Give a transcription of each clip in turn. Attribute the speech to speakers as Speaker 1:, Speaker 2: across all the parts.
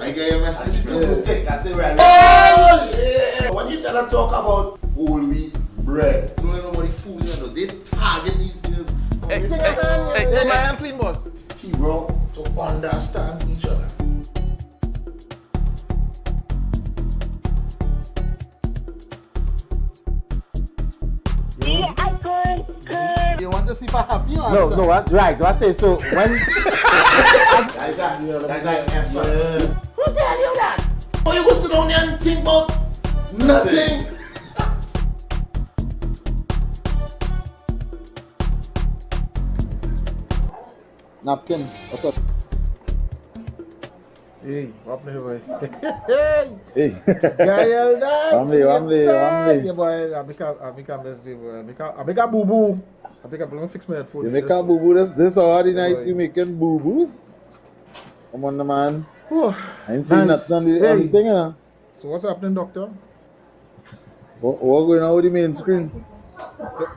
Speaker 1: I get your message.
Speaker 2: I see two good things. I say right.
Speaker 1: Oh yeah! When you try to talk about whole wheat bread, don't let nobody fool you. They target these things.
Speaker 3: Hey,
Speaker 2: man, clean boss.
Speaker 1: He wrong to understand each other.
Speaker 2: You want to see if I have you?
Speaker 4: No, what? Right, I say so. When
Speaker 1: That's like effort. Who tell you that? Oh, you go sit down there and think about nothing.
Speaker 4: napkin. What's up?
Speaker 2: Hey, what me boy?
Speaker 4: Hey.
Speaker 2: Gael dance.
Speaker 4: Wamley.
Speaker 2: Yeah, boy. I make a mess day, boy. I make a boo boo. Let me fix my headphone.
Speaker 4: You make a boo boo. This already night you making boo boos. Come on, man.
Speaker 2: Oh,
Speaker 4: I ain't seen nothing on the thing, you know.
Speaker 2: So what's happening, doctor?
Speaker 4: What going on with the main screen?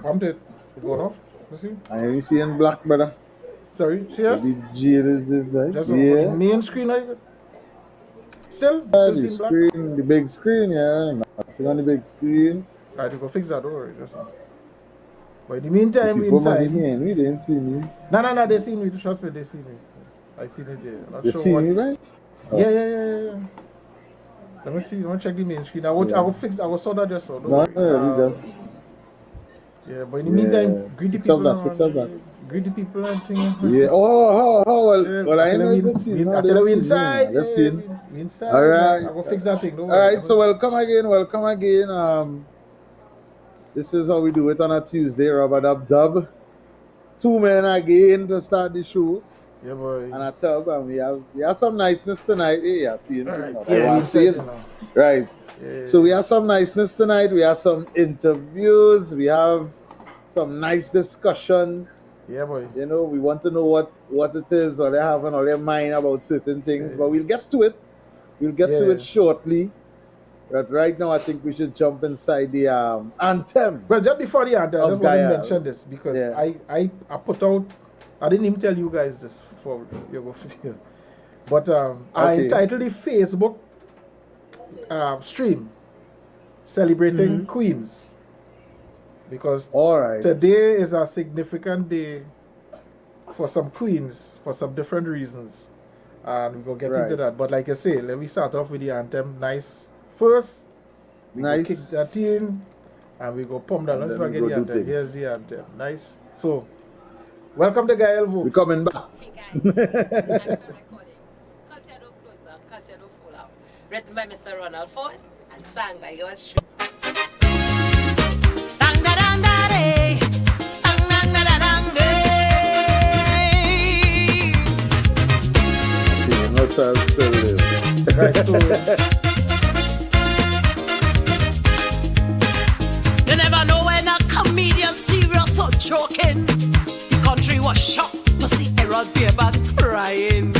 Speaker 2: I'm dead. It going off? Let's see.
Speaker 4: I ain't seeing black, brother.
Speaker 2: Sorry, serious?
Speaker 4: The jade is this, right?
Speaker 2: Just on the main screen, like Still
Speaker 4: the
Speaker 2: seeing black?
Speaker 4: screen, the big screen, yeah. Nothing on the big screen.
Speaker 2: Alright, you go fix that, don't worry. But in the meantime, we
Speaker 4: People
Speaker 2: inside.
Speaker 4: must hear me, they didn't see me.
Speaker 2: No, they seen me. Trust me, they seen me. I seen it there. Not
Speaker 4: They
Speaker 2: sure
Speaker 4: see
Speaker 2: what.
Speaker 4: me, right?
Speaker 2: Yeah. Let me see. Let me check the main screen. I will fix. I will sort that just for.
Speaker 4: No, we just.
Speaker 2: Yeah, but in the meantime, greet the
Speaker 4: Fix up
Speaker 2: people.
Speaker 4: that, fix up that.
Speaker 2: Greet the people and things.
Speaker 4: Yeah. Oh, well,
Speaker 2: Yeah,
Speaker 4: well, I ain't even seen.
Speaker 2: I tell you, we inside.
Speaker 4: Let's
Speaker 2: Yeah,
Speaker 4: see.
Speaker 2: we inside.
Speaker 4: All right.
Speaker 2: I will fix that thing. Don't
Speaker 4: All
Speaker 2: worry.
Speaker 4: right, so welcome again. This is how we do it on a Tuesday, Rubber Dub. 2 men again to start the show.
Speaker 2: Yeah, boy.
Speaker 4: And a tub, and we have some niceness tonight. Yeah, see,
Speaker 2: Right.
Speaker 4: yeah,
Speaker 2: we said,
Speaker 4: right.
Speaker 2: Yeah.
Speaker 4: So we have some niceness tonight. We have some interviews. We have some nice discussion.
Speaker 2: Yeah, boy.
Speaker 4: You know, we want to know what it is, or they have on their mind about certain things.
Speaker 2: Yeah.
Speaker 4: But we'll get to it. We'll get to it shortly. But right now, I think we should jump inside the anthem.
Speaker 2: Well, just before the anthem, I just want to mention this because
Speaker 4: Yeah.
Speaker 2: I put out. I didn't even tell you guys this before you go feel. But I entitled the Facebook stream celebrating Queens because today is a significant day for some Queens for some different reasons, and we're gonna get into that. But like I say, let me start off with the anthem. Nice first. We go kick that in, and we go pump down. Let's forget the anthem. Here's the anthem. Nice. So, welcome to Gael Votes.
Speaker 4: We're coming back.
Speaker 5: Hey guys, I'm recording. Culture don't close up, culture don't fall out. Written by Mr. Ronald Ford and sang by yours truly.
Speaker 2: Right, so
Speaker 6: you never know when a comedian serious or joking. The country was shocked to see Harold Beerback crying.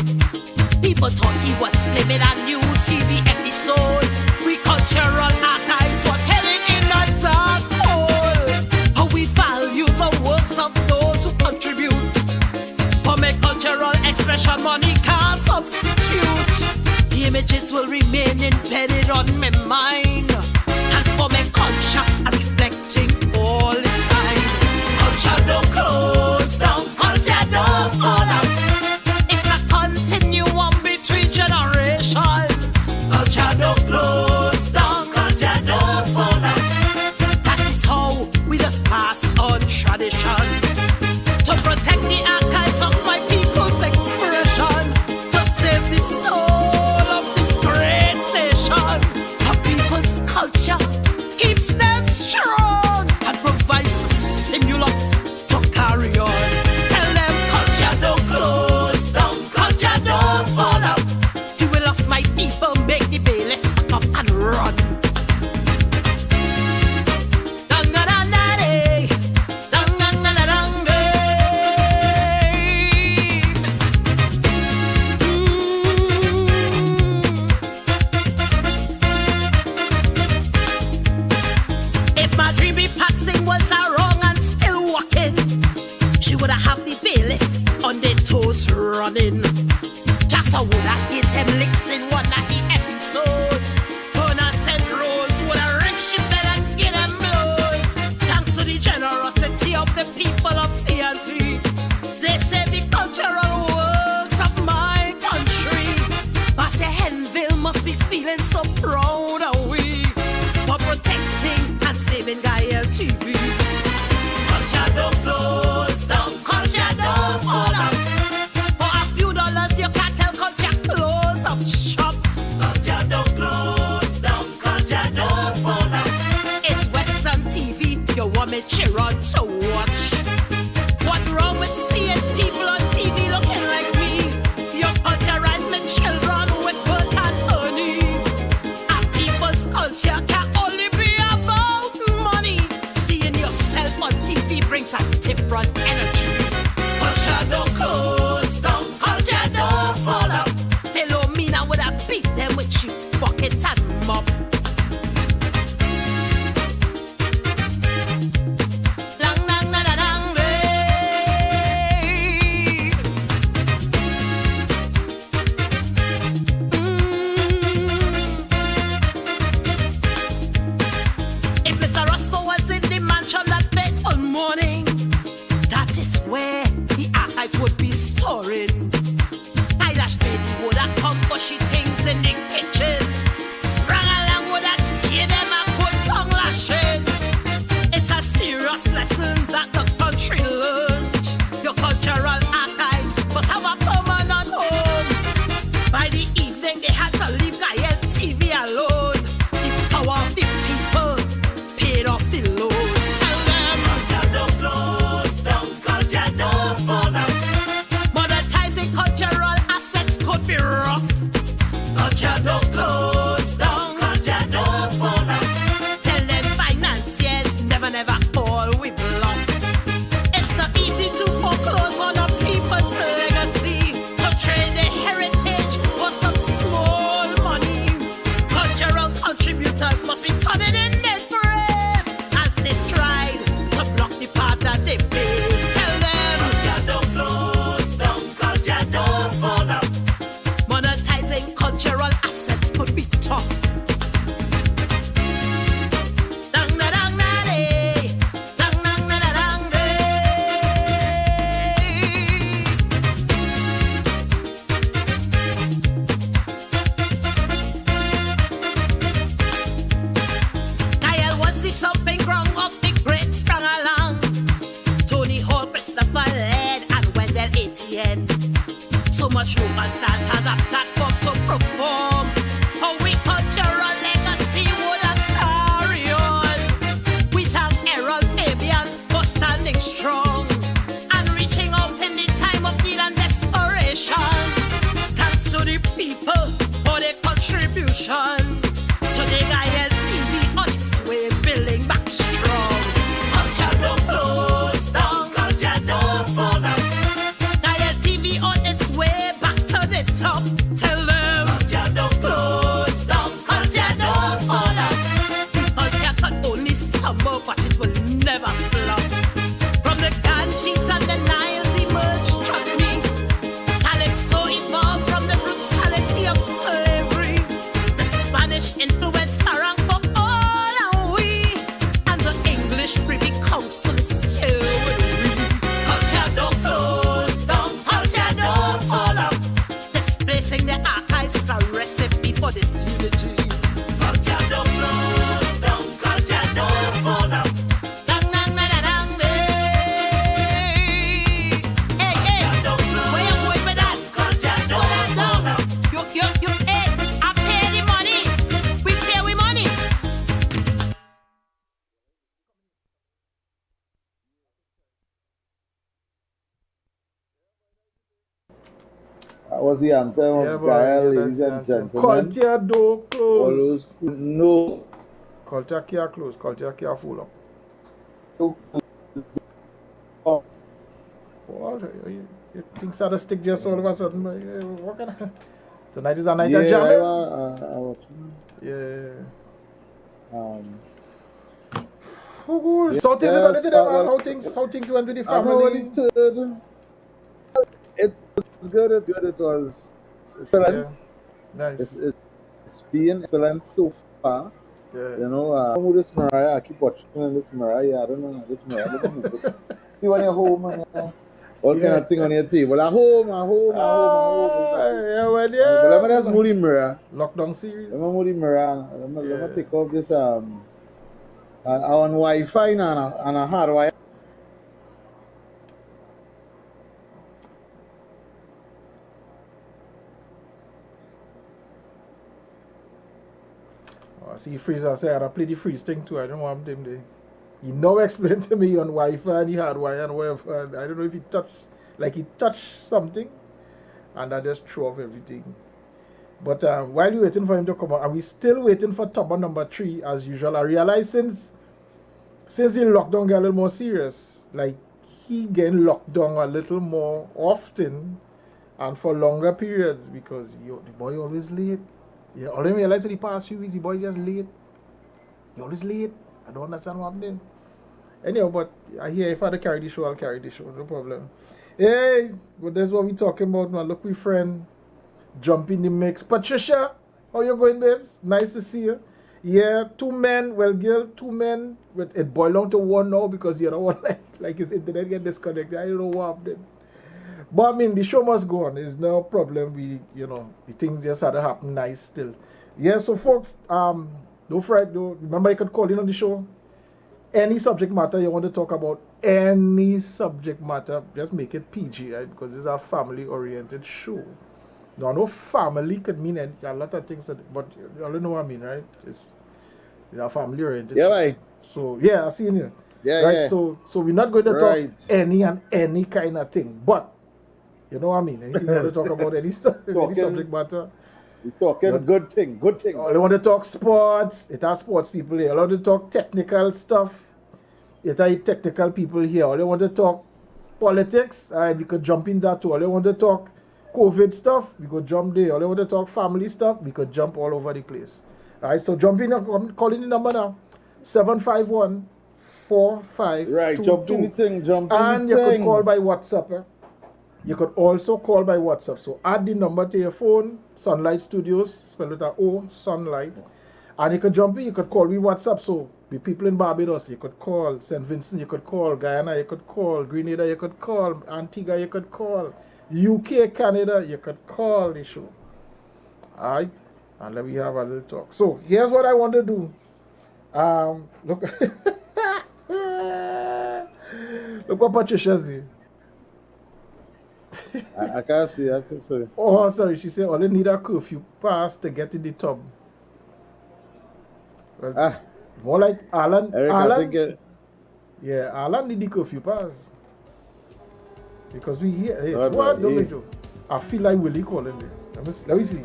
Speaker 6: People thought he was filming a new TV episode. We cultural archives was heading in a dark hole. How we value the works of those who contribute. For make cultural expression money can't substitute. The images will remain embedded on my mind. And for my culture, I'm reflecting all the time. Culture don't close down, culture don't fall out. It's a continuum between generations. Culture don't close down, culture don't fall out. That is how we just pass on tradition. To protect the archives of my people's expression. To save the soul of this great nation. Our people's culture keeps them strong and provides the stimulus to carry on. Tell them culture don't close down, culture don't fall out. The will of my people make the bailiff up and run. If my dreamy Patsy was a wrong and still walking, she would have the bailiff on their toes running. Just I would have hit them licks in one night. ILTV. Culture don't close down, culture don't fall out. For a few dollars you can't tell culture close up shop. Culture don't close down, culture don't fall out. It's Western TV, you want me cheer on to watch. What's wrong with seeing people on TV looking like me? You culturize my children with birth and honey. And people's culture can only be about money. Seeing yourself on TV brings a different energy. Culture don't close down, culture don't fall out. Philomena would have beat them with cheap bucket and mop. If Mr. Roscoe was in the mansion that fateful morning, that is where the archives would be storing. Kailash baby would have come bushy things in the kitchen. Sprang along would have give them a good tongue lashing. It's a serious lesson that the country learned. Your cultural archives must have a permanent home. By the evening they had to leave Gael TV alone. The power of the people paid off the loan. Tell them culture don't close down, culture don't fall out. Monetizing cultural assets could be rough. Culture don't close down, culture don't fall out. Tell them financiers never all we bluff. It's not easy to foreclose on a people's legacy. To trade their heritage for some small money. Cultural contributors must be turning in their grave as they tried to block the path that they paved. Tell them culture don't close down, culture don't fall out. Monetizing cultural assets could be tough. Dang da dang da day, dang dang da da dang day. Kyle was the something wrong of the great sprung along. Tony Hall, Christopher Led, and Wendell Etienne. So much room and start as a platform to perform. How we cultural legacy would have carry on. We thank Errol Fabian for standing strong and reaching out in the time of need and desperation. Thanks to the people for their contribution. Today Gael TV on its way building back strong. Culture don't close down, culture don't fall out. Gael TV on its way back to the top. Tell them culture don't close down, culture don't fall out. Culture could only stumble, but it will never flop. From the Ganges and the Niles emerged struck me. Calypso evolved from the brutality of slavery. The Spanish influence carrying for all and we, and the English Privy Council is still with we. Culture don't close down, culture don't fall out. Displacing the archives is a recipe for this unity. Culture don't close down, culture don't fall out. Dang dang da da dang day. Hey hey, where you going with that? Culture don't fall out. You hey, I pay the money. We pay we money.
Speaker 4: That was the anthem
Speaker 2: Yeah,
Speaker 4: of
Speaker 2: boy,
Speaker 4: Gael,
Speaker 2: yeah,
Speaker 4: ladies
Speaker 2: that's
Speaker 4: and
Speaker 2: the anthem.
Speaker 4: gentlemen.
Speaker 2: Culture don't
Speaker 4: All
Speaker 2: close.
Speaker 4: those who know
Speaker 2: Culture can't close. Culture can't full up. Well, you think so the stick just all of a sudden? What can I? Tonight is a night of
Speaker 4: yeah,
Speaker 2: jamming. Yeah. Oh, so things
Speaker 4: Yes,
Speaker 2: are going to
Speaker 4: well,
Speaker 2: how things went with the
Speaker 4: I know
Speaker 2: family.
Speaker 4: the third. It was good. It was excellent.
Speaker 2: Yeah. Nice.
Speaker 4: It's been excellent so far.
Speaker 2: Yeah.
Speaker 4: You know, with this Mariah, I keep watching this Mariah. I don't know this Mariah. Let me move it. See when you're home and all kind of thing on your table. At home.
Speaker 2: Yeah, well,
Speaker 4: But
Speaker 2: yeah.
Speaker 4: let me just move the mirror.
Speaker 2: Lockdown series.
Speaker 4: Let me move the mirror. Let me take off this On Wi-Fi and a hard wire.
Speaker 2: Oh, see, Freezer said I play the freeze thing too. I don't want him there. He now explained to me on Wi-Fi and he had wire and whatever. I don't know if he touched something, and I just threw off everything. But while we're waiting for him to come out, and we still waiting for Tubber number 3 as usual. I realize since the lockdown got a little more serious, like he getting locked down a little more often and for longer periods because the boy always late. Yeah, I didn't realize in the past few weeks the boy just late. He always late. I don't understand what happening. Anyhow, but I hear if I had to carry the show, I'll carry the show. No problem. Hey, but that's what we talking about, man. Look, we friend. Jump in the mix. Patricia, how you going, babes? Nice to see you. Yeah, 2 men. Well, girl, 2 men. But it boiled down to 1 now because the other one, like his internet get disconnected. I don't know what happened. But I mean, the show must go on. There's no problem. The thing just had to happen nice still. Yeah, so folks, don't fret. Remember, you could call in on the show. Any subject matter you want to talk about, any subject matter, just make it PG, right? Because this is a family-oriented show. Now, no family could mean a lot of things, but you all know what I mean, right? It's a family-oriented
Speaker 4: Yeah,
Speaker 2: show.
Speaker 4: right.
Speaker 2: So, yeah, I see you.
Speaker 4: Yeah,
Speaker 2: right?
Speaker 4: yeah.
Speaker 2: So we're not going to
Speaker 4: Right.
Speaker 2: talk any kind of thing, but you know what I mean? Anything you want to talk about, any subject matter.
Speaker 4: We're talking good thing.
Speaker 2: All you want to talk sports, it has sports people here. All you want to talk technical stuff, it has technical people here. All you want to talk politics, all right, we could jump in that too. All you want to talk COVID stuff, we could jump there. All you want to talk family stuff, we could jump all over the place. All right, so jump in, I'm calling the number now, 751-4522.
Speaker 4: Right, jump in the thing,
Speaker 2: And you could call by WhatsApp. You could also call by WhatsApp. So add the number to your phone, Sunlight Studios, spell with a O, Sunlight. And you could jump in, you could call me WhatsApp. So the people in Barbados, you could call. St. Vincent, you could call. Guyana, you could call. Grenada, you could call. Antigua, you could call. UK, Canada, you could call the show. Alright? And let me have a little talk. So here's what I want to do. Look. Look what Patricia's here.
Speaker 4: I can't see. I can see.
Speaker 2: Oh, sorry. She said, all you need a curfew pass to get in the tub. Well, more like Alan.
Speaker 4: Eric,
Speaker 2: Alan,
Speaker 4: I think
Speaker 2: yeah, Alan need the curfew pass. Because we here. Hey,
Speaker 4: God,
Speaker 2: what?
Speaker 4: man,
Speaker 2: Don't
Speaker 4: hey.
Speaker 2: do. I feel like Willie calling me. Let me see.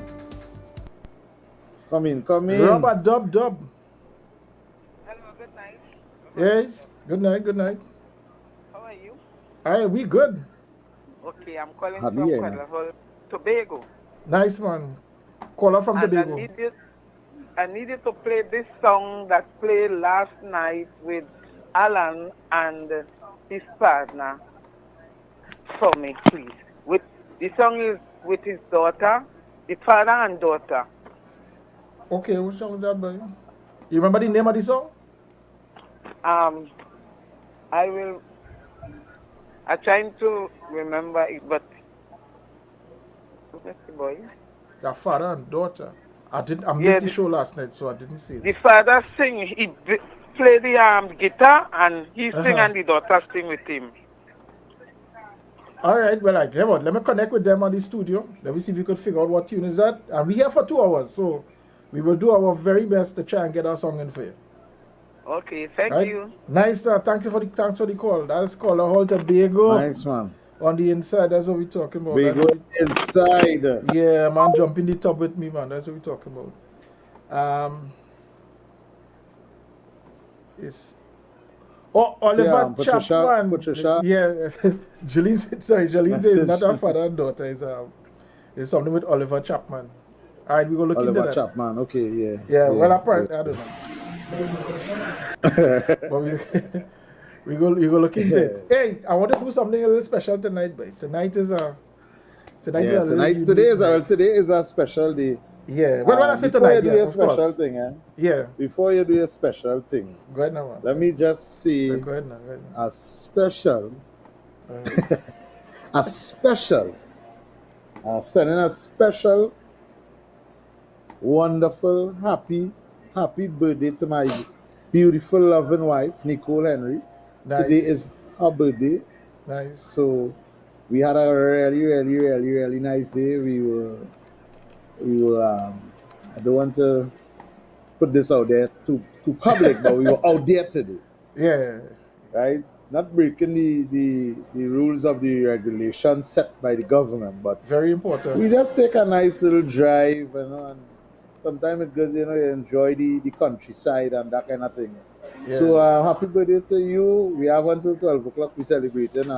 Speaker 4: Come in.
Speaker 2: Robert Dub.
Speaker 3: Hello, good night.
Speaker 2: Yes. Good night.
Speaker 3: How are you?
Speaker 2: Aye, we good.
Speaker 3: Okay, I'm calling
Speaker 4: Happy,
Speaker 3: from
Speaker 4: yeah.
Speaker 3: Quadrilateral, Tobago.
Speaker 2: Nice, man. Caller from
Speaker 3: And
Speaker 2: Tobago.
Speaker 3: I needed to play this song that played last night with Alan and his partner for me, please. The song is with his daughter, the father and daughter.
Speaker 2: Okay, what song is that, boy? You remember the name of the song?
Speaker 3: I'm trying to remember it, but let's see, boy.
Speaker 2: Your father and daughter. I missed
Speaker 3: Yeah,
Speaker 2: the show last night, so I didn't see it.
Speaker 3: The father sing, he play the guitar, and he sing
Speaker 2: Uh-huh.
Speaker 3: and the daughter sing with him.
Speaker 2: All right, well, let me connect with them on the studio. Let me see if we could figure out what tune is that. And we're here for 2 hours, so we will do our very best to try and get our song in for you.
Speaker 3: Okay, thank
Speaker 2: Right?
Speaker 3: you.
Speaker 2: Nice, thanks for the call. That's called a Halter Bagel
Speaker 4: Nice, man.
Speaker 2: on the inside. That's what we're talking about.
Speaker 4: We
Speaker 2: That's
Speaker 4: go
Speaker 2: what
Speaker 4: inside.
Speaker 2: yeah, man, jump in the tub with me, man. That's what we're talking about. It's Oliver Chapman.
Speaker 4: Patricia.
Speaker 2: Yeah, Jolene says not her father and daughter. It's something with Oliver Chapman. All right, we go look into
Speaker 4: Oliver
Speaker 2: that.
Speaker 4: Chapman. Okay, yeah.
Speaker 2: Yeah, well, apparently, I don't know. But we go look into it. Hey, I want to do something a little special tonight, boy. Tonight is a little unique
Speaker 4: Today
Speaker 2: night.
Speaker 4: is a special day.
Speaker 2: Yeah. Well, when I say
Speaker 4: Before
Speaker 2: tonight,
Speaker 4: you do
Speaker 2: yeah,
Speaker 4: a
Speaker 2: of
Speaker 4: special
Speaker 2: course.
Speaker 4: thing,
Speaker 2: Yeah.
Speaker 4: Before you do a special thing,
Speaker 2: Go ahead now, man.
Speaker 4: let me just say
Speaker 2: Go ahead now.
Speaker 4: a special, sending a special, wonderful, happy birthday to my beautiful, loving wife, Nicole Henry.
Speaker 2: Nice.
Speaker 4: Today is her birthday.
Speaker 2: Nice.
Speaker 4: So we had a really nice day. We were I don't want to put this out there to public, but we were out there today.
Speaker 2: Yeah.
Speaker 4: Right? Not breaking the rules of the regulations set by the government, but
Speaker 2: very important.
Speaker 4: We just take a nice little drive, and sometimes it's good, you enjoy the countryside and that kind of thing. Yeah. So happy birthday to you. We have until 12 o'clock. We celebrating.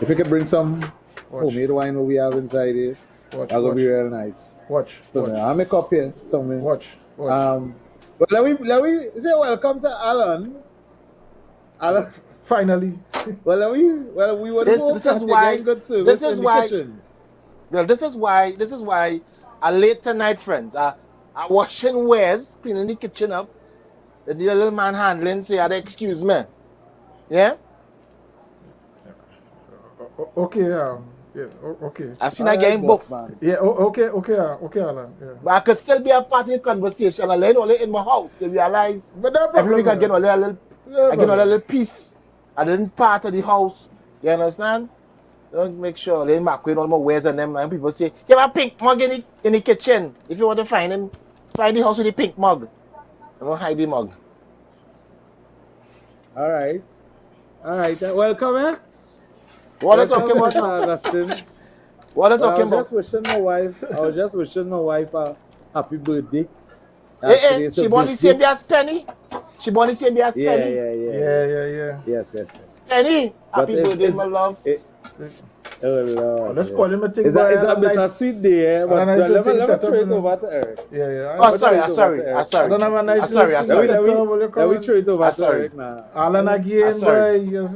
Speaker 4: If you could bring some homemade wine what we have inside here, that's gonna be real nice. So I'll make up here somewhere.
Speaker 2: Watch.
Speaker 4: But let me say welcome to Alan.
Speaker 2: Finally.
Speaker 4: we want to go
Speaker 1: this is why
Speaker 4: good service in the kitchen.
Speaker 1: Well, this is why a late tonight, friends. I washing wares, cleaning the kitchen up. The little man handling say, excuse me. Yeah?
Speaker 2: Okay, yeah, okay.
Speaker 1: I seen a game book.
Speaker 2: Yeah, okay, Alan. Yeah.
Speaker 1: But I could still be a part of the conversation. I learn only in my house to realize every week I get a little piece. I didn't part of the house. You understand? Don't make sure they mark with all my wares and them. And people say, you have a pink mug in the kitchen. If you want to find him, find the house with the pink mug. I'm going to hide the mug.
Speaker 4: All right. Welcome, eh?
Speaker 1: What are you talking about,
Speaker 4: Dustin?
Speaker 1: What are you talking about?
Speaker 4: I was just wishing my wife a happy birthday.
Speaker 1: She born the same day as Penny? Penny?
Speaker 2: Yeah.
Speaker 4: Yes.
Speaker 1: Penny, happy birthday, my love.
Speaker 4: Oh, Lord.
Speaker 2: Let's spoil him a thing.
Speaker 4: It's a bit of sweet day, but let me throw it over to Eric.
Speaker 2: Yeah.
Speaker 1: Oh, sorry. I
Speaker 2: don't have a nice
Speaker 4: Let me throw it over to Eric now.
Speaker 2: Alan again, boy. You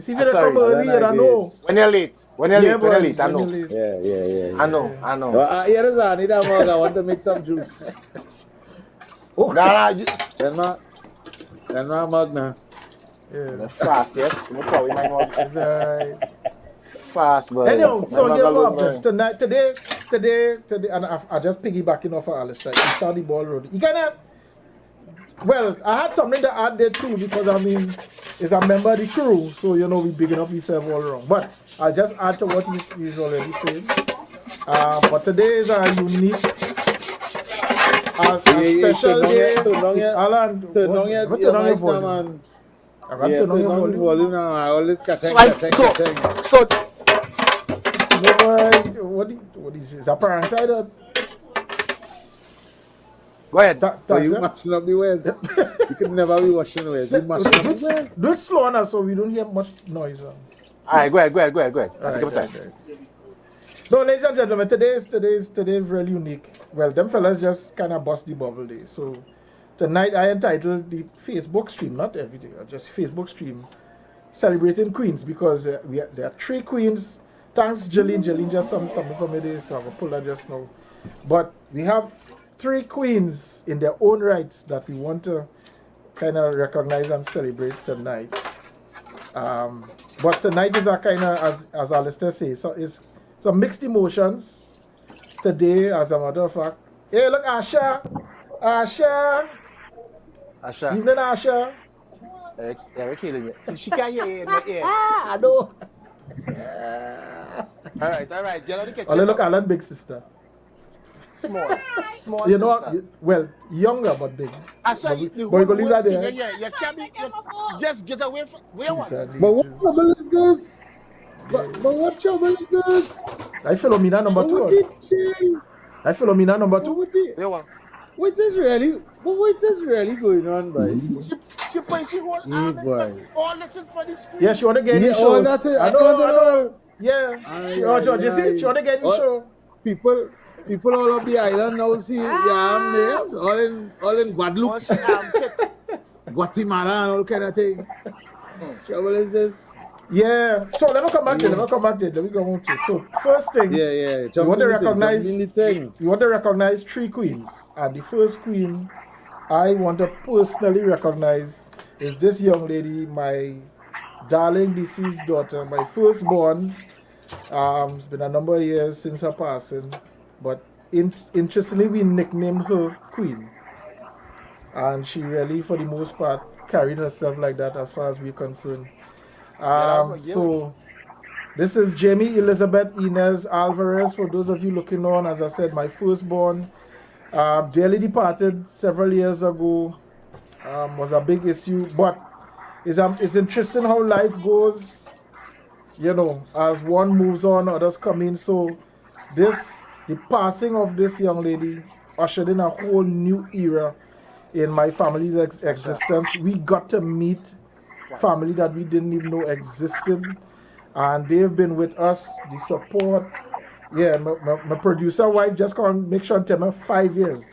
Speaker 2: see if you come early, I know.
Speaker 1: When you're late, I know.
Speaker 4: Yeah.
Speaker 1: I know.
Speaker 4: Well, here is I need a mug. I want to make some juice. Then my mug now.
Speaker 2: Yeah.
Speaker 1: Fast, yes. No problem, my mug. Fast, but
Speaker 2: anyhow, so here's what happened. Today, and I just piggybacking off of Alistair. He started the ball rolling. He well, I had something to add there too because he's a member of the crew, so we bigging up himself all wrong. But I'll just add to what he's already saying. But today is a unique, a special day. Alan, turn on your volume. I got to turn on your volume
Speaker 4: now. I always cutting.
Speaker 1: So.
Speaker 2: What is this? A parent side?
Speaker 1: Go ahead.
Speaker 4: You mashing up the words. You could never be washing words. You mashing up the words.
Speaker 2: Do it slow now so we don't hear much noise.
Speaker 1: All right, go ahead.
Speaker 2: Right. No, ladies and gentlemen, today really unique. Well, them fellas just kind of bust the bubble day. So tonight I entitled the Facebook stream, not everything, just Facebook stream, celebrating queens because there are 3 queens. Thanks, Jolene. Jolene just something for me there, so I'm going to pull that just now. But we have 3 queens in their own rights that we want to kind of recognize and celebrate tonight. But tonight is a kind of, as Alistair says, so it's some mixed emotions. Today, as a matter of fact. Hey, look, Asha. Evening, Asha.
Speaker 1: Eric healing you. She can't hear you in my ear.
Speaker 2: I know.
Speaker 1: All right. Get out of the kitchen.
Speaker 2: Oh, look, Alan, big sister.
Speaker 1: Small
Speaker 2: you know what? Well, younger but big.
Speaker 1: But you
Speaker 2: go leave that there.
Speaker 1: You can't be. Just get away from. Where what?
Speaker 4: But what trouble is this? But what trouble is this?
Speaker 2: I Philomena number 2. I Philomena number 2.
Speaker 1: Where what?
Speaker 4: What is really going on, boy?
Speaker 1: She hold on. All listen for this.
Speaker 2: Yeah, she want to get in the show.
Speaker 4: I know.
Speaker 2: Yeah. You see, she want to get in the show.
Speaker 4: People all over the island now see names, all in Guadeloupe, Guatemala and all kind of thing. Trouble is this.
Speaker 2: Yeah. So let me come back there. Let me go on to. So first thing.
Speaker 4: Yeah.
Speaker 2: You want to recognize 3 queens, and the first queen I want to personally recognize is this young lady, my darling deceased daughter, my firstborn. It's been a number of years since her passing, but interestingly, we nicknamed her Queen. And she really, for the most part, carried herself like that as far as we're concerned. So this is Jamie Elizabeth Inez Alvarez. For those of you looking on, as I said, my firstborn, dearly departed several years ago, was a big issue. But it's interesting how life goes, as one moves on, others come in. So the passing of this young lady ushered in a whole new era in my family's existence. We got to meet family that we didn't even know existed, and they've been with us, the support. Yeah, my producer wife just can't make sure and tell me 5 years.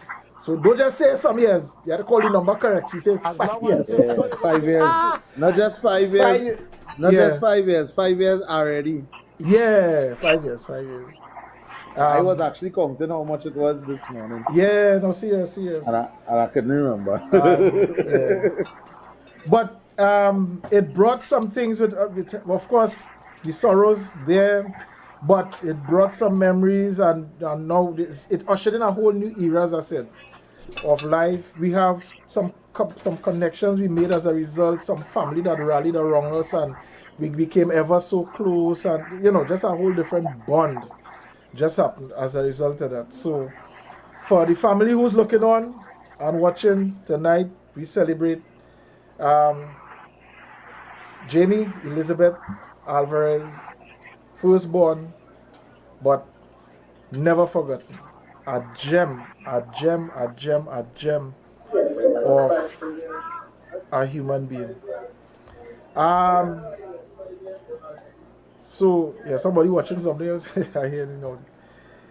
Speaker 2: So don't just say some years. You have to call the number correct. She said 5 years.
Speaker 4: 5 years. Not just 5 years. Just 5 years. 5 years already.
Speaker 2: Yeah, 5 years. 5 years.
Speaker 4: I was actually counting how much it was this morning.
Speaker 2: Yeah, no, serious.
Speaker 4: And I couldn't remember.
Speaker 2: Yeah. But it brought some things with, of course, the sorrows there, but it brought some memories, and now it ushered in a whole new era, as I said, of life. We have some connections we made as a result, some family that rallied around us, and we became ever so close, and just a whole different bond just happened as a result of that. So for the family who's looking on and watching tonight, we celebrate Jamie Elizabeth Alvarez, firstborn, but never forgotten. A gem of a human being. So yeah, somebody watching something else. I hear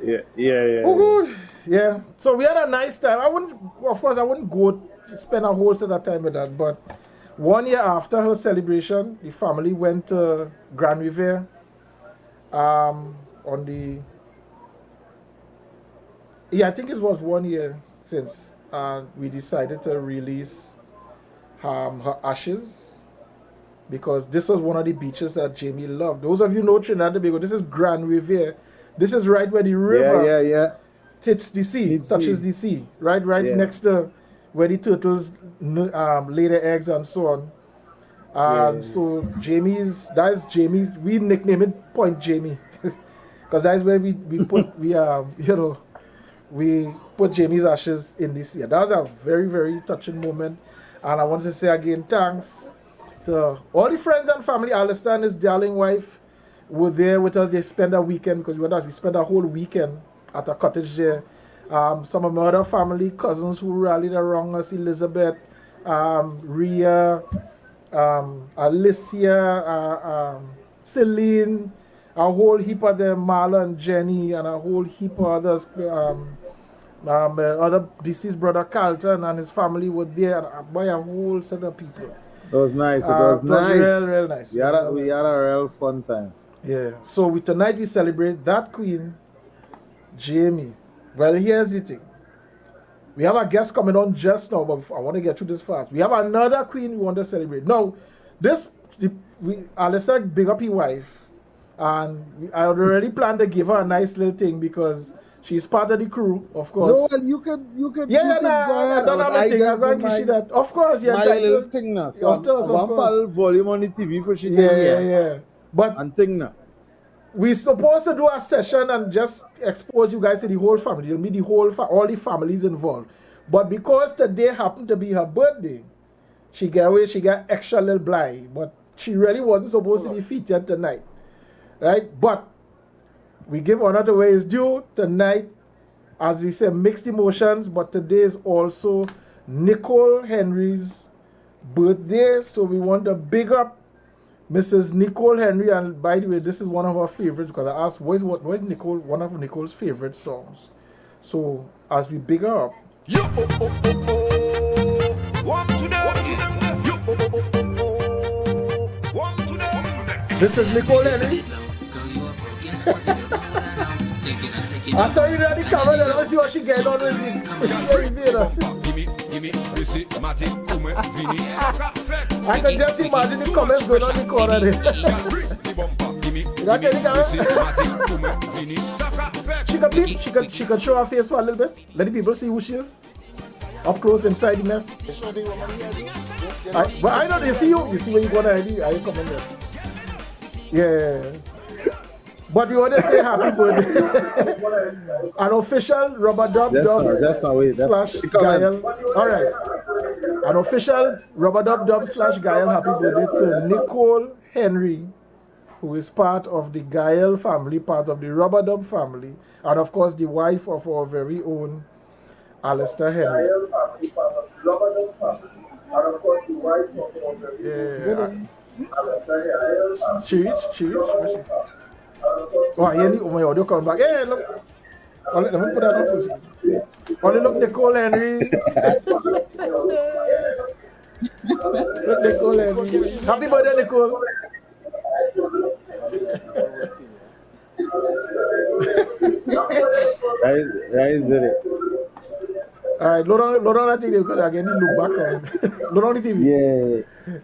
Speaker 4: Yeah.
Speaker 2: Oh, good. Yeah. So we had a nice time. I wouldn't go spend a whole set of time with that. But 1 year after her celebration, the family went to Grand Riviere. I think it was 1 year since we decided to release her ashes, because this was one of the beaches that Jamie loved. Those of you know Trinidad and Tobago, this is Grand Riviere. This is right where the river hits the sea, touches the sea. Right next to where the turtles lay their eggs and so on. So that is Jamie's, we nickname it Point Jamie. Because that is where we put, we put Jamie's ashes in this year. That was a very, very touching moment. And I want to say again, thanks to all the friends and family. Alistair and his darling wife were there with us. They spent a weekend, because we spent a whole weekend at a cottage there. Some of my other family, cousins who rallied around us, Elizabeth, Ria, Alicia, Celine, a whole heap of them, Marla and Jenny, and a whole heap of others. My other deceased brother Carlton and his family were there, by a whole set of people.
Speaker 4: It was nice. It was nice.
Speaker 2: Real nice.
Speaker 4: We had a real fun time.
Speaker 2: Yeah. So tonight we celebrate that queen, Jamie. Well, here's the thing. We have a guest coming on just now, but I want to get through this fast. We have another queen we want to celebrate. Now, Alistair big up his wife, and I already planned to give her a nice little thing, because she's part of the crew, of course.
Speaker 4: No, well, you could.
Speaker 2: I don't have a thing. I'm going to give you that. Of course, yeah.
Speaker 4: My little thing now. So
Speaker 2: of course.
Speaker 4: Volume on the TV for she.
Speaker 2: Yeah. But
Speaker 4: and thing now.
Speaker 2: We're supposed to do a session and just expose you guys to the whole family. You'll meet all the families involved. But because today happened to be her birthday, she got extra little blind. But she really wasn't supposed to be featured tonight. Right? But we give honor to where it's due tonight. As we say, mixed emotions. But today is also Nicole Henry's birthday. So we want to big up Mrs. Nicole Henry. And by the way, this is one of her favorites, because I asked, what is Nicole, one of Nicole's favorite songs? So as we big her up. This is Nicole Henry. I'm sorry, you the camera, let me see what she getting on with it. I can just imagine the comments going on in the corner there. You got the camera? She can show her face for a little bit. Let the people see who she is. up close inside the nest. But I know they see you. You see where you going already? Are you coming there? Yeah. But we want to say happy birthday. An official Rubber Dub slash Gael. All right. An official Rubber Dub slash Gael happy birthday to Nicole Henry, who is part of the Gael family, part of the Rubber Dub family, and of course the wife of our very own Alistair Henry. Yeah. She reached. Oh, my audio coming back. Yeah, look. Oh, let me put that on first. Only look, Nicole Henry. Look, Nicole Henry. Happy birthday, Nicole.
Speaker 4: Right,
Speaker 2: All right, load on the TV because I get look back on it. Load on the TV.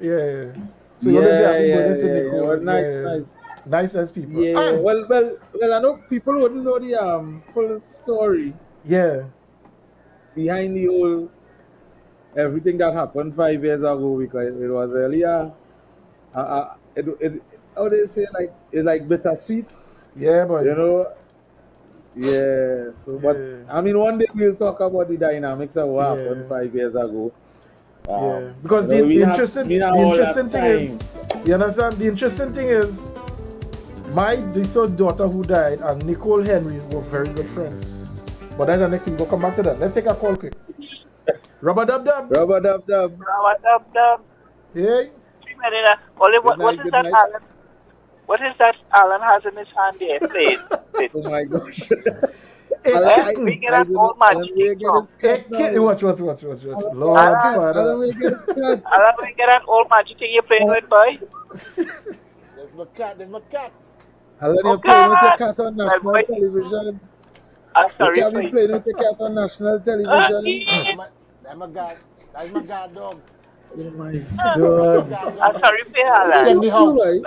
Speaker 2: Yeah. So you want to say happy birthday to Nicole? Nice people.
Speaker 4: Yeah. And, well, I know people wouldn't know the full story.
Speaker 2: Yeah.
Speaker 4: Behind the whole everything that happened 5 years ago, because it was really how they say, like, it's like bittersweet.
Speaker 2: Yeah, but
Speaker 4: you know. Yeah. So, but I mean, one day we'll talk about the dynamics of what happened 5 years ago.
Speaker 2: Yeah, because the interesting thing is, you understand? The interesting thing is, my sister's daughter who died and Nicole Henry were very good friends. But that's the next thing. We'll come back to that. Let's take a call quick. Rubber Dub. Yeah.
Speaker 3: What is that, Alan? What is that Alan has in his hand there? Play it.
Speaker 4: Oh my gosh.
Speaker 3: We get an old magic song.
Speaker 2: Watch. Lord Father.
Speaker 3: Alan, we get an old magic thing you're playing with, boy.
Speaker 1: There's my cat.
Speaker 4: Alan, you're playing with your cat on national television.
Speaker 3: I'm sorry.
Speaker 4: You can't be playing with your cat on national television.
Speaker 1: That's my guard dog.
Speaker 4: Oh my God.
Speaker 3: I'm sorry, Alan.
Speaker 1: Check the house.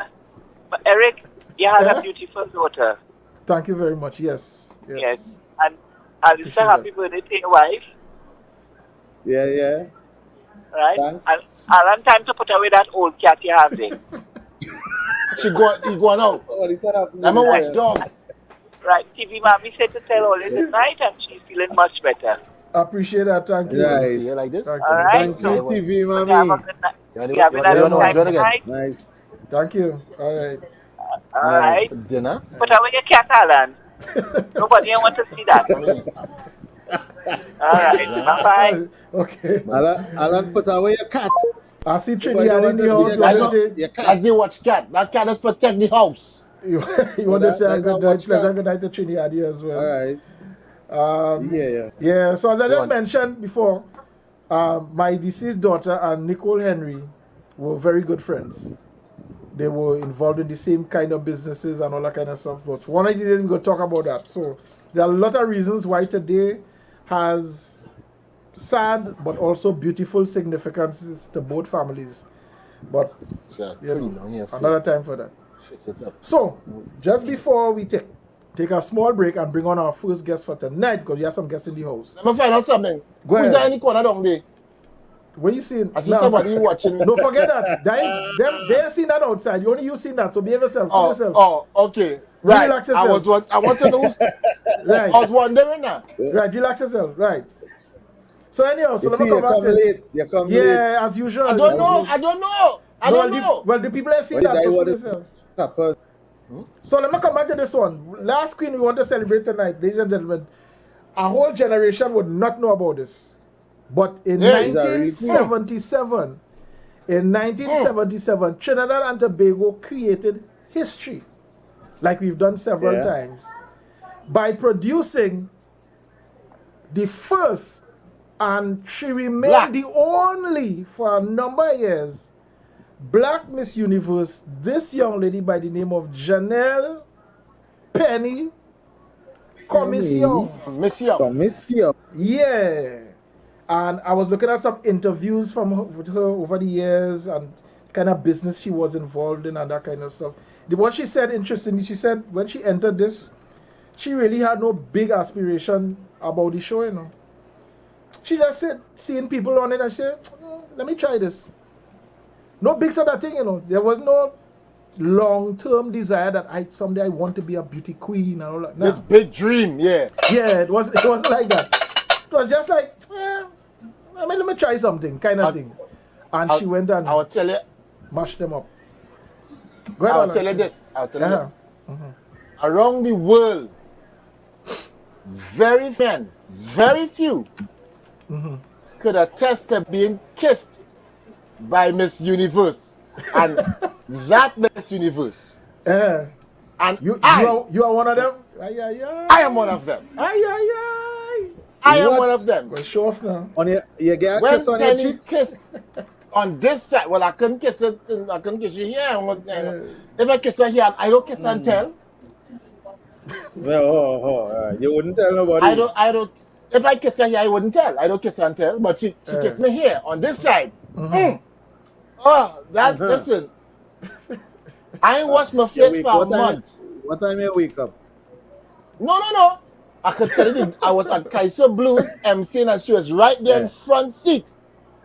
Speaker 3: But Eric, you have a beautiful daughter.
Speaker 2: Thank you very much. Yes.
Speaker 3: And Alistair, happy birthday to your wife.
Speaker 4: Yeah.
Speaker 3: Right?
Speaker 4: Thanks.
Speaker 3: And Alan, time to put away that old cat you have there.
Speaker 1: He going out. I'm a watchdog.
Speaker 3: Right, TV Mommy said to tell all good night and she's feeling much better.
Speaker 2: I appreciate that. Thank you.
Speaker 4: Right.
Speaker 1: See you like this.
Speaker 3: All right.
Speaker 4: Thank you, TV Mommy.
Speaker 3: Have a good night. You have another time tonight.
Speaker 4: Nice.
Speaker 2: Thank you. All right.
Speaker 3: All right.
Speaker 1: Dinner.
Speaker 3: Put away your cat, Alan. Nobody wants to see that. All right. Bye-bye.
Speaker 2: Okay.
Speaker 4: Alan, put away your cat.
Speaker 2: I see Trinidad in the house.
Speaker 1: As they watch cat. That cat is protect the house.
Speaker 2: You want to say a good night, pleasant good night to Trinidad as well.
Speaker 4: All right.
Speaker 2: Yeah, so as I just mentioned before, my deceased daughter and Nicole Henry were very good friends. They were involved in the same kind of businesses and all that kind of stuff. But one of these days we're going to talk about that. So there are a lot of reasons why today has sad but also beautiful significances to both families. But another time for that. So just before we take a small break and bring on our first guest for tonight, because we have some guests in the house.
Speaker 1: Let me find out something.
Speaker 2: Who's
Speaker 1: there in the corner down there?
Speaker 2: Where you seeing?
Speaker 1: I see somebody watching.
Speaker 2: Don't forget that. They ain't seen that outside. You seen that. So behave yourself.
Speaker 1: Oh, okay. Right.
Speaker 2: Relax yourself.
Speaker 1: I want to know.
Speaker 2: Right.
Speaker 1: I was wondering that.
Speaker 2: Right. Relax yourself. Right. So anyhow, so let me come back to
Speaker 4: it. You come late.
Speaker 2: Yeah, as usual.
Speaker 1: I don't know.
Speaker 2: Well, the people ain't seen that. So let me come back to this one. Last Queen we want to celebrate tonight, ladies and gentlemen. A whole generation would not know about this. But in 1977, Trinidad and Tobago created history, like we've done several times, by producing the first, and she remained the only for a number of years, Black Miss Universe, this young lady by the name of Janelle Penny Commission. Yeah. And I was looking at some interviews with her over the years and kind of business she was involved in and that kind of stuff. What she said, interestingly, she said when she entered this, she really had no big aspiration about the show, She just said, seeing people on it and she said, let me try this. No big sort of thing, you know. There was no long-term desire that someday I want to be a beauty queen and all that. Nah.
Speaker 1: This big dream, yeah.
Speaker 2: Yeah, it wasn't like that. It was just like, let me try something, kind of thing. And she went and
Speaker 1: I'll tell you.
Speaker 2: mashed them up. I'll
Speaker 1: tell you this. Mm-hmm. Around the world, very few could attest to being kissed by Miss Universe. And that Miss Universe. And
Speaker 2: you are one of them?
Speaker 1: I am one of them. I am one of them.
Speaker 2: Well, show off now.
Speaker 4: You get a kiss on your cheeks?
Speaker 1: Kissed on this side. Well, I couldn't kiss it. I couldn't kiss you here. If I kiss her here, I don't kiss and tell.
Speaker 4: No, you wouldn't tell nobody.
Speaker 1: I don't. If I kiss her here, I wouldn't tell. I don't kiss and tell. But she kissed me here on this side. Oh, listen. I ain't washed my face for a month.
Speaker 4: What time you wake up?
Speaker 1: No. I could tell you, I was at Kaiser Blues emceeing and she was right there in front seat.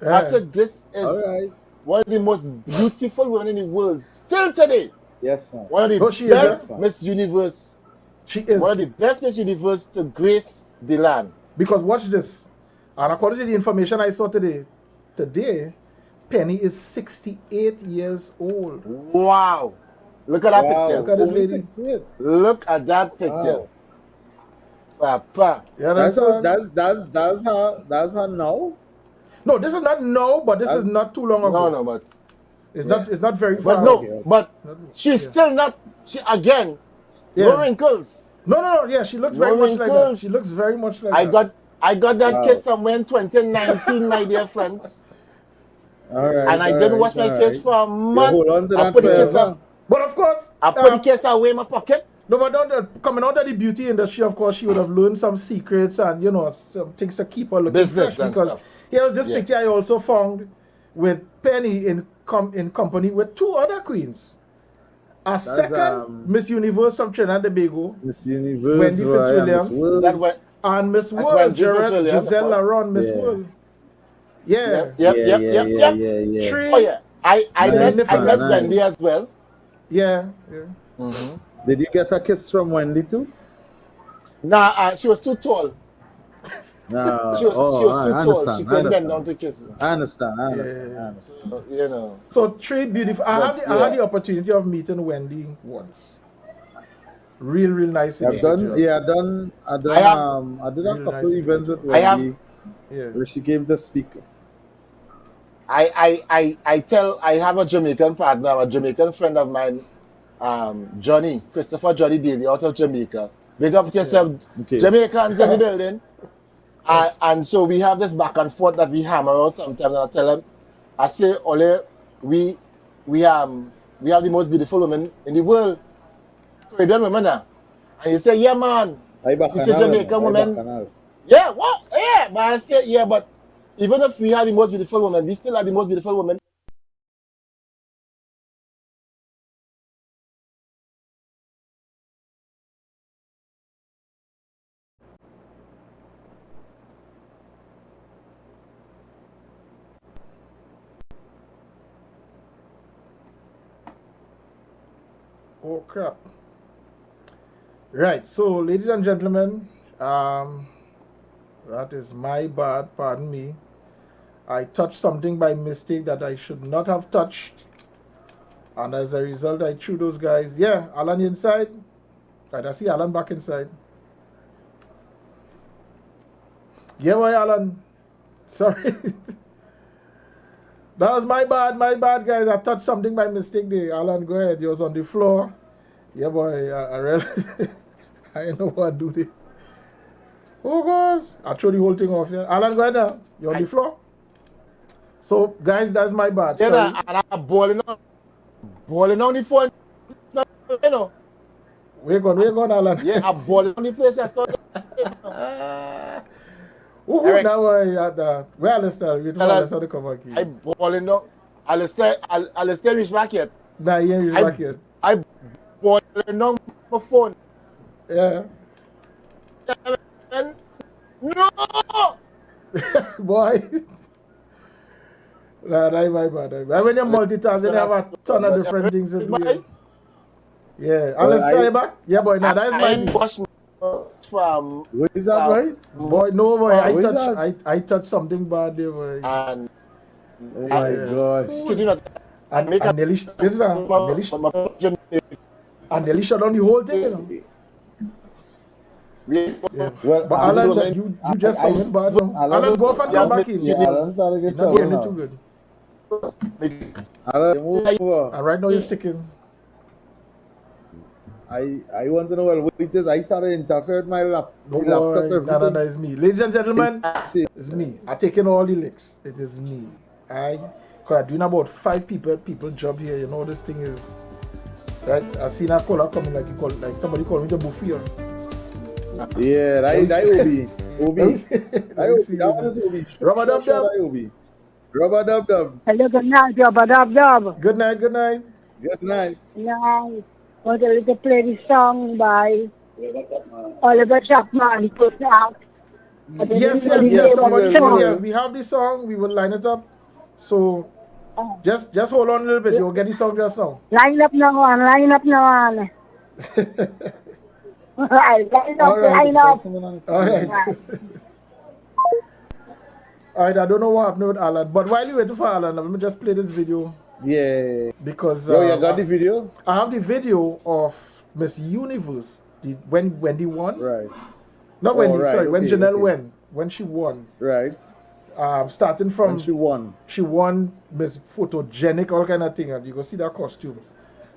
Speaker 1: I said, this is one of the most beautiful women in the world still today.
Speaker 4: Yes, sir.
Speaker 1: One of the best Miss Universe.
Speaker 2: She is
Speaker 1: one of the best Miss Universe to grace the land.
Speaker 2: Because watch this. And according to the information I saw today, Penny is 68 years old.
Speaker 1: Wow. Look at that picture.
Speaker 2: Look at this lady.
Speaker 4: 68.
Speaker 1: Look at that picture. Papa.
Speaker 4: That's her now?
Speaker 2: No, this is not now, but this is not too long ago.
Speaker 1: No, but
Speaker 2: it's not very far.
Speaker 1: But she's still not. No wrinkles.
Speaker 2: No. Yeah, she looks very much like that. She looks very much like that.
Speaker 1: I got that kiss somewhere in 2019, my dear friends. And I didn't wash my face for a month.
Speaker 4: Hold on to that
Speaker 1: kiss.
Speaker 2: But of course,
Speaker 1: I put the kiss away in my pocket.
Speaker 2: No, but coming out of the beauty industry, of course, she would have learned some secrets and some things to keep her looking fresh. Because here's this picture I also found with Penny in company with two other queens. Second Miss Universe from Trinidad and Tobago,
Speaker 4: Miss Universe,
Speaker 2: Wendy Fitzwilliam, and Miss World, Giselle Laron, Miss World. Yeah.
Speaker 1: Yep. Three. Oh yeah. I met Wendy as well.
Speaker 2: Yeah.
Speaker 1: Mm-hmm.
Speaker 4: Did you get a kiss from Wendy too?
Speaker 1: Nah, she was too tall.
Speaker 4: No.
Speaker 1: She was too tall. She couldn't bend down to kiss.
Speaker 4: I understand.
Speaker 1: So,
Speaker 2: So three beautiful. I had the opportunity of meeting Wendy once. Real nice.
Speaker 4: I did a couple events with Wendy. Where she came to speak.
Speaker 1: I have a Jamaican partner, a Jamaican friend of mine, Christopher Johnny Daly out of Jamaica. Big up to yourself, Jamaicans in the building. And so we have this back and forth that we hammer out sometimes. And I tell him, I say, Ole, we have the most beautiful women in the world. Caribbean women now. And you say, yeah, man. You say Jamaican women. Yeah, what? Yeah, but I say, yeah, but even if we have the most beautiful women, we still are the most beautiful women.
Speaker 2: Oh crap. Right, so ladies and gentlemen, that is my bad, pardon me. I touched something by mistake that I should not have touched. And as a result, I threw those guys. Yeah, Alan inside. Right, I see Alan back inside. Yeah, boy, Alan. Sorry. That was my bad, guys. I touched something by mistake there. Alan, go ahead. You was on the floor. Yeah, boy, I realized. I didn't know what to do there. Oh, God. I throw the whole thing off here. Alan, go ahead now. You're on the floor. So, guys, that's my bad.
Speaker 1: Yeah, sorry. And I'm balling on the phone. You know.
Speaker 2: We're going, Alan.
Speaker 1: Yeah, I'm balling on the place.
Speaker 2: Now where Alistair? We told Alistair to come back here.
Speaker 1: I'm balling on. Alistair reached back yet.
Speaker 2: Nah, he ain't reached back yet.
Speaker 1: I'm balling on my phone.
Speaker 2: Yeah.
Speaker 1: No!
Speaker 2: Boy. Nah, that's my bad. When you're multitasking, you have a ton of different things to do. Yeah. Alan, stay back? Yeah, boy. Nah, that's my
Speaker 1: from.
Speaker 4: What is that, right?
Speaker 2: Boy, no, boy. I touched something bad there, boy.
Speaker 1: And
Speaker 4: oh my gosh.
Speaker 2: And nearly shut down the whole thing, you know. Yeah.
Speaker 4: Well,
Speaker 2: but Alan, you just sounded bad now. Alan, go off and come back in.
Speaker 4: Yeah, Alan started to get
Speaker 2: not hearing it too good.
Speaker 4: Alan, move over.
Speaker 2: And right now you're sticking.
Speaker 4: I want to know what it is. I started interfering with my laptop.
Speaker 2: No, it's me. Ladies and gentlemen, it's me. I'm taking all the licks. It is me. Because I'm doing about 5 people job here. You know this thing is. Right? I seen a caller coming like somebody called me the buffet.
Speaker 4: Yeah, that will be. That one is Obi.
Speaker 2: Rubber dub dub.
Speaker 4: Rubber dub dub.
Speaker 7: Hello, good night, Rubber dub dub.
Speaker 2: Good night, good night.
Speaker 4: Good night.
Speaker 7: Night. Want to play the song by Oliver Chapman put out.
Speaker 2: Yes. Somebody, we have the song. We will line it up. So just hold on a little bit. You'll get the song just now.
Speaker 7: Line up now one. All right.
Speaker 2: All right. All right, I don't know what happened with Alan, but while you waiting for Alan, let me just play this video.
Speaker 4: Yeah.
Speaker 2: Because
Speaker 4: you got the video?
Speaker 2: I have the video of Miss Universe, when Wendy won.
Speaker 4: Right.
Speaker 2: Not Wendy, sorry, when Janelle won. When she won.
Speaker 4: Right.
Speaker 2: Starting from
Speaker 4: when
Speaker 2: she won Miss Photogenic, all kind of thing, and you go see that costume.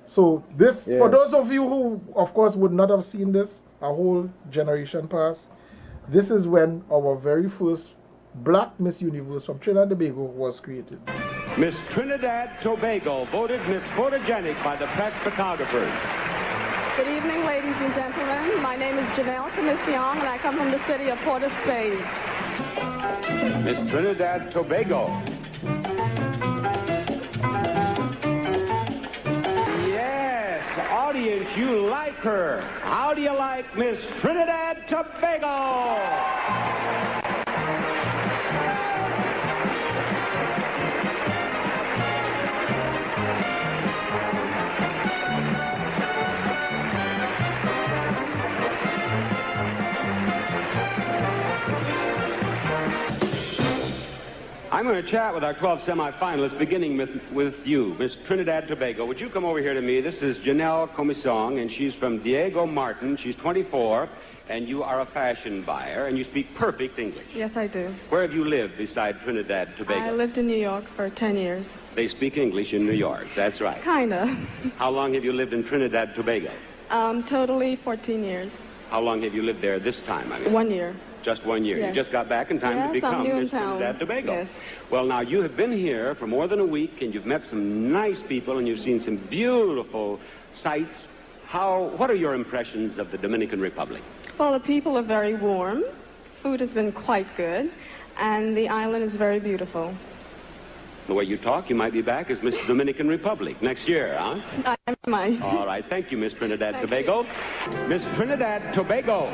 Speaker 2: So this, for those of you who, of course, would not have seen this, a whole generation past, this is when our very first Black Miss Universe from Trinidad and Tobago was created.
Speaker 8: Miss Trinidad Tobago voted Miss Photogenic by the press photographers.
Speaker 9: Good evening, ladies and gentlemen. My name is Janelle Commission, and I come from the city of Port of Spain.
Speaker 8: Miss Trinidad Tobago. Yes, audience, you like her. How do you like Miss Trinidad Tobago? I'm going to chat with our 12 semifinalists, beginning with you, Miss Trinidad Tobago. Would you come over here to me? This is Janelle Comisong, and she's from Diego Martin. She's 24, and you are a fashion buyer, and you speak perfect English.
Speaker 9: Yes, I do.
Speaker 8: Where have you lived beside Trinidad Tobago?
Speaker 9: I lived in New York for 10 years.
Speaker 8: They speak English in New York, that's right.
Speaker 9: Kinda.
Speaker 8: How long have you lived in Trinidad Tobago?
Speaker 9: Totally 14 years.
Speaker 8: How long have you lived there this time?
Speaker 9: 1 year.
Speaker 8: Just 1 year.
Speaker 9: Yes.
Speaker 8: You just got back in time to become Miss Trinidad Tobago.
Speaker 9: Yes.
Speaker 8: Well, now, you have been here for more than a week, and you've met some nice people, and you've seen some beautiful sights. What are your impressions of the Dominican Republic?
Speaker 9: Well, the people are very warm. Food has been quite good. And the island is very beautiful.
Speaker 8: The way you talk, you might be back as Miss Dominican Republic next year, huh?
Speaker 9: I might.
Speaker 8: All right. Thank you, Miss Trinidad Tobago. Miss Trinidad Tobago.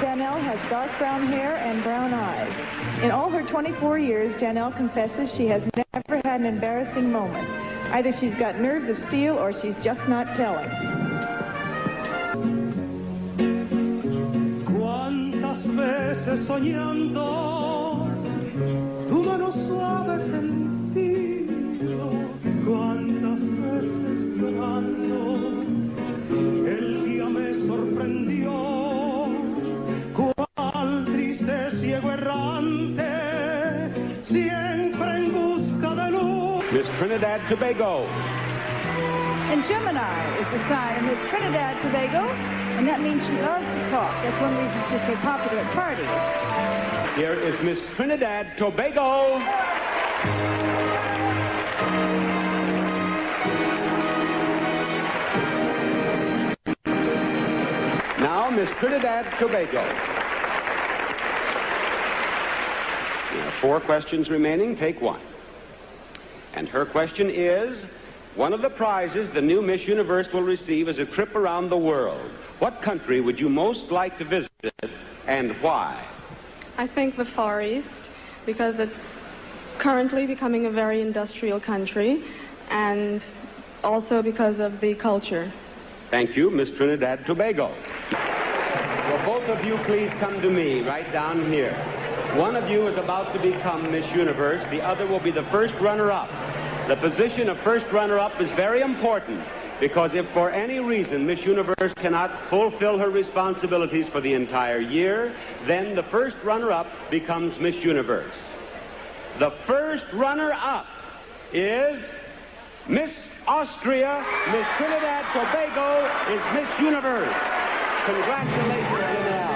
Speaker 10: Janelle has dark brown hair and brown eyes. In all her 24 years, Janelle confesses she has never had an embarrassing moment. Either she's got nerves of steel or she's just not telling.
Speaker 11: Cuántas veces soñando tu mano suave sentido, cuántas veces llorando el día me sorprendió. Cuál triste ciego errante, siempre en busca de luz.
Speaker 8: Miss Trinidad Tobago.
Speaker 10: And Gemini is the sign of Miss Trinidad Tobago, and that means she loves to talk. That's one reason she's so popular at parties.
Speaker 8: Here is Miss Trinidad Tobago. Now, Miss Trinidad Tobago. There are 4 questions remaining. Take one. And her question is, One of the prizes the new Miss Universe will receive is a trip around the world. What country would you most like to visit and why?
Speaker 9: I think the Far East, because it's currently becoming a very industrial country, and also because of the culture.
Speaker 8: Thank you, Miss Trinidad Tobago. Will both of you please come to me right down here? One of you is about to become Miss Universe. The other will be the first runner-up. The position of first runner-up is very important because if for any reason Miss Universe cannot fulfill her responsibilities for the entire year, then the first runner-up becomes Miss Universe. The first runner-up is Miss Austria. Miss Trinidad Tobago is Miss Universe. Congratulations, Janelle.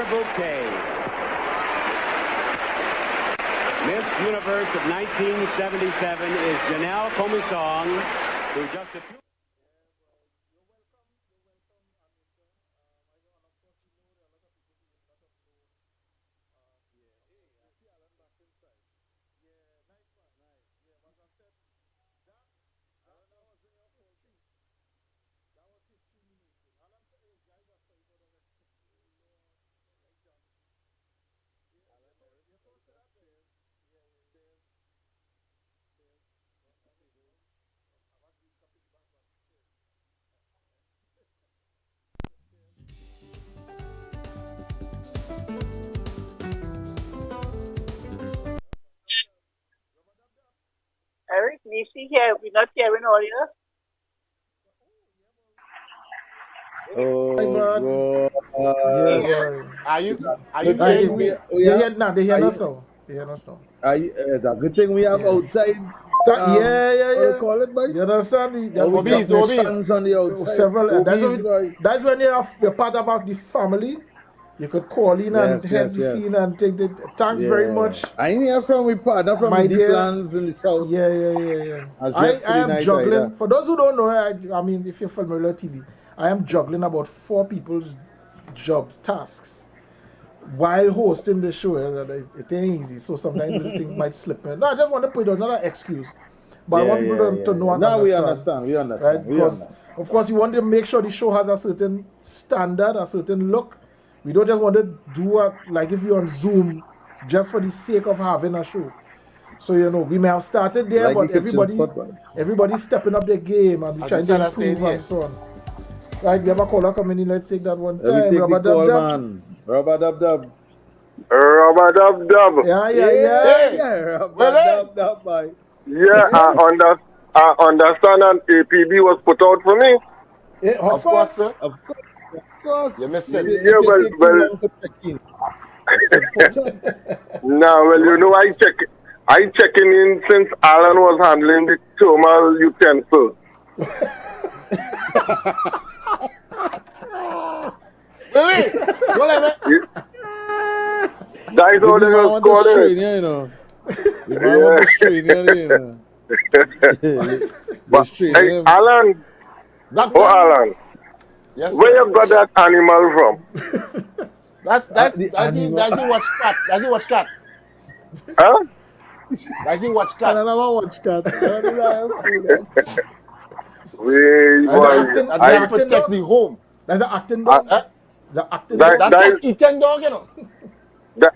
Speaker 8: Bouquet. Miss Universe of 1977 is Janelle Comisong, who just a few...
Speaker 12: Eric, we see here, we're not hearing audio.
Speaker 4: Oh, God.
Speaker 1: Yeah. Are you
Speaker 4: Good
Speaker 1: hearing
Speaker 4: thing
Speaker 1: me?
Speaker 2: They hear us now. They hear us now.
Speaker 4: The good thing we have outside. What do you call it, boy?
Speaker 2: You understand?
Speaker 4: We got fans on the outside.
Speaker 2: Several.
Speaker 4: OBs,
Speaker 2: That's when you're part of the family. You could call in and head the scene and take the. Thanks very much.
Speaker 4: I hear from my partner from the deep lands in the south.
Speaker 2: Yeah. I am juggling. For those who don't know, I mean, if you're familiar with TV, I am juggling about 4 people's jobs, tasks, while hosting the show. It ain't easy, so sometimes little things might slip in. No, I just want to put another excuse. But I want people to know and understand.
Speaker 4: We understand.
Speaker 2: Right? Because, of course, you want to make sure the show has a certain standard, a certain look. We don't just want to do it like if you're on Zoom just for the sake of having a show. So, we may have started there,
Speaker 4: like
Speaker 2: but everybody's stepping up their game and trying to improve and so on. Right, we have a caller coming in. Let's take that one time.
Speaker 4: Let me take the call, man. Rubber-dub-dub.
Speaker 13: Rubber-dub-dub.
Speaker 2: Yeah.
Speaker 4: Rubber-dub-dub, boy.
Speaker 13: Yeah, I understand an APB was put out for me.
Speaker 2: Yeah, of course, sir.
Speaker 4: Of course.
Speaker 1: You missed it.
Speaker 13: Yeah, well. No, well, I checking in since Alan was handling the thermal utensil.
Speaker 1: Wait,
Speaker 13: that is all they were calling. But hey, Alan. Alan.
Speaker 1: Yes, sir.
Speaker 13: Where you got that animal from?
Speaker 1: Does he watch cat? Does he watch cat?
Speaker 13: Huh?
Speaker 1: Does he watch cat?
Speaker 4: I never watch cat.
Speaker 1: That protects the home.
Speaker 2: That's an acting dog.
Speaker 1: That's an eating dog, you know. Yeah.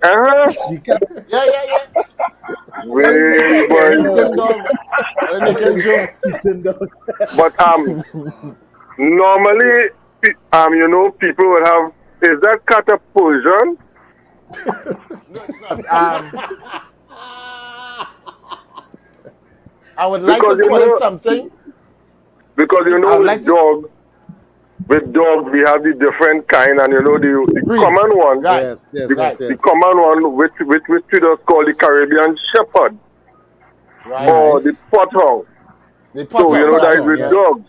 Speaker 13: But normally, people would have. Is that cat a Persian?
Speaker 1: No, it's not. I would like to call it something.
Speaker 13: Because with dogs we have the different kind, and the common one.
Speaker 1: Right.
Speaker 13: The common one, which we just call the Caribbean Shepherd, or the Pothound. So that is with dogs.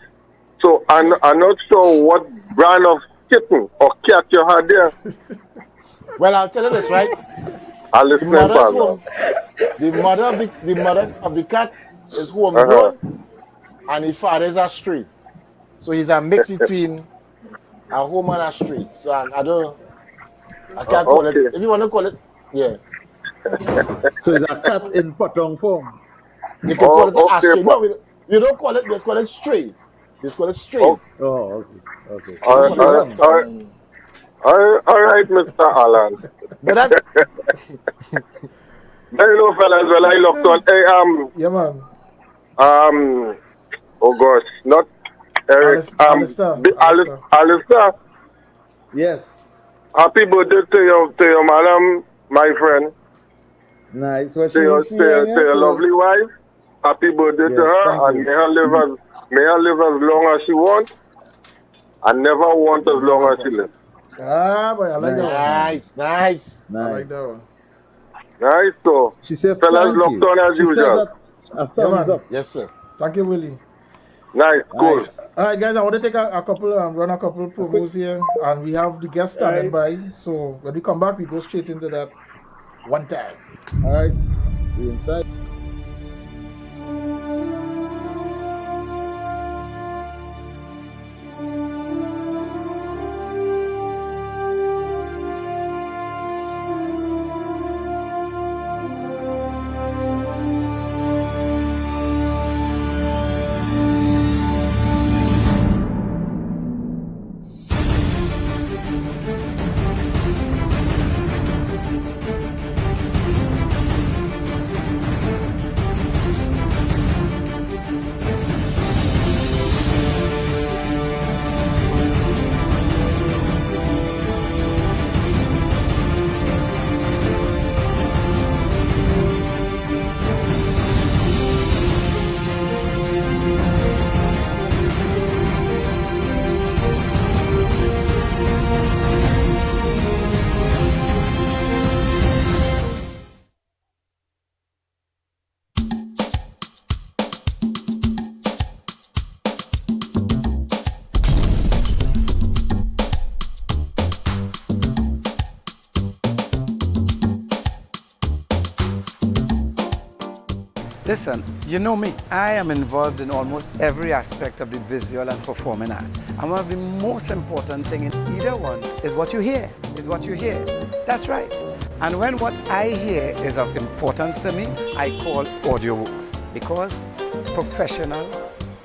Speaker 13: So I'm not sure what brand of kitten or cat you had there.
Speaker 1: Well, I'll tell you this, right?
Speaker 13: I'll listen.
Speaker 1: The mother of the cat is homegrown, and his father is a stray. So he's a mix between a home and a stray. So I can't call it. If you want to call it, yeah.
Speaker 4: So it's a cat in Potong form.
Speaker 1: You can call it a stray. No, we don't call it. We just call it strays. We just call it strays.
Speaker 4: Oh, okay.
Speaker 13: All right, Mr. Alan.
Speaker 1: But that.
Speaker 13: Hello, fellas. Well, I looked on. Hey,
Speaker 2: yeah, man.
Speaker 13: Oh gosh, not Eric. Alistair.
Speaker 4: Yes.
Speaker 13: Happy birthday to your madam, my friend.
Speaker 4: Nice.
Speaker 13: To your lovely wife. Happy birthday to her, and may her live as long as she wants, and never want as long as she lives.
Speaker 2: Ah, boy, I like that.
Speaker 1: Nice.
Speaker 2: I like that one.
Speaker 13: Nice, so.
Speaker 4: She said,
Speaker 13: fellas locked on as usual.
Speaker 4: A thumbs up.
Speaker 1: Yes, sir.
Speaker 2: Thank you, Willie.
Speaker 13: Nice, cool.
Speaker 2: All right, guys, I want to take a couple, run a couple of promos here, and we have the guest standing by. So when we come back, we go straight into that one time.
Speaker 4: All right, we inside.
Speaker 14: Listen, you know me, I am involved in almost every aspect of the visual and performing art. And one of the most important things in either one is what you hear, That's right. And when what I hear is of importance to me, I call audio works. Because professional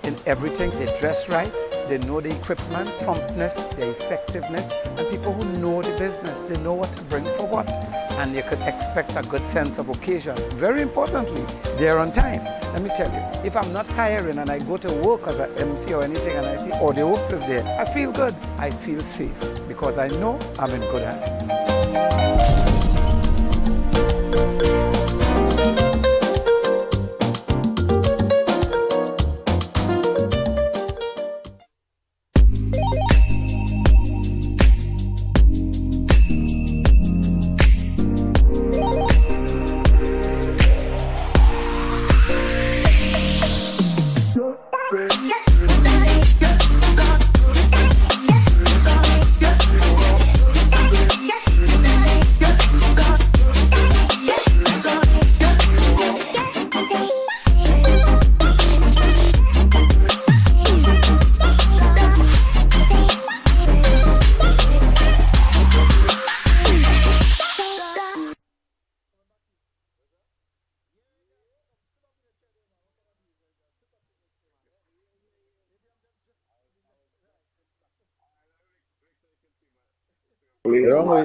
Speaker 14: in everything, they dress right, they know the equipment, promptness, the effectiveness, and people who know the business, they know what to bring for what. And you could expect a good sense of occasion. Very importantly, they're on time. Let me tell you, if I'm not hiring and I go to work as an MC or anything and I see audio works is there, I feel good, I feel safe, because I know I'm in good hands.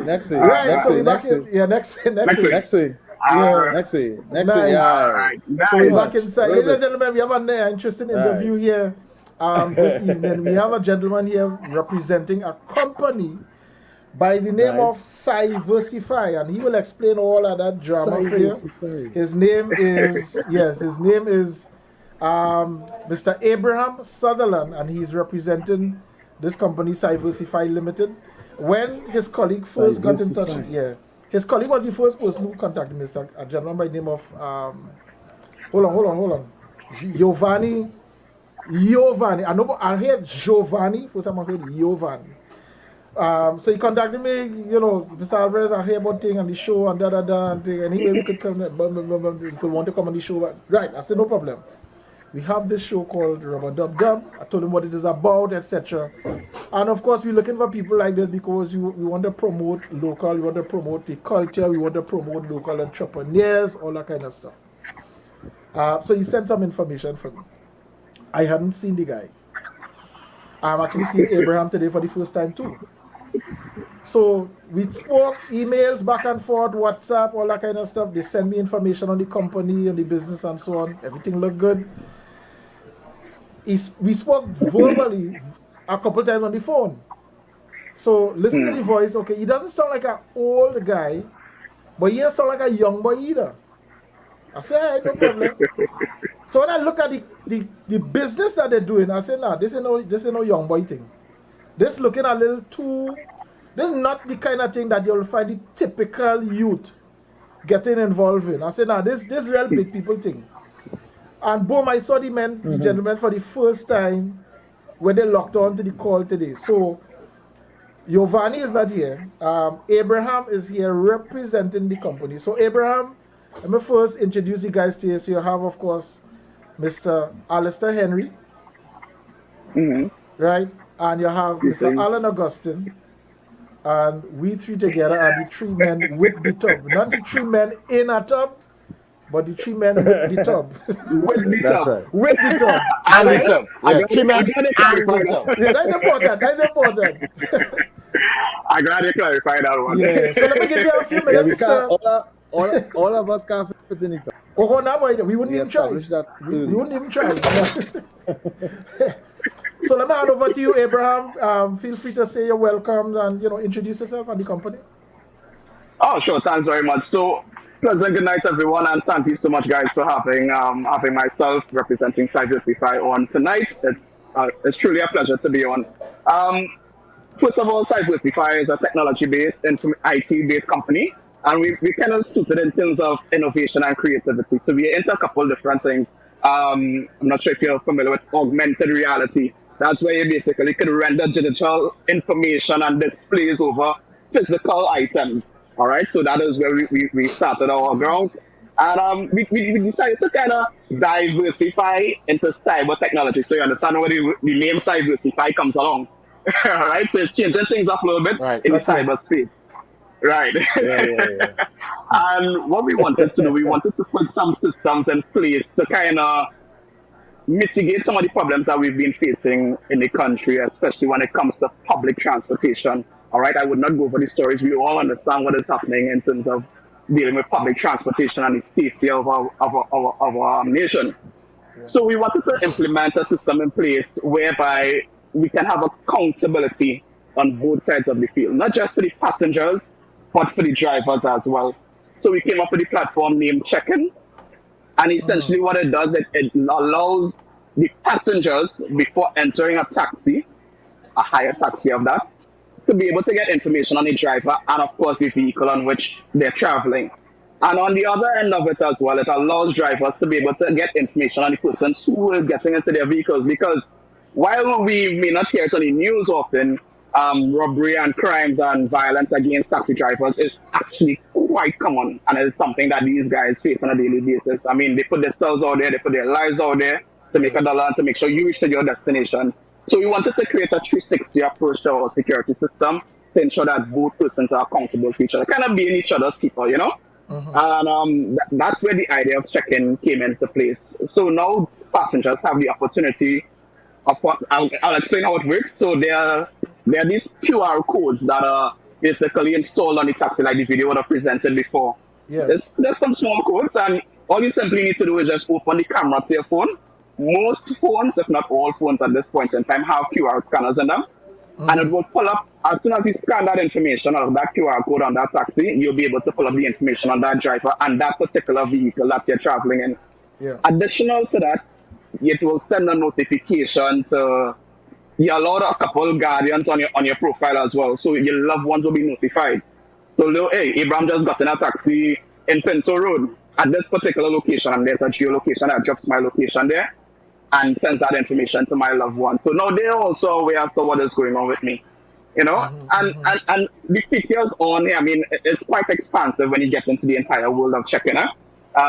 Speaker 4: Next week.
Speaker 2: Right,
Speaker 4: next
Speaker 2: so
Speaker 4: week.
Speaker 2: we back
Speaker 4: Next
Speaker 2: in,
Speaker 4: week.
Speaker 2: yeah, next week.
Speaker 4: Next week.
Speaker 2: Yeah,
Speaker 4: Next week.
Speaker 2: nice.
Speaker 4: Yeah.
Speaker 2: So we're back inside. Ladies and gentlemen, we have an interesting interview here this evening. We have a gentleman here representing a company by the name of Cyversify, and he will explain all of that drama for you. His name is Mr. Abraham Sutherland, and he's representing this company, Cyversify Limited. When his colleague first got in touch, his colleague was the first person who contacted me, a gentleman by the name of, hold on, Giovanni. I know, I heard Giovanni, first time I heard Giovanni. So he contacted me, Mr. Alvarez, I hear about thing on the show and and thing, and he could come, he could want to come on the show. Right, I said, no problem. we have this show called Rubber Dub Dub. I told him what it is about, etc. And of course, we're looking for people like this because we want to promote local, we want to promote the culture, we want to promote local entrepreneurs, all that kind of stuff. So he sent some information for me. I hadn't seen the guy. I'm actually seeing Abraham today for the first time too. So we spoke, emails back and forth, WhatsApp, all that kind of stuff. They send me information on the company and the business and so on. Everything looked good. We spoke verbally a couple times on the phone. So listen to the voice. Okay, he doesn't sound like an old guy, but he doesn't sound like a young boy either. I said, hey, no problem. So when I look at the business that they're doing, I said, nah, this ain't no young boy thing. This looking a little too. This is not the kind of thing that you'll find the typical youth getting involved in. I said, nah, this real big people thing. And boom, I saw the gentleman for the first time when they locked on to the call today. So Giovanni is not here. Abraham is here representing the company. So Abraham, let me first introduce you guys to you. So you have, of course, Mr. Alistair Henry, right? And you have Mr. Alan Augustine. And we three together are the three men with the tub. Not the three men in a tub, but the three men with the tub.
Speaker 15: With the tub.
Speaker 4: Right.
Speaker 2: With the tub.
Speaker 1: And the tub. Yeah, three men and the tub.
Speaker 2: Yeah, that's important. That's important.
Speaker 15: I'm glad you clarified that one.
Speaker 2: Yeah. So let me give you a few minutes
Speaker 4: all of us can't fit in it.
Speaker 2: Oh, no, boy, we wouldn't even try. We wouldn't even try. So let me hand over to you, Abraham. Feel free to say you're welcome and introduce yourself and the company.
Speaker 15: Oh, sure. Thanks very much. So, pleasant good night, everyone, and thank you so much, guys, for having myself representing Cybersify on tonight. It's truly a pleasure to be on. First of all, Cybersify is a technology-based and IT-based company, and we kind of suited in terms of innovation and creativity. So we into a couple different things. I'm not sure if you're familiar with augmented reality. That's where you basically can render digital information and displays over physical items. All right, so that is where we started our ground. And we decided to kind of diversify into cyber technology. So you understand where the name Cybersify comes along. All right, so it's changing things up a little bit in cyberspace. Right.
Speaker 4: Yeah.
Speaker 15: And what we wanted to do, we wanted to put some systems in place to kind of mitigate some of the problems that we've been facing in the country, especially when it comes to public transportation. All right, I would not go over the stories. We all understand what is happening in terms of dealing with public transportation and the safety of our nation. Yeah. So we wanted to implement a system in place whereby we can have accountability on both sides of the field, not just for the passengers, but for the drivers as well. So we came up with a platform named Check-in. And essentially what it does, it allows the passengers, before entering a taxi, a higher taxi of that, to be able to get information on the driver and, of course, the vehicle on which they're traveling. And on the other end of it as well, it allows drivers to be able to get information on the persons who is getting into their vehicles. Because while we may not hear it on the news often, robbery and crimes and violence against taxi drivers is actually quite common, and it's something that these guys face on a daily basis. I mean, they put themselves out there, they put their lives out there to make a dollar and to make sure you reach to your destination. So we wanted to create a 360 approach to our security system to ensure that both persons are accountable for each other, kind of being each other's keeper, And that's where the idea of check-in came into place. So now passengers have the opportunity of what I'll explain how it works. So there are these QR codes that are basically installed on the taxi, like the video would have presented before.
Speaker 2: Yeah.
Speaker 15: There's some small codes, and all you simply need to do is just open the camera to your phone. Most phones, if not all phones at this point in time, have QR scanners in them. And it will pull up, as soon as you scan that information or that QR code on that taxi, you'll be able to pull up the information on that driver and that particular vehicle that you're traveling in.
Speaker 2: Yeah.
Speaker 15: Additional to that, it will send a notification to you. Allow a couple guardians on your profile as well, so your loved ones will be notified. So, hey, Abraham just got in a taxi in Pinto Road at this particular location, and there's a geolocation that drops my location there and sends that information to my loved one. So now they're also aware as to what is going on with me, And the features on here, I mean, it's quite expansive when you get into the entire world of checking.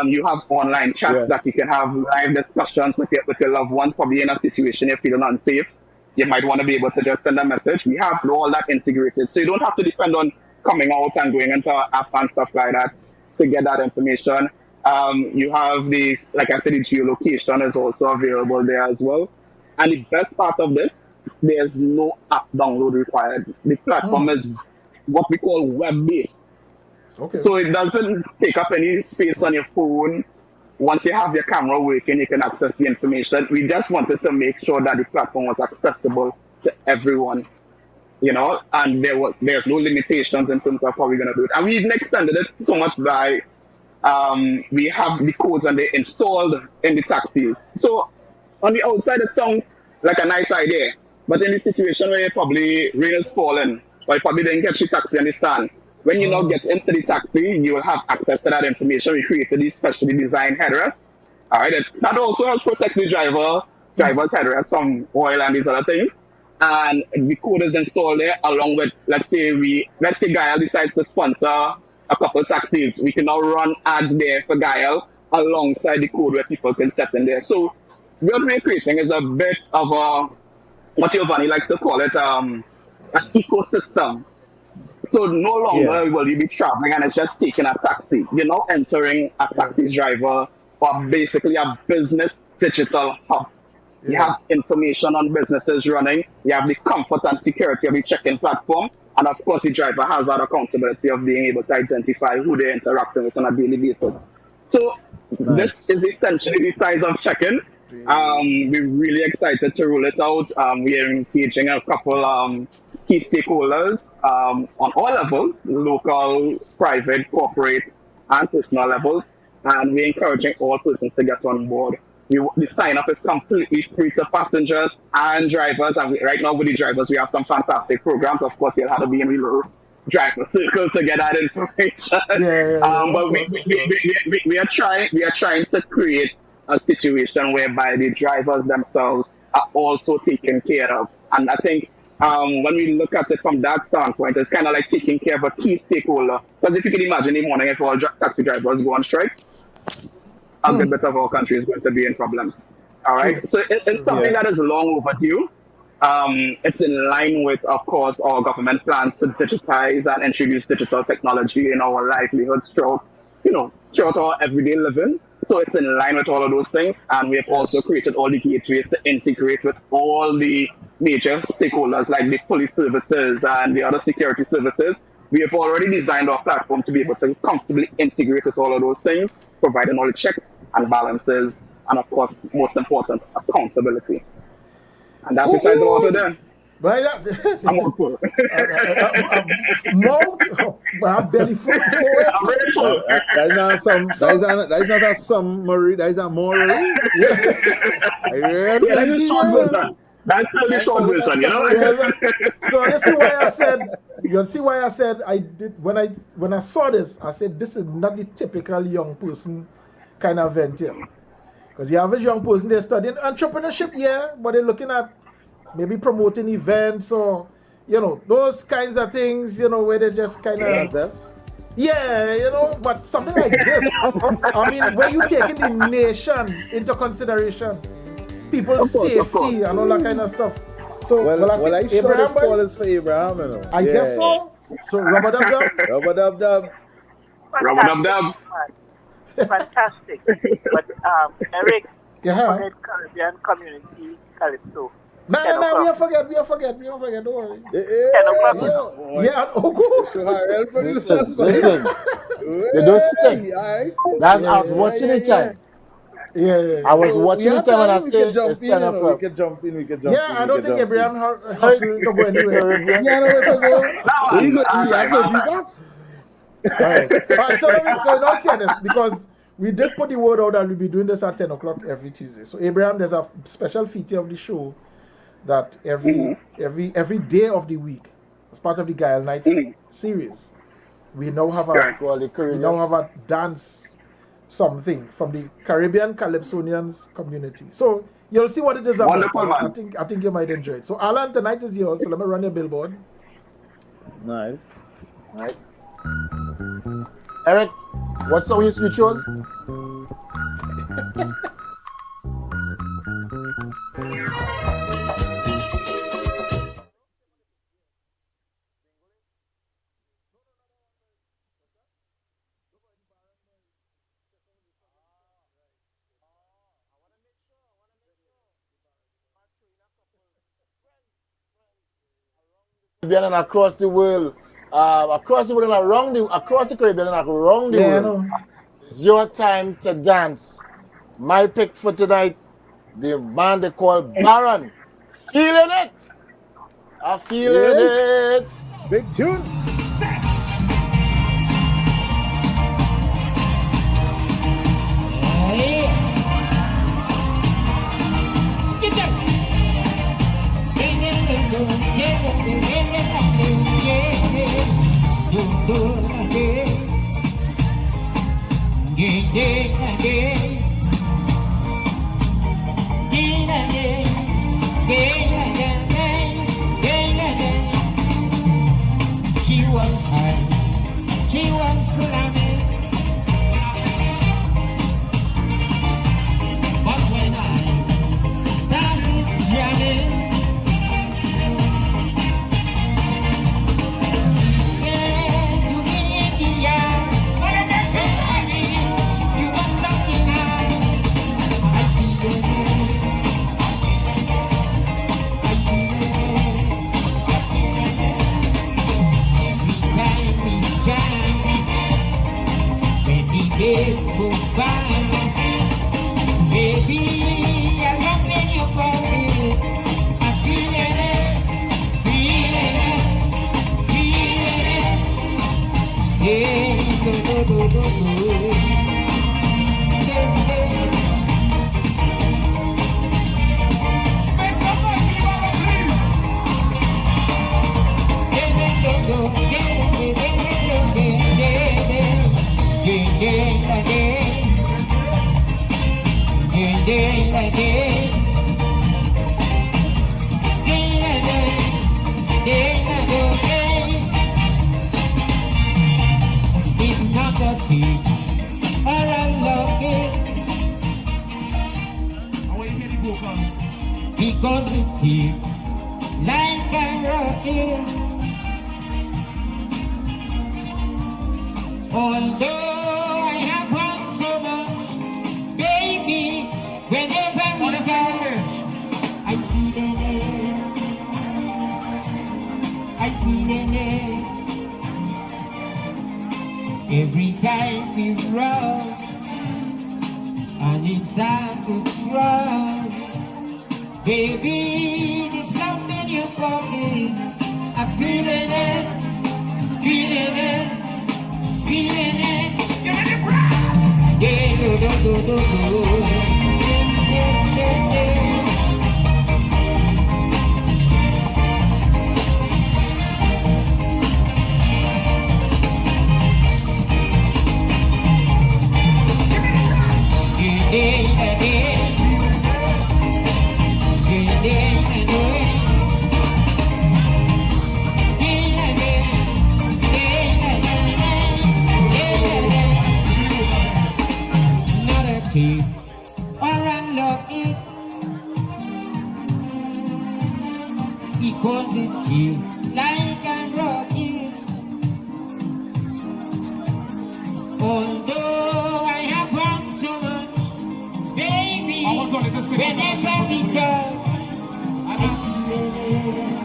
Speaker 15: You have online chats that you can have live discussions with your loved ones, probably in a situation you're feeling unsafe. You might want to be able to just send a message. We have all that integrated. So you don't have to depend on coming out and going into our app and stuff like that to get that information. You have like I said, the geolocation is also available there as well. And the best part of this, there's no app download required. The platform is what we call web-based.
Speaker 2: Okay.
Speaker 15: So it doesn't take up any space on your phone. Once you have your camera working, you can access the information. We just wanted to make sure that the platform was accessible to everyone, and there's no limitations in terms of how we're going to do it. And we even extended it so much by we have the codes and they installed in the taxis. So on the outside, it sounds like a nice idea, but in the situation where probably rain is falling, or you probably didn't get your taxi on the stand, when you now get into the taxi, you will have access to that information. We created these specially designed headrests. All right, that also helps protect the driver's headrest from oil and these other things. And the code is installed there along with, let's say Gaia decides to sponsor a couple of taxis. We can now run ads there for Gaia alongside the code where people can set in there. So what we're creating is a bit of what Giovanni likes to call it, an ecosystem. So no longer will you be traveling and it's just taking a taxi. You're now entering a taxi driver or basically a business digital hub. You have information on businesses running. You have the comfort and security of the check-in platform. And of course, the driver has that accountability of being able to identify who they're interacting with on a daily basis. So this is essentially the size of check-in. We're really excited to roll it out. We are engaging a couple key stakeholders on all levels, local, private, corporate, and personal levels. And we're encouraging all persons to get on board. The sign-up is completely free to passengers and drivers. And right now with the drivers, we have some fantastic programs. Of course, you'll have to be in the little driver circle to get that information. But we are trying to create a situation whereby the drivers themselves are also taken care of. And I think when we look at it from that standpoint, it's kind of like taking care of a key stakeholder. Because if you can imagine in the morning, if all taxi drivers go on strike, a good bit of our country is going to be in problems. All right. So it's something that is long overdue. It's in line with, of course, our government plans to digitize and introduce digital technology in our livelihoods throughout our everyday living. So it's in line with all of those things. And we have also created all the gateways to integrate with all the major stakeholders like the police services and the other security services. We have already designed our platform to be able to comfortably integrate with all of those things, providing all the checks and balances, and of course, most important, accountability. And that's besides the water there. I'm on full.
Speaker 2: Mouth, belly full.
Speaker 15: I'm ready full.
Speaker 4: That's not a summary, that's a Maury.
Speaker 15: That's the short version,
Speaker 2: So you see why I said I did when I saw this, I said this is not the typical young person kind of event here. Because you have a young person, they're studying entrepreneurship, but they're looking at maybe promoting events or those kinds of things, where they just kind of but something like this. I mean, where you taking the nation into consideration, people's safety and all that kind of stuff. So I see Abraham
Speaker 4: call is for Abraham,
Speaker 2: I guess so. So rubber dub.
Speaker 12: Fantastic. But Eric, Caribbean Community Calypso.
Speaker 2: No, we forget. Don't worry.
Speaker 1: Listen. They don't stick. That's I was watching it time. I was watching it time and I said it's 10 o'clock.
Speaker 4: We can jump in.
Speaker 2: I don't think Abraham has to go anywhere. Alright, so in all fairness, because we did put the word out that we'll be doing this at 10 o'clock every Tuesday. So Abraham, there's a special feature of the show that every day of the week, as part of the Gaia Nights series, we now have a dance something from the Caribbean Calypsonians community. So you'll see what it is about. I think you might enjoy it. So Alan, tonight is yours. So let me run your billboard.
Speaker 4: Nice.
Speaker 1: Right. Eric, What song you chose? Caribbean and across the world, and across the Caribbean and around the world. It's your time to dance. My pick for tonight, the man they call Baron. Feeling it. I'm feeling it.
Speaker 4: Big tune.
Speaker 11: She was high, she was climbing, but when I started jamming, she said to me, India, honey, you want something nice? I feel it, I feel it. When the days go by, baby, I love when you call me. I'm feeling it, feeling it, feeling it. It's not a thief or a lucky. Because it's thief like a rocket. Although I have won so much, baby, whenever we touch, I feel it, I feel it. Every time we run, and it's time to try, baby, this love in your pocket, I'm feeling it, feeling it. Feeling it, give me the brass. Yeah, do. Because it feels like I'm rocking. Although I have won so much, baby, whenever we touch, I feel it.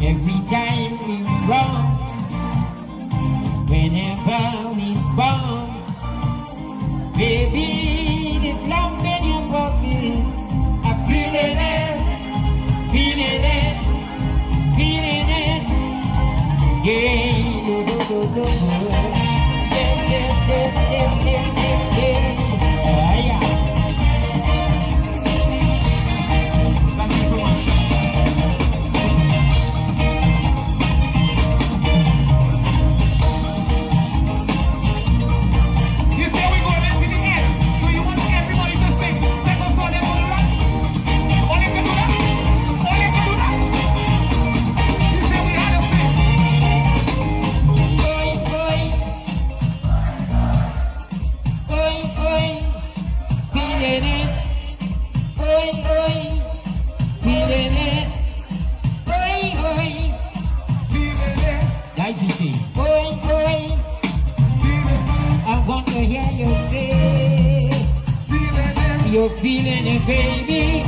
Speaker 11: Every time we run, whenever we bump, baby, this love in your pocket, I'm feeling it, feeling it, feeling it. Yeah, do. Oi, oi, I want to hear you say, you're feeling it, baby.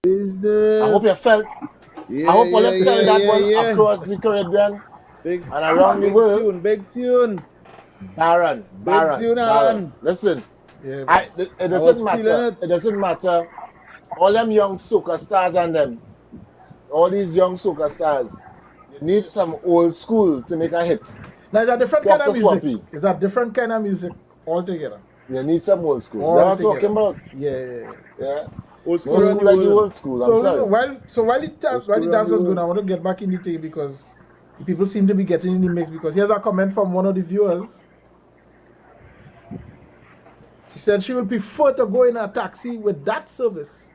Speaker 4: Business.
Speaker 1: I hope you felt.
Speaker 4: Yeah,
Speaker 1: I hope all
Speaker 4: yeah,
Speaker 1: you felt
Speaker 4: yeah,
Speaker 1: that
Speaker 4: yeah,
Speaker 1: one
Speaker 4: yeah.
Speaker 1: across the Caribbean
Speaker 4: Big,
Speaker 1: and around the
Speaker 4: big
Speaker 1: world.
Speaker 4: tune, big tune.
Speaker 1: Baron,
Speaker 4: Big tune, Alan.
Speaker 1: Listen,
Speaker 2: Yeah,
Speaker 1: it
Speaker 4: I was
Speaker 1: doesn't
Speaker 4: feeling
Speaker 1: matter.
Speaker 4: it.
Speaker 1: It doesn't matter. All them young soca stars and them, all these young soca stars, you need some old school to make a hit.
Speaker 2: Now it's a different kind
Speaker 1: Dr.
Speaker 2: of music.
Speaker 1: Swampy,
Speaker 2: It's a different kind of music altogether.
Speaker 1: you need some old school. You know what I'm talking about?
Speaker 2: Yeah.
Speaker 1: Yeah.
Speaker 4: Old
Speaker 1: Old
Speaker 4: school and
Speaker 1: school
Speaker 4: the
Speaker 1: like the
Speaker 4: old.
Speaker 1: old school. I'm sorry.
Speaker 2: While the dance was going,
Speaker 4: world.
Speaker 2: I want to get back in the thing because people seem to be getting in the mix. Because here's a comment from one of the viewers. She said she would prefer to go in a taxi with that service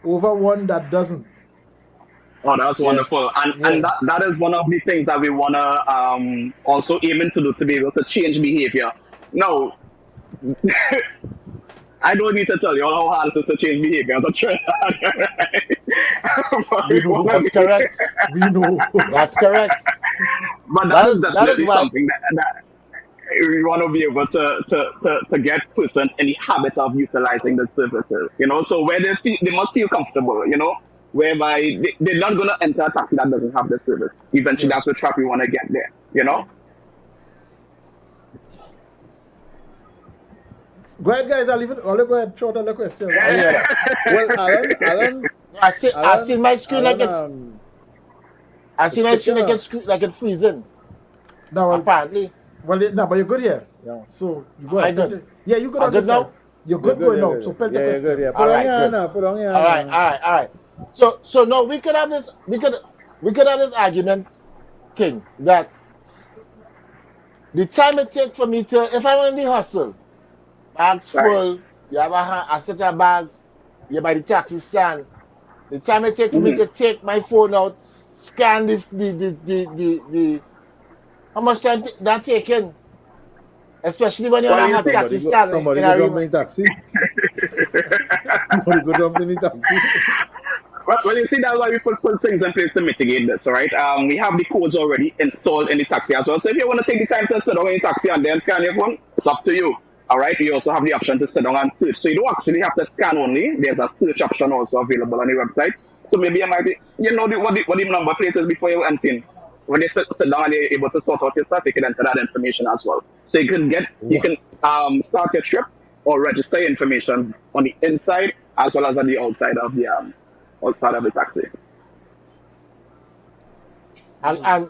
Speaker 2: over one that doesn't.
Speaker 15: Oh, that's wonderful. And that is one of the things that we want to also aim to do, to be able to change behavior. Now, I don't need to tell you how hard it is to change behavior as a trend.
Speaker 1: That's correct.
Speaker 2: We know.
Speaker 1: That's correct.
Speaker 15: But that is definitely something that we want to be able to get persons in the habit of utilizing the services. You know, so where they must feel comfortable, you know, whereby they're not going to enter a taxi that doesn't have the service. Eventually, that's the trap we want to get there, you know?
Speaker 2: Go ahead, guys. I'll leave it. I'll go ahead. Short on the question.
Speaker 4: Well, Alan,
Speaker 1: I see my screen like it's. I see my screen like it's freezing.
Speaker 2: No,
Speaker 1: apparently.
Speaker 2: Well, no, but you're good here.
Speaker 4: Yeah.
Speaker 2: So you go ahead.
Speaker 1: Good.
Speaker 2: Yeah, you good
Speaker 1: I'm
Speaker 2: on
Speaker 1: good
Speaker 2: this
Speaker 1: now.
Speaker 2: side. You're good going out. So pelt the question.
Speaker 4: Good, yeah.
Speaker 1: All right, good.
Speaker 4: Put on your
Speaker 1: All right. So no, we could have this. We could have this argument, King, that the time it takes for me to, if I'm in the hustle, bags full, you have a set of bags, you're by the taxi stand. The time it takes for me to take my phone out, scan the how much time that taking? Especially when you're on a taxi stand.
Speaker 4: Somebody go jump in taxi. Somebody go jump in taxi.
Speaker 15: Well, you see, that's why we put things in place to mitigate this, all right? We have the codes already installed in the taxi as well. So if you want to take the time to sit down in the taxi and then scan your phone, it's up to you, all right? You also have the option to sit down and search. So you don't actually have to scan only. There's a search option also available on the website. So maybe you might be, you know what the number plate is before you enter in. When they sit down and they're able to sort out your stuff, you can enter that information as well. So you can start your trip or register your information on the inside as well as on the outside of the taxi.
Speaker 1: And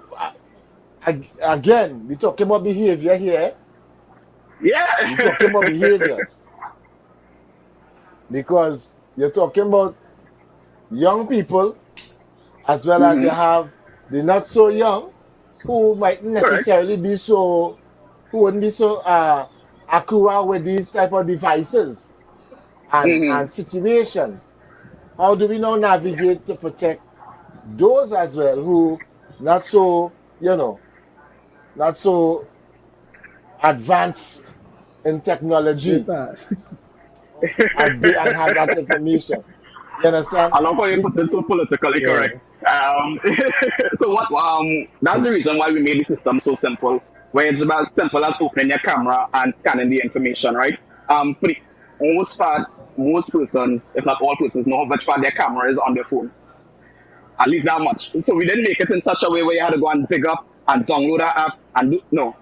Speaker 1: again, we're talking about behavior here.
Speaker 15: Yeah.
Speaker 1: We're talking about behavior. Because you're talking about young people as well as you have the not so young who might necessarily be so, who wouldn't be so accurate with these type of devices and situations. How do we now navigate to protect those as well who not so, not so advanced in technology and have that information? You understand?
Speaker 15: I love how you put it so politically correct. So that's the reason why we made the system so simple, where it's about as simple as opening your camera and scanning the information, right? For the most part, most persons, if not all persons, know how much far their camera is on their phone. At least that much. So we didn't make it in such a way where you had to go and dig up and download an app and do, no.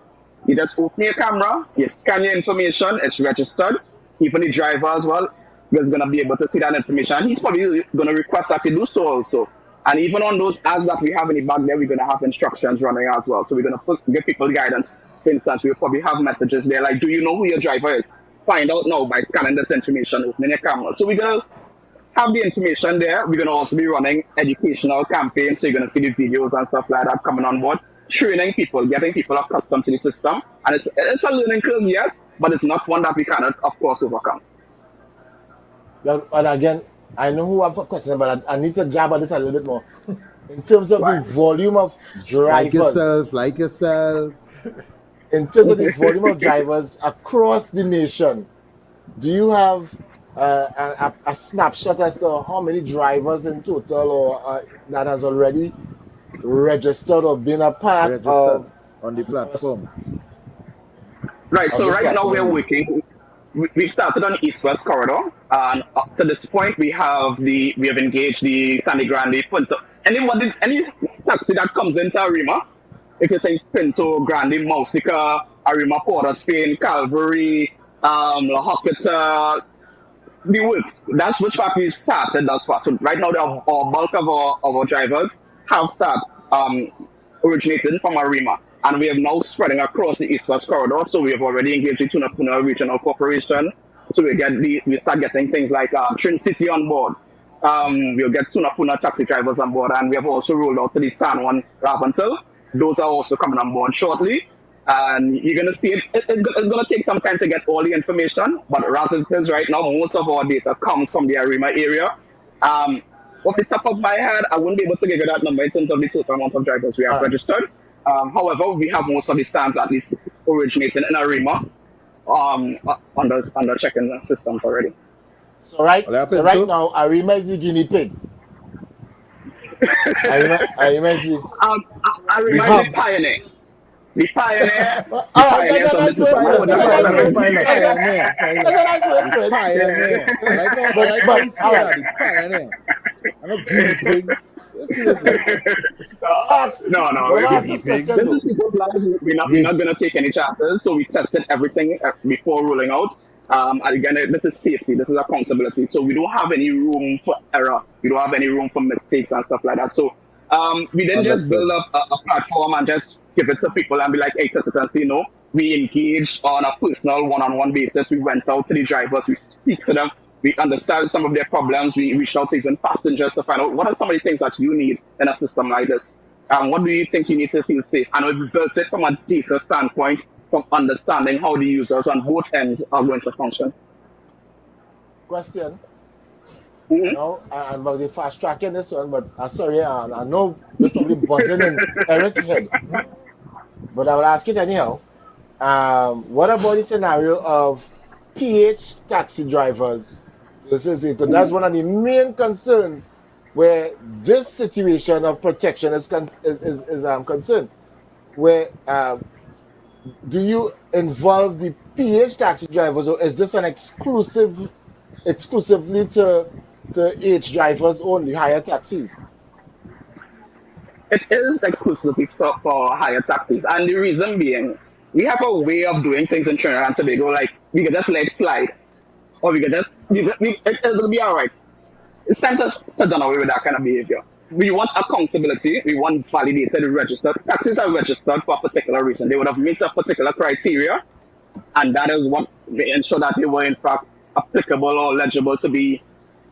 Speaker 15: You just open your camera, you scan your information, it's registered. Even the driver as well is going to be able to see that information. And he's probably going to request that you do so also. And even on those apps that we have in the back there, we're going to have instructions running as well. So we're going to give people guidance. For instance, we'll probably have messages there like, do you know who your driver is? Find out now by scanning this information, opening your camera. So we're going to have the information there. We're going to also be running educational campaigns. So you're going to see the videos and stuff like that coming on board, training people, getting people accustomed to the system. And it's a learning curve, yes, but it's not one that we cannot, of course, overcome.
Speaker 1: Well, and again, I know who have a question, but I need to jab at this a little bit more. In terms of the volume of drivers,
Speaker 4: Like yourself.
Speaker 1: In terms of the volume of drivers across the nation, do you have a snapshot as to how many drivers in total, or that has already registered or been a part of
Speaker 4: on the platform?
Speaker 15: Right. So right now we're working. We started on East-West corridor, and up to this point we have engaged the Sandy Grande Punta. Any taxi that comes into Arima, if you think Pinto, Grande, Mausica, Arima, Port of Spain, Calvary, La Hospital, the works. That's which part we've started thus far. So right now, our bulk of our drivers have started originating from Arima, and we are now spreading across the East-West corridor. So we have already engaged the Tunapuna Regional Corporation. So we start getting things like Trin City on board. We'll get Tunapuna taxi drivers on board, and we have also rolled out to the San Juan Raventel. Those are also coming on board shortly. And you're going to see it's going to take some time to get all the information, but as it is right now, most of our data comes from the Arima area. Off the top of my head, I wouldn't be able to give you that number in terms of the total amount of drivers we have registered. However, we have most of the stands at least originating in Arima under check-in systems already.
Speaker 1: So right now, Arima is the guinea pig. Arima is the
Speaker 15: Arima is the pioneer. The pioneer. Pioneer. No. This is we're not going to take any chances. So we tested everything before rolling out. Again, this is safety. This is accountability. So we don't have any room for error. We don't have any room for mistakes and stuff like that. So we didn't just build up a platform and just give it to people and be like, hey, consistency. No, we engaged on a personal one-on-one basis. We went out to the drivers. We speak to them. We understand some of their problems. We reached out to even passengers to find out what are some of the things that you need in a system like this. What do you think you need to feel safe? And we built it from a data standpoint, from understanding how the users on both ends are going to function.
Speaker 1: Question. No, I'm about to fast tracking this one, but sorry, I know this probably buzzing in Eric's head, but I will ask it anyhow. What about the scenario of PH taxi drivers? Because that's one of the main concerns where this situation of protection is concerned. Where do you involve the PH taxi drivers, or is this an exclusively to H drivers only, higher taxis?
Speaker 15: It is exclusively for higher taxis, and the reason being, we have a way of doing things in Trinidad and Tobago. Like we can just let it slide, or we can just it's gonna be all right. It's time to done away with that kind of behavior. We want accountability. We want validated, registered. Taxis are registered for a particular reason. They would have met a particular criteria, and that is what they ensure that they were in fact applicable or legible to be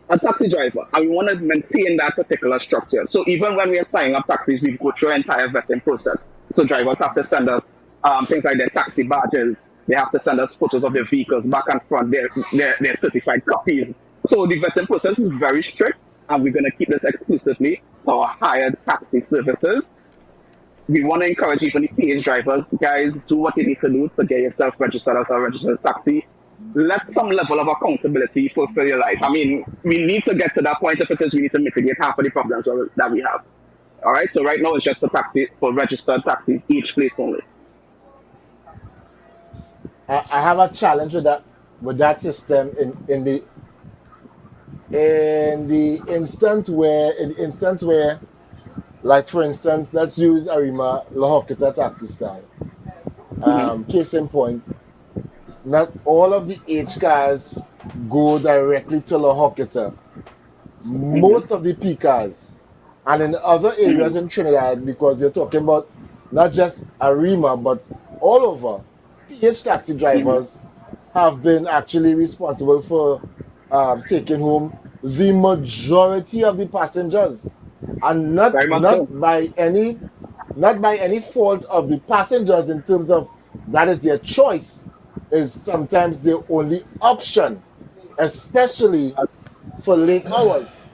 Speaker 15: a taxi driver. And we want to maintain that particular structure. So even when we are signing up taxis, we go through an entire vetting process. So drivers have to send us things like their taxi badges. They have to send us photos of their vehicles back and front, their certified copies. So the vetting process is very strict, and we're going to keep this exclusively to our hired taxi services. We want to encourage even the PH drivers, guys, do what you need to do to get yourself registered as a registered taxi. Let some level of accountability fulfill your life. I mean, we need to get to that point. If it is, we need to mitigate half of the problems that we have. All right. So right now it's just for registered taxis, each place only.
Speaker 1: I have a challenge with that system in the instance where, like for instance, let's use Arima La Hoqueta taxi stand. Case in point, not all of the H cars go directly to La Hoqueta. Most of the P cars, and in other areas in Trinidad, because you're talking about not just Arima but all over, PH taxi drivers have been actually responsible for taking home the majority of the passengers, and not by any fault of the passengers in terms of that is their choice, is sometimes their only option, especially for late hours.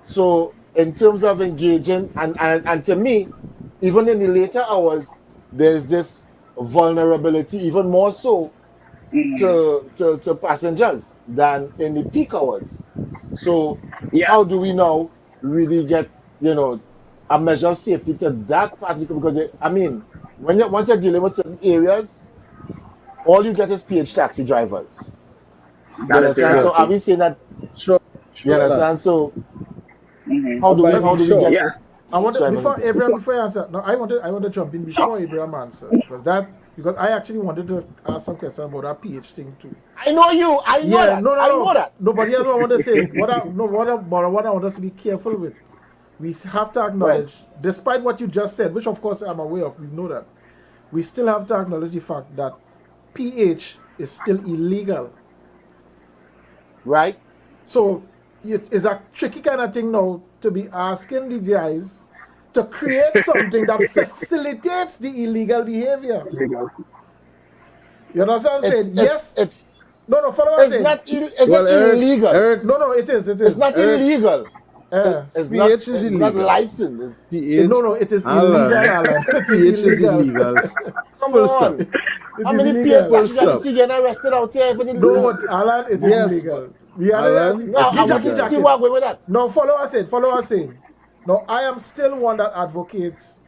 Speaker 1: So in terms of engaging, and to me, even in the later hours, there's this vulnerability, even more so to passengers than in the peak hours. So how do we now really get, a measure of safety to that particular, because once you're dealing with certain areas, all you get is PH taxi drivers. You understand? So are we saying that?
Speaker 4: Sure.
Speaker 1: You understand? So how do we get?
Speaker 2: Yeah. I wanted before you answer. No, I want to jump in before Abraham answer because I actually wanted to ask some questions about that PH thing too.
Speaker 1: I know you. I know that.
Speaker 2: No.
Speaker 1: I know that.
Speaker 2: No, but here's what I want to say. What I want us to be careful with. We have to acknowledge, despite what you just said, which of course I'm aware of, we know that, we still have to acknowledge the fact that PH is still illegal.
Speaker 1: Right?
Speaker 2: So it's a tricky kind of thing now to be asking the guys to create something that facilitates the illegal behavior. You know what I'm saying? No, follow what I'm saying.
Speaker 1: It's not illegal.
Speaker 2: Eric, no, it is.
Speaker 1: It's not illegal. It's not licensed.
Speaker 2: No, it is illegal, Alan.
Speaker 4: PH is illegal.
Speaker 1: Come on. How many PH taxis you getting arrested out here?
Speaker 2: No, Alan, it is illegal. No, follow us saying. No, I am still one that advocates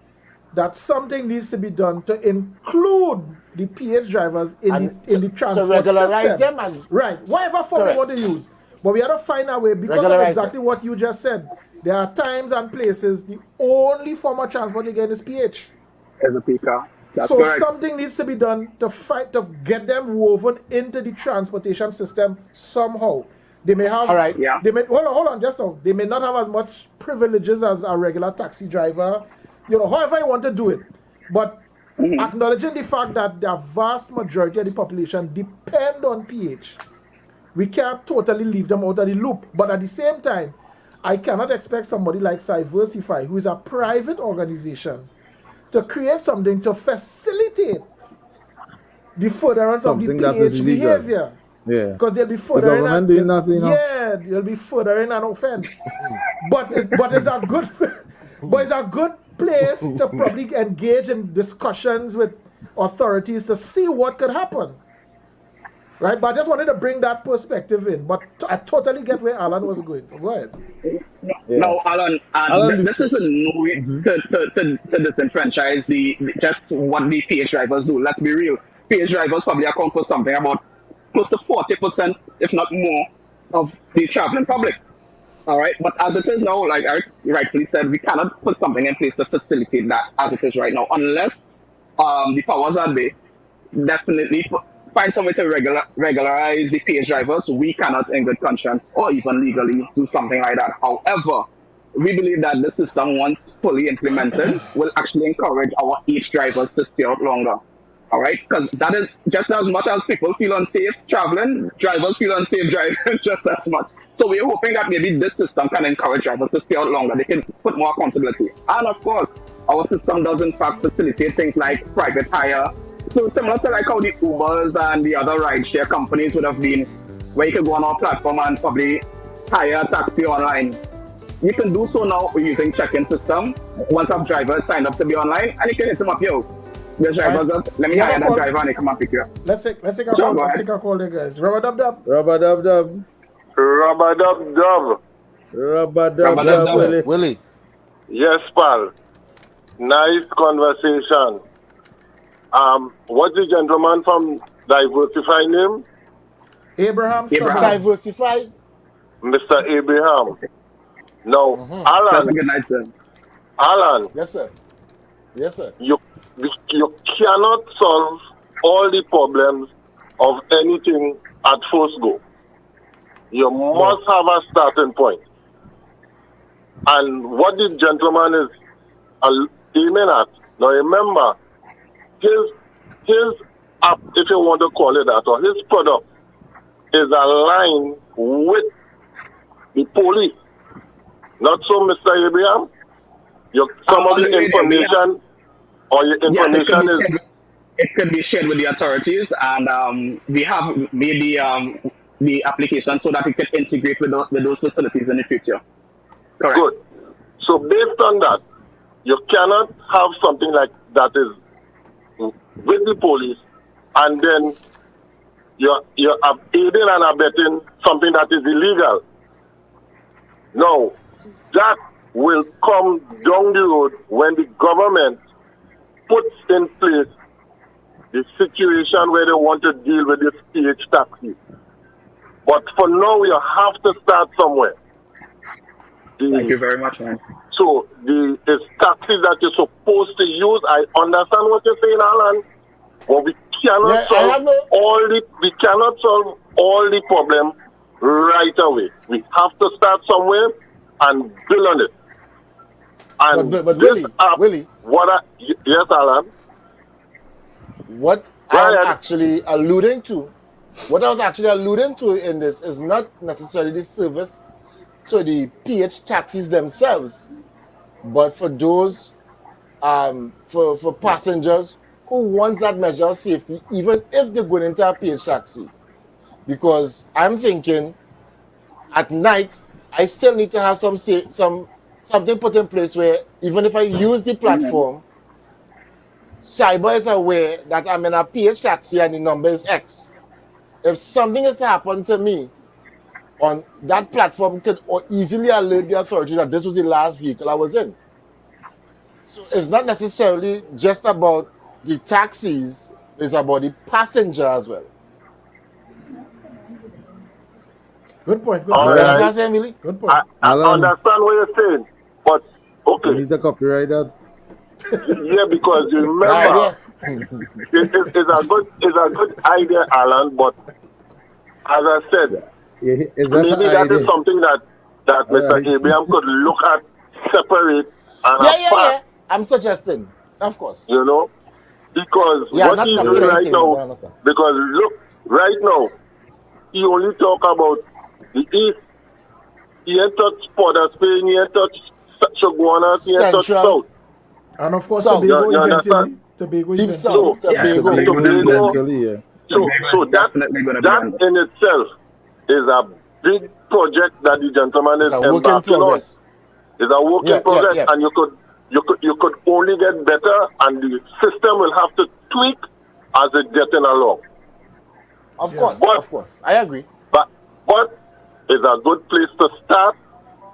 Speaker 2: that something needs to be done to include the PH drivers in the transport
Speaker 1: to regularize
Speaker 2: system.
Speaker 1: Them
Speaker 2: right, whatever form we want to use. But we have to find a way, because of exactly what you just said. There are times and places the only form of transport you get is PH.
Speaker 15: As a peaker.
Speaker 2: So correct. Something needs to be done to fight to get them woven into the transportation system somehow. They may have.
Speaker 1: All right.
Speaker 2: Yeah. They may hold on. Just now. They may not have as much privileges as a regular taxi driver. However you want to do it, but acknowledging the fact that the vast majority of the population depend on PH, we can't totally leave them out of the loop. But at the same time, I cannot expect somebody like Cyversify, who is a private organization, to create something to facilitate the furtherance of the PH behavior.
Speaker 4: Yeah.
Speaker 2: Because they'll be furthering
Speaker 4: they'll
Speaker 2: be furthering an offense. but it's a good place to probably engage in discussions with authorities to see what could happen. Right? But I just wanted to bring that perspective in. But I totally get where Alan was going. Go ahead.
Speaker 15: Yeah. No, Alan, this is a no way to disenfranchise just what the PH drivers do. Let's be real. PH drivers probably account for something about close to 40%, if not more, of the traveling public. All right, but as it is now, like Eric rightfully said, we cannot put something in place to facilitate that as it is right now, unless the powers that be definitely find some way to regularize the PH drivers. We cannot, in good conscience or even legally, do something like that. However, we believe that the system, once fully implemented, will actually encourage our H drivers to stay out longer. All right, because that is just as much as people feel unsafe traveling, drivers feel unsafe driving just as much. So we're hoping that maybe this system can encourage drivers to stay out longer. They can put more accountability. And of course, our system does in fact facilitate things like private hire. So similar to like how the Ubers and the other rideshare companies would have been, where you can go on our platform and probably hire a taxi online. You can do so now using check-in system. Once a driver sign up to be online, and you can hit them up, yo. The driver just, let me hire that driver and they come and pick you up.
Speaker 2: Let's take a call. Let's take a call there, guys. Rubber-dub-dub.
Speaker 4: Rubber-dub-dub.
Speaker 13: Rubber-dub-dub.
Speaker 4: Rubber-dub-dub.
Speaker 1: Willie.
Speaker 13: Yes, pal. Nice conversation. What's the gentleman from Diversify name?
Speaker 2: Abraham.
Speaker 1: Diversify.
Speaker 13: Mr. Abraham. Now, Alan.
Speaker 15: That's a good night, sir.
Speaker 13: Alan.
Speaker 1: Yes, sir. Yes, sir.
Speaker 13: You cannot solve all the problems of anything at first go. You must have a starting point. And what the gentleman is aiming at, now remember, his app, if you want to call it that, or his product is aligned with the police. Not so, Mr. Abraham. Some of the information or your information is.
Speaker 15: It could be shared with the authorities, and we have made the application so that it can integrate with those facilities in the future. Correct.
Speaker 13: Good. So based on that, you cannot have something like that is with the police, and then you're aiding and abetting something that is illegal. No, that will come down the road when the government puts in place the situation where they want to deal with this PH taxi. But for now, you have to start somewhere.
Speaker 15: Thank you very much, man.
Speaker 13: So it's taxis that you're supposed to use. I understand what you're saying, Alan, but we cannot solve all the problem right away. We have to start somewhere and build on it. And
Speaker 1: but Willie,
Speaker 13: yes, Alan.
Speaker 1: What I'm actually alluding to, what I was actually alluding to in this is not necessarily the service to the PH taxis themselves, but for those for passengers who want that measure of safety, even if they're going into a PH taxi. Because I'm thinking at night I still need to have something put in place where even if I use the platform, cyber is aware that I'm in a PH taxi and the number is X. If something is to happen to me on that platform, could easily alert the authority that this was the last vehicle I was in. So it's not necessarily just about the taxis, it's about the passenger as well.
Speaker 2: Good point. Good
Speaker 13: point.
Speaker 2: Right.
Speaker 13: Good point. I understand what you're saying, but okay.
Speaker 4: You need to copyright that.
Speaker 13: Yeah, because you remember, it's a good idea, Alan. But as I said, maybe that is something that Mr. Abraham could look at separate and apart.
Speaker 1: Yeah. I'm suggesting, of course.
Speaker 13: You know, because what he's doing right now, because look, right now, he only talk about the East. He ain't touch Port of Spain, he ain't touch Chaguanas, he ain't touch South.
Speaker 2: And of course, Tobago eventually. Tobago eventually.
Speaker 13: So that in itself is a big project that the gentleman is embarking on. It's a work in progress, and you could only get better, and the system will have to tweak as it getting along.
Speaker 1: Of course, I agree.
Speaker 13: But it's a good place to start.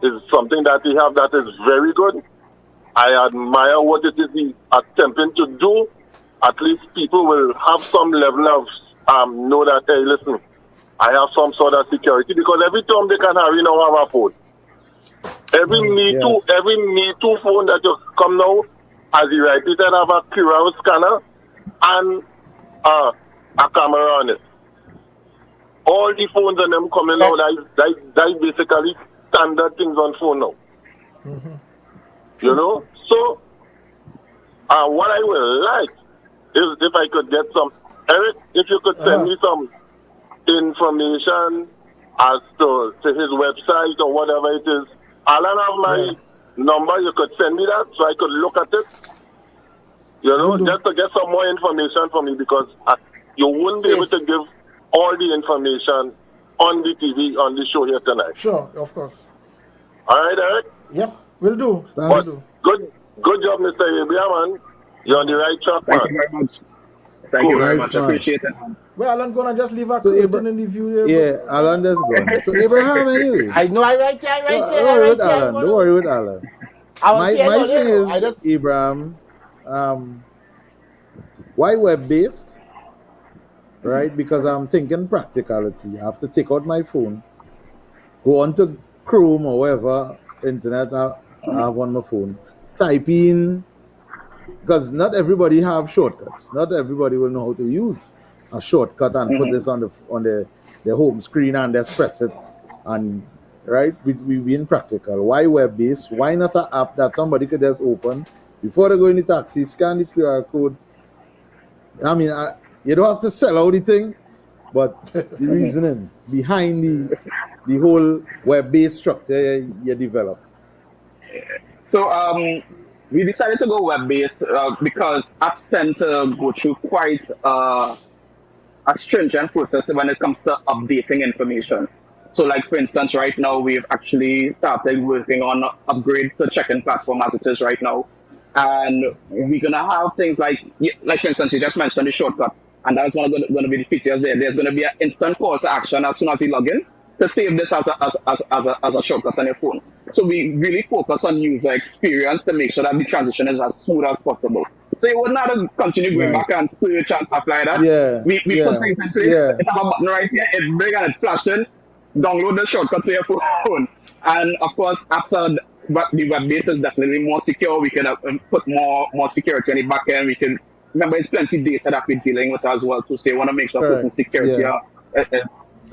Speaker 13: It's something that he have that is very good. I admire what it is he attempting to do. At least people will have some level of know that, hey, listen, I have some sort of security, because every time they can have, have a phone. Every Me Too phone that you come now, as he write it, have a QR scanner and a camera on it. All the phones and them coming out, that basically standard things on phone now.
Speaker 2: Mm-hmm.
Speaker 13: You know? So, what I would like is if I could get some, Eric, if you could send me some information as to his website or whatever it is. Alan have my number, you could send me that so I could look at it. You know, just to get some more information for me, because you wouldn't be able to give all the information on the TV, on the show here tonight.
Speaker 2: Sure, of course.
Speaker 13: All right, Eric?
Speaker 2: Yep, will do.
Speaker 13: Good job, Mr. Abraham. You're on the right track, man.
Speaker 15: Thank you very much. Thank you very much. I appreciate it.
Speaker 2: Well, Alan's gonna just leave a curtain in the view there.
Speaker 4: Yeah, Alan is gone. So Abraham, anyway.
Speaker 1: I know, I write here.
Speaker 4: Don't worry with Alan. Don't worry with Alan. My thing is, Abraham, why web-based? Right? Because I'm thinking practicality. I have to take out my phone, go onto Chrome or whatever internet I have on my phone, type in, because not everybody have shortcuts. Not everybody will know how to use a shortcut and put this on the home screen and just press it. And right, we being practical. Why web-based? Why not an app that somebody could just open before they go in the taxi, scan the QR code? I mean, you don't have to sell out the thing, but the reasoning behind the whole web-based structure you developed?
Speaker 15: So we decided to go web-based because apps tend to go through quite a stringent process when it comes to updating information. So, like for instance, right now we've actually started working on upgrades to check-in platform as it is right now, and we're gonna have things like for instance, you just mentioned the shortcut, and that's going to be the features there. There's going to be an instant call to action as soon as you log in to save this as a shortcut on your phone. So we really focus on user experience to make sure that the transition is as smooth as possible. So you would not continue going back and search and stuff like that.
Speaker 4: Yeah.
Speaker 15: We put things in place.
Speaker 4: Yeah.
Speaker 15: It have a button right here. It bring and it flashing. Download the shortcut to your phone. And of course, apps are the web base is definitely more secure. We can put more security on the back end. We can remember it's plenty data that we're dealing with as well too. So you want to make sure person security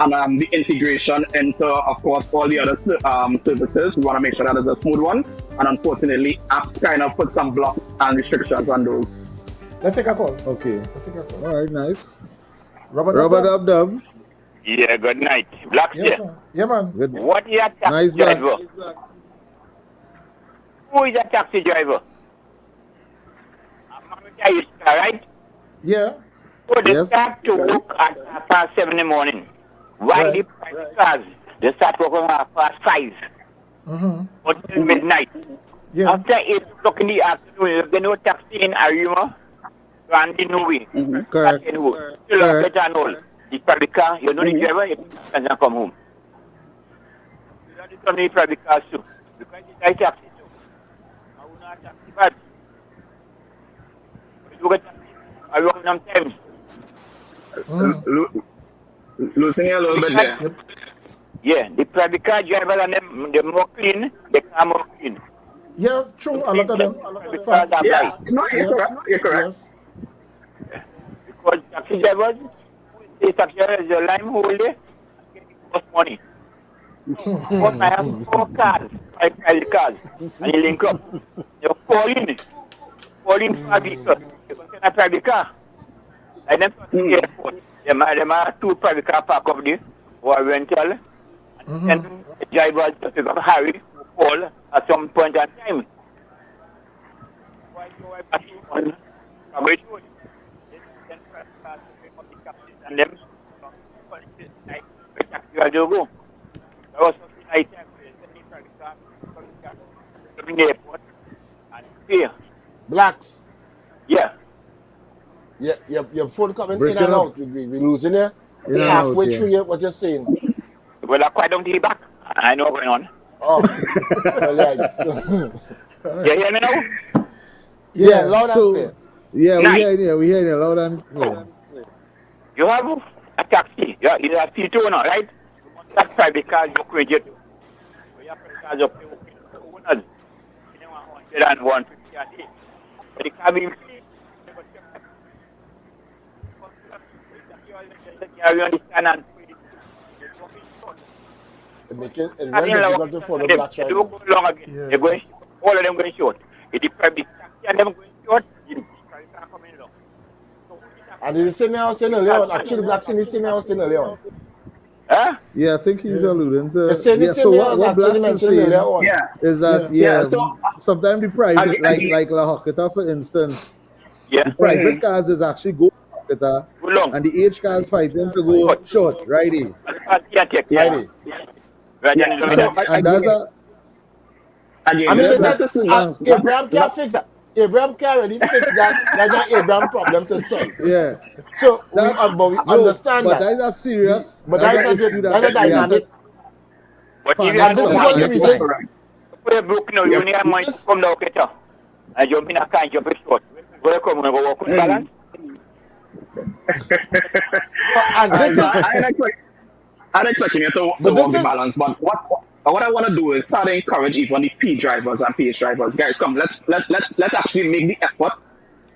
Speaker 15: and the integration into, of course, all the other services. We want to make sure that is a smooth one. And unfortunately, apps kind of put some blocks and restrictions on those.
Speaker 2: Let's take a call.
Speaker 4: Okay.
Speaker 2: Let's take a call.
Speaker 4: All right, nice.
Speaker 2: Robert
Speaker 4: Dub.
Speaker 16: Yeah, good night. Black
Speaker 2: yes, man. Yeah, man.
Speaker 4: Good.
Speaker 16: What is a taxi
Speaker 4: Nice
Speaker 16: driver? Who is a taxi driver? Right?
Speaker 2: Yeah.
Speaker 16: So they start to work at 7:30 in the morning. Why the private cars? They start working at 5:30 until midnight.
Speaker 2: Yeah.
Speaker 16: After 8 o'clock in the afternoon, if there's no taxi in Arima, and in no way.
Speaker 4: Correct.
Speaker 16: Still get an all. The private car, you know the driver, you can come home. You know the only private cars too. Because it's a taxi too. I will not taxi bad. You get taxi. I work sometimes.
Speaker 15: Losing a little bit there.
Speaker 16: Yeah, the private car driver and them, they're more clean, they are more clean.
Speaker 2: Yes, true. A lot of them.
Speaker 16: Facts.
Speaker 15: Yeah, no, you're correct.
Speaker 2: Yes.
Speaker 16: Because taxi drivers, the taxi driver is a lime holder, it costs money. But I have 4 cars, 5 private cars, and you link up. You're calling private car. You can send a private car. And then to the airport, there are 2 private car park up there, or rental. And the drivers just pick up Harry, Paul, at some point in time. Why do I back on Public Road? And them, I do go. I was something I time for the airport and here.
Speaker 1: Blacks.
Speaker 16: Yeah.
Speaker 1: Yeah, your phone coming
Speaker 4: Break
Speaker 1: in and
Speaker 4: it up.
Speaker 1: out. We losing you.
Speaker 4: In and
Speaker 1: Halfway
Speaker 4: out, yeah.
Speaker 1: through what you're saying.
Speaker 16: Well, I quite don't be back. I know what's going on.
Speaker 1: Oh, well, yes.
Speaker 16: You hear me now?
Speaker 1: Yeah, loud and clear.
Speaker 4: Yeah,
Speaker 16: Nice.
Speaker 4: we hear you loud and clear.
Speaker 16: You have a taxi. Yeah, you have T2 now, right? You must have private cars you create it. So you have private cars you pay the owners. You know, 100 and 150 a day. But the car being free, you understand and
Speaker 1: It's very difficult to follow blacks right
Speaker 16: they
Speaker 1: now.
Speaker 16: don't go long again.
Speaker 2: Yeah.
Speaker 16: They're going, all of them going short. If the private taxi and them going short, the private car coming long.
Speaker 1: And it's the same I was saying earlier on. Actually, blacks in the same I was saying earlier on.
Speaker 16: Huh?
Speaker 4: Yeah, I think he's alluding to.
Speaker 1: The same
Speaker 4: So
Speaker 1: thing I was
Speaker 4: what
Speaker 1: actually
Speaker 4: Blacks is
Speaker 1: mentioning
Speaker 4: saying
Speaker 1: earlier on.
Speaker 15: Yeah.
Speaker 4: is that
Speaker 15: So,
Speaker 4: sometimes the private,
Speaker 15: Again-
Speaker 4: like La Hocketa, for instance,
Speaker 16: Yeah.
Speaker 4: the private cars is actually go Hocketa,
Speaker 16: Go long.
Speaker 4: and the H cars fighting to go short, righty.
Speaker 16: Yeah, take
Speaker 1: Righty.
Speaker 16: Right,
Speaker 15: Yeah,
Speaker 16: then,
Speaker 15: so,
Speaker 4: And that's a
Speaker 15: again,
Speaker 1: I mean,
Speaker 15: yeah,
Speaker 1: that's, Abraham can't fix that. Abraham can't really fix that. That's not Abraham's problem to solve.
Speaker 4: yeah.
Speaker 1: So,
Speaker 4: That-
Speaker 1: but we
Speaker 4: No,
Speaker 1: understand
Speaker 4: but
Speaker 1: that.
Speaker 4: that is a serious.
Speaker 1: But
Speaker 4: that's
Speaker 1: that's
Speaker 4: an
Speaker 1: a
Speaker 4: issue
Speaker 1: that's a
Speaker 4: that we have
Speaker 1: dynamic.
Speaker 4: to
Speaker 16: But
Speaker 4: find
Speaker 16: if
Speaker 4: out
Speaker 1: And this is
Speaker 4: some
Speaker 1: what the
Speaker 4: other
Speaker 1: reason.
Speaker 4: time.
Speaker 16: you book now, you need a money to come down, get up. And you mean I can't jump it short. Go come and go walk with balance.
Speaker 1: And this is
Speaker 15: I'm expecting you to
Speaker 1: But
Speaker 15: walk
Speaker 1: this
Speaker 15: the
Speaker 1: is-
Speaker 15: balance, but what I want to do is start to encourage even the P drivers and PH drivers. Guys, come, let's actually make the effort.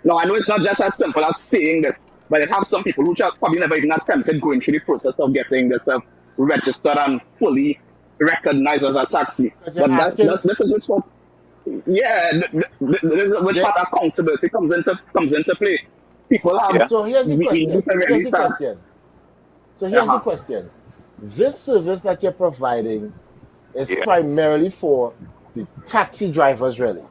Speaker 15: Now, I know it's not just as simple as saying this, but it have some people who just probably never even attempted going through the process of getting themselves registered and fully recognized as a taxi.
Speaker 1: Because you're
Speaker 15: But
Speaker 1: asking-
Speaker 15: this is which part, yeah, this is which part accountability comes into play. People have
Speaker 1: So here's the
Speaker 15: we
Speaker 1: question.
Speaker 15: need to really
Speaker 1: Here's the
Speaker 15: start-
Speaker 1: question. So here's the
Speaker 15: Uh-huh.
Speaker 1: question. this service that you're providing is primarily for the taxi drivers, really.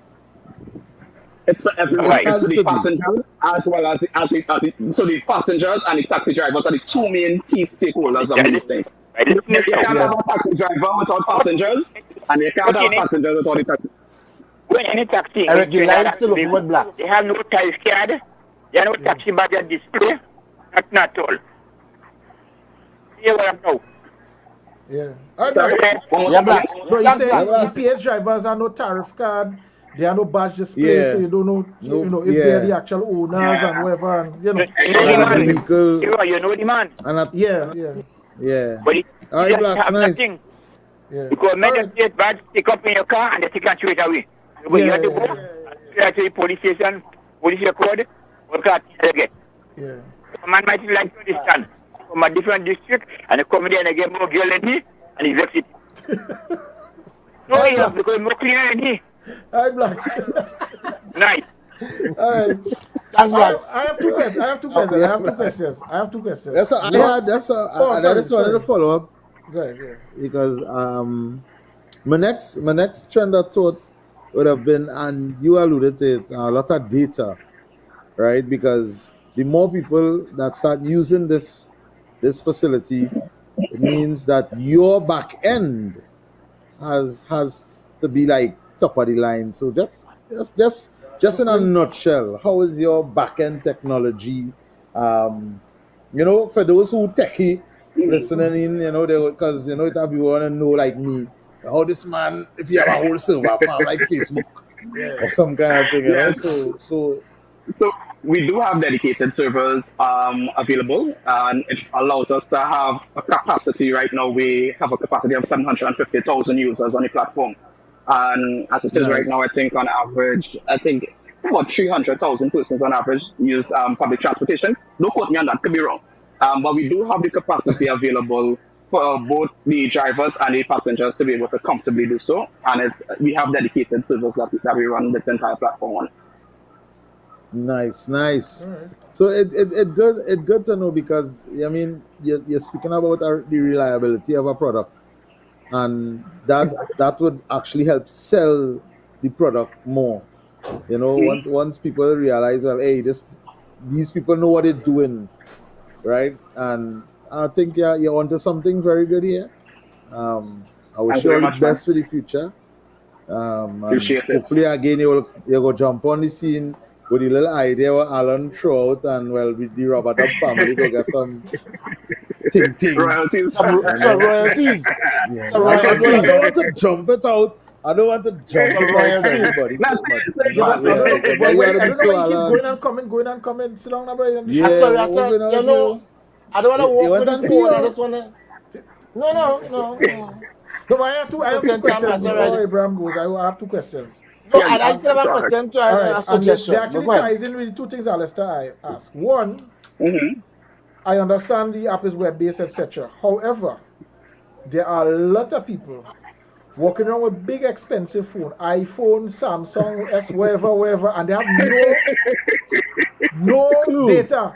Speaker 15: It's for everybody.
Speaker 4: It has
Speaker 15: So the
Speaker 4: to be.
Speaker 15: passengers as well as so the passengers and the taxi drivers are the two main key stakeholders of these things. You can't have a taxi driver without passengers, and you can't have passengers without the taxi.
Speaker 16: When any taxi,
Speaker 1: Eric, the line's still open with blacks.
Speaker 16: they have no tariff card, they have no taxi budget display, not all. See what I'm now?
Speaker 2: Yeah.
Speaker 1: Yeah, blacks.
Speaker 2: No, you say EPS drivers are no tariff card. There are no badge display, so you don't know, if they're the actual owners and whatever, and
Speaker 16: You know the man.
Speaker 4: Yeah.
Speaker 16: But
Speaker 4: All right, blacks, nice.
Speaker 2: Yeah.
Speaker 16: Because men take badge, take up in your car, and they take and throw it away. But you have to go to the police station, police record, or car get.
Speaker 2: Yeah.
Speaker 16: A man might like to understand from a different district, and they come there and they get more girl than me, and he vex it. No, because more cleaner than he.
Speaker 2: All right, blacks.
Speaker 16: Nice.
Speaker 2: All right. I have two questions. I have two questions.
Speaker 4: That's I just wanted to follow up.
Speaker 2: Go ahead, yeah.
Speaker 4: Because my next trend of thought would have been, and you alluded to it, a lot of data, right? Because the more people that start using this facility, it means that your back end has to be like top of the line. So just in a nutshell, how is your back end technology? For those who techie listening in, because it have you want to know like me, how this man, if you have a whole server farm like Facebook or some kind of thing,
Speaker 15: So we do have dedicated servers available, and it allows us to have a capacity. Right now, we have a capacity of 750,000 users on the platform. And as it is right now, I think on average, about 300,000 persons on average use public transportation. Don't quote me on that, could be wrong. But we do have the capacity available for both the drivers and the passengers to be able to comfortably do so. And we have dedicated servers that we run this entire platform on.
Speaker 4: Nice. Right. So it good to know, because I mean you're speaking about the reliability of a product, and that would actually help sell the product more. Once people realize, well, hey, these people know what they're doing, right? And I think you're onto something very good here. I wish you all the best for the future.
Speaker 15: Appreciate it.
Speaker 4: Hopefully again you go jump on the scene with the little idea what Alan throw out, and with the Rubber Dub family go get some ting.
Speaker 15: Royalties.
Speaker 1: Some royalties.
Speaker 4: Yeah. I don't want to jump it out. I don't want to jump it out for everybody.
Speaker 2: I don't know why you keep going and coming. Sit down about it.
Speaker 1: I don't want to walk with the phone. I just want to... No.
Speaker 2: No, I have two questions before Abraham goes. I have two questions.
Speaker 1: No, and I still have a question to a suggestion.
Speaker 2: They actually ties in with the two things Alistair asked. One, I understand the app is web-based, etc. However, there are a lot of people walking around with big expensive phone, iPhone, Samsung, S, wherever, and they have no data.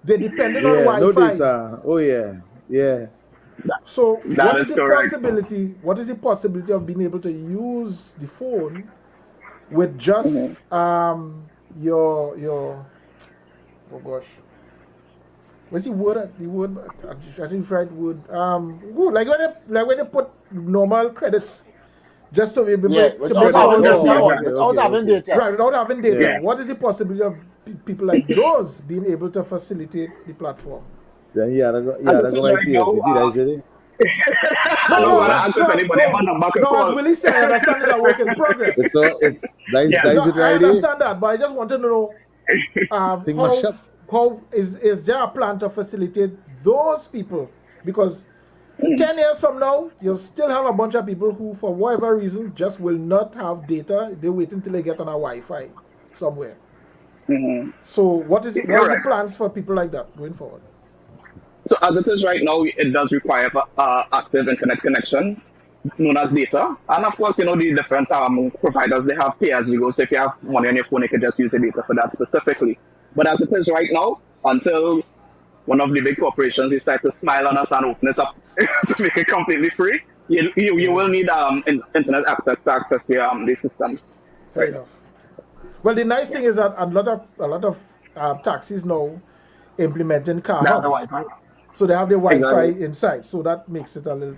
Speaker 2: They're dependent on Wi-Fi.
Speaker 4: No data. Oh yeah.
Speaker 2: So what is the possibility of being able to use the phone with just your oh gosh, what's the word? I think right word. Like when they put normal credits, just so we
Speaker 1: without having data.
Speaker 2: Right, without having data.
Speaker 1: Yeah.
Speaker 2: What is the possibility of people like those being able to facilitate the platform?
Speaker 4: Then you gotta go like TSDT,
Speaker 2: No, as Willie said, I understand it's a work in progress.
Speaker 4: I
Speaker 2: understand that, but I just wanted to know how is there a plan to facilitate those people? Because 10 years from now, you'll still have a bunch of people who, for whatever reason, just will not have data. They wait until they get on a Wi-Fi somewhere. So what is the plans for people like that going forward?
Speaker 15: So as it is right now, it does require active internet connection, known as data. And of course, the different providers, they have pay-as-you-go. So if you have money on your phone, you can just use the data for that specifically. But as it is right now, until one of the big corporations decide to smile on us and open it up to make it completely free, you will need internet access to access the systems.
Speaker 2: Fair enough. Well, the nice thing is that a lot of taxis now implementing car hub. So they have the Wi-Fi inside, so that makes it a little,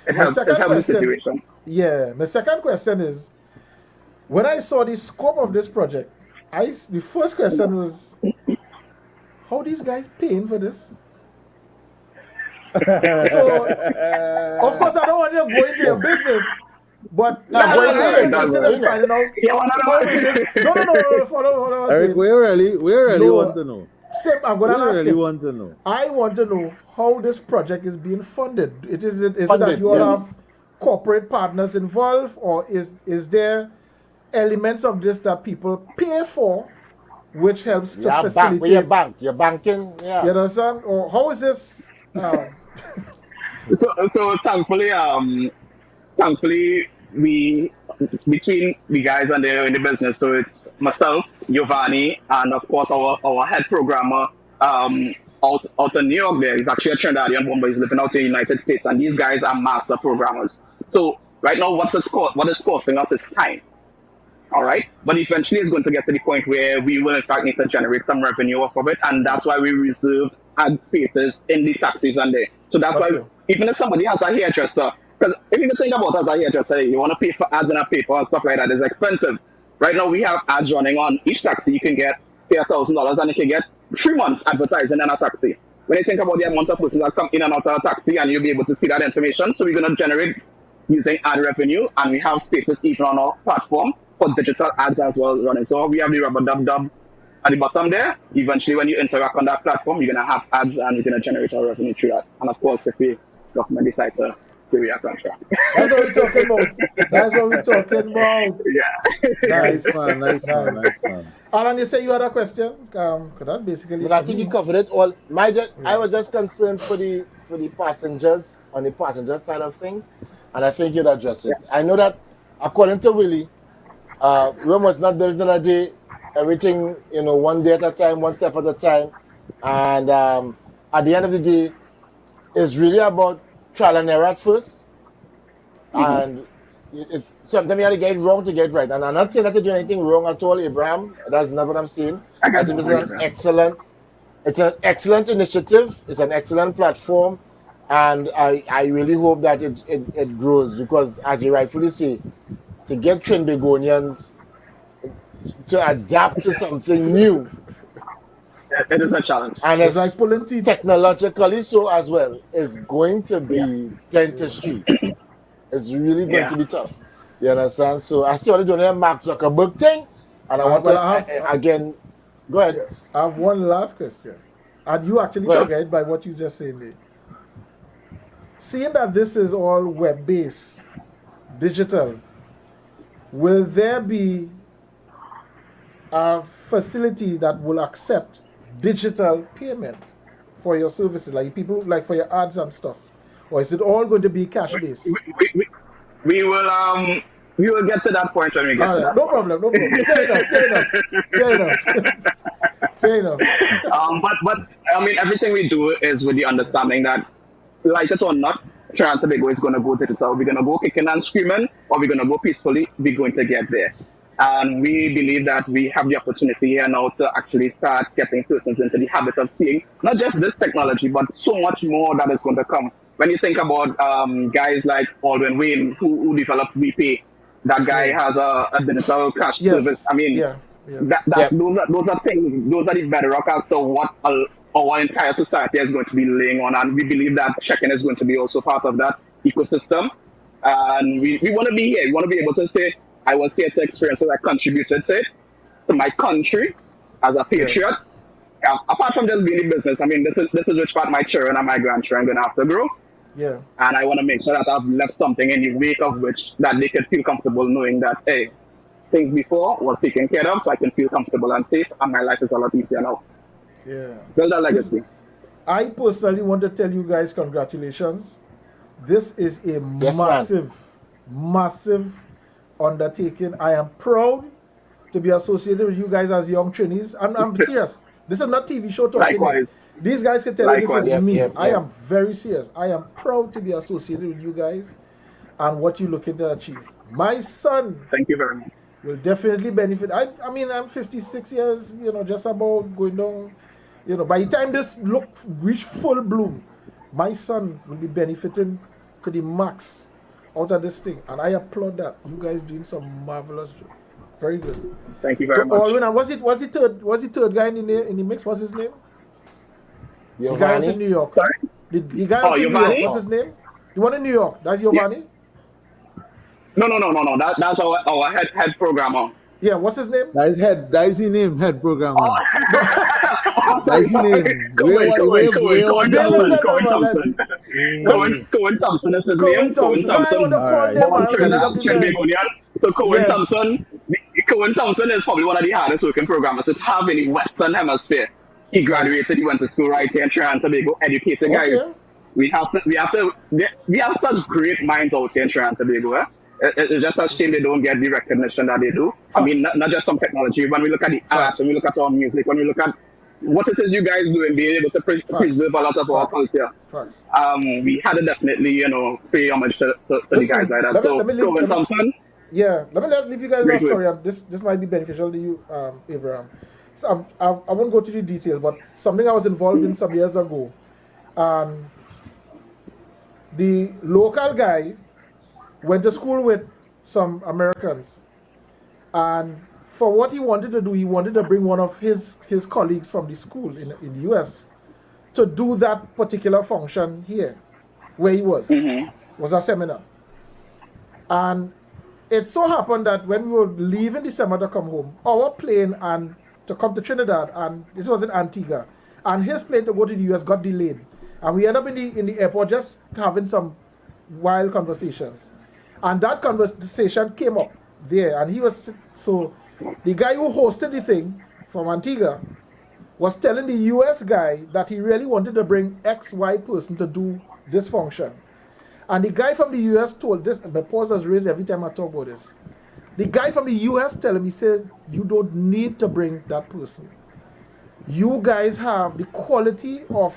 Speaker 15: It helps the situation.
Speaker 2: Yeah, my second question is, when I saw the scope of this project, the first question was, how these guys paying for this? So, of course, I don't want you to go into your business, but I'm interested in finding out how is this. No, follow.
Speaker 4: Eric, we really want to know.
Speaker 2: Same, I'm going to ask
Speaker 4: really
Speaker 2: him.
Speaker 4: Want to know.
Speaker 2: I want to know how this project is being funded. Is it that you all have corporate partners involved, or is there elements of this that people pay for, which helps to facilitate?
Speaker 1: You're banking. Yeah.
Speaker 2: You understand? Or how is this?
Speaker 15: So thankfully, we between the guys and in the business, so it's myself, Giovanni, and of course our head programmer out in New York. There, he's actually a Trinidadian woman, but he's living out in the United States, and these guys are master programmers. So right now, what is costing us is time. All right, but eventually it's going to get to the point where we will in fact need to generate some revenue off of it, and that's why we reserve ad spaces in the taxis and there. So that's why even if somebody has a hairdresser, because if you think about as a hairdresser, you want to pay for ads in a paper and stuff like that is expensive. Right now we have ads running on each taxi. You can pay $1,000 and you can get 3 months advertising in a taxi. When you think about the amount of persons that come in and out of a taxi, and you'll be able to see that information, so we're going to generate using ad revenue, and we have spaces even on our platform for digital ads as well running. So we have the rubber dub at the bottom there. Eventually, when you interact on that platform, you're going to have ads and you're going to generate our revenue through that. And of course, if the government decides to carry a contract.
Speaker 2: That's what we're talking about.
Speaker 15: Yeah.
Speaker 4: Nice man.
Speaker 2: Alan, you say you had a question? Because that's basically.
Speaker 1: But I think you covered it all. I was just concerned for the passengers, on the passenger side of things, and I think you'd address it. I know that according to Willie, Rome was not built in a day. Everything, one day at a time, one step at a time. And at the end of the day, it's really about trial and error at first. And sometimes you have to get it wrong to get right. And I'm not saying that you're doing anything wrong at all, Abraham. That's not what I'm saying. I think it's an excellent initiative. It's an excellent platform. And I really hope that it grows, because, as you rightfully say, to get Trinbagonians to adapt to something new.
Speaker 15: It is a challenge.
Speaker 1: And it's like pulling teeth. Technologically so as well. It's going to be dentistry. It's really going to be tough. You understand? So I see what you're doing there, Mark Zuckerberg thing. And I want to, again, go ahead.
Speaker 2: I have one last question. And you actually triggered it by what you just said there. Seeing that this is all web-based, digital, will there be a facility that will accept digital payment for your services, like people, like for your ads and stuff, or is it all going to be cash based?
Speaker 15: We will get to that point when we get to that.
Speaker 2: No problem. Fair enough.
Speaker 15: But I mean, everything we do is with the understanding that, like it or not, Trinidad and Tobago is going to go digital. We're going to go kicking and screaming, or we're going to go peacefully. We're going to get there. And we believe that we have the opportunity here now to actually start getting persons into the habit of seeing not just this technology, but so much more that is going to come. When you think about guys like Aldwin Wayne, who developed WePay, that guy has a digital cash service. I mean, those are things, those are the bedrock as to what our entire society is going to be laying on. And we believe that checking is going to be also part of that ecosystem. And we want to be here. We want to be able to say, I was here to experience it. I contributed to it, to my country, as a patriot. Apart from just being in business, I mean, this is which part my children and my grandchildren are going to have to grow.
Speaker 2: Yeah.
Speaker 15: And I want to make sure that I've left something in the wake of which that they can feel comfortable knowing that, hey, things before was taken care of, so I can feel comfortable and safe, and my life is a lot easier now.
Speaker 2: Yeah.
Speaker 15: Build that legacy.
Speaker 2: I personally want to tell you guys congratulations. This is a massive undertaking. I am proud to be associated with you guys as young trainees. I'm serious. This is not TV show talking.
Speaker 15: Likewise.
Speaker 2: These guys can tell you this is me.
Speaker 1: Yep.
Speaker 2: I am very serious. I am proud to be associated with you guys and what you're looking to achieve. My son,
Speaker 15: thank you very much,
Speaker 2: will definitely benefit. I mean, I'm 56 years, just about going down. By the time this reach full bloom, my son will be benefiting to the max out of this thing, and I applaud that. You guys doing some marvelous job. Very good.
Speaker 15: Thank you very much.
Speaker 2: Alwyn, and was the third guy in the mix? What's his name? The guy out in New York.
Speaker 15: Sorry?
Speaker 2: The guy out in New York. What's his name? The one in New York. That's Giovanni?
Speaker 15: No. That's our head programmer.
Speaker 2: Yeah, what's his name?
Speaker 4: That is his name, head programmer. That is his name.
Speaker 15: Cohen Thompson is his name. Cohen Thompson. So Cohen Thompson. Cohen Thompson is probably one of the hardest working programmers to have in the Western Hemisphere. He graduated. He went to school right here in Trinidad and Tobago. Educated guys. We have such great minds out here in Trinidad and Tobago. It's just a shame they don't get the recognition that they do. I mean, not just some technology. When we look at the arts, when we look at our music, when we look at what it is you guys do and being able to preserve a lot of our culture, we had to definitely, pay homage to the guys like that. Cohen Thompson.
Speaker 2: Yeah, let me leave you guys a story. This might be beneficial to you, Abraham. So I won't go to the details, but something I was involved in some years ago. The local guy went to school with some Americans, and for what he wanted to do, he wanted to bring one of his colleagues from the school in the US to do that particular function here, where he was. Was a seminar. And it so happened that when we were leaving December to come home, our plane and to come to Trinidad, and it was in Antigua, and his plane to go to the US got delayed. And we ended up in the airport just having some wild conversations. And that conversation came up there, and the guy who hosted the thing from Antigua was telling the US guy that he really wanted to bring XY person to do this function. And the guy from the US told this, my pause is raised every time I talk about this. The guy from the US told him, he said, you don't need to bring that person. You guys have the quality of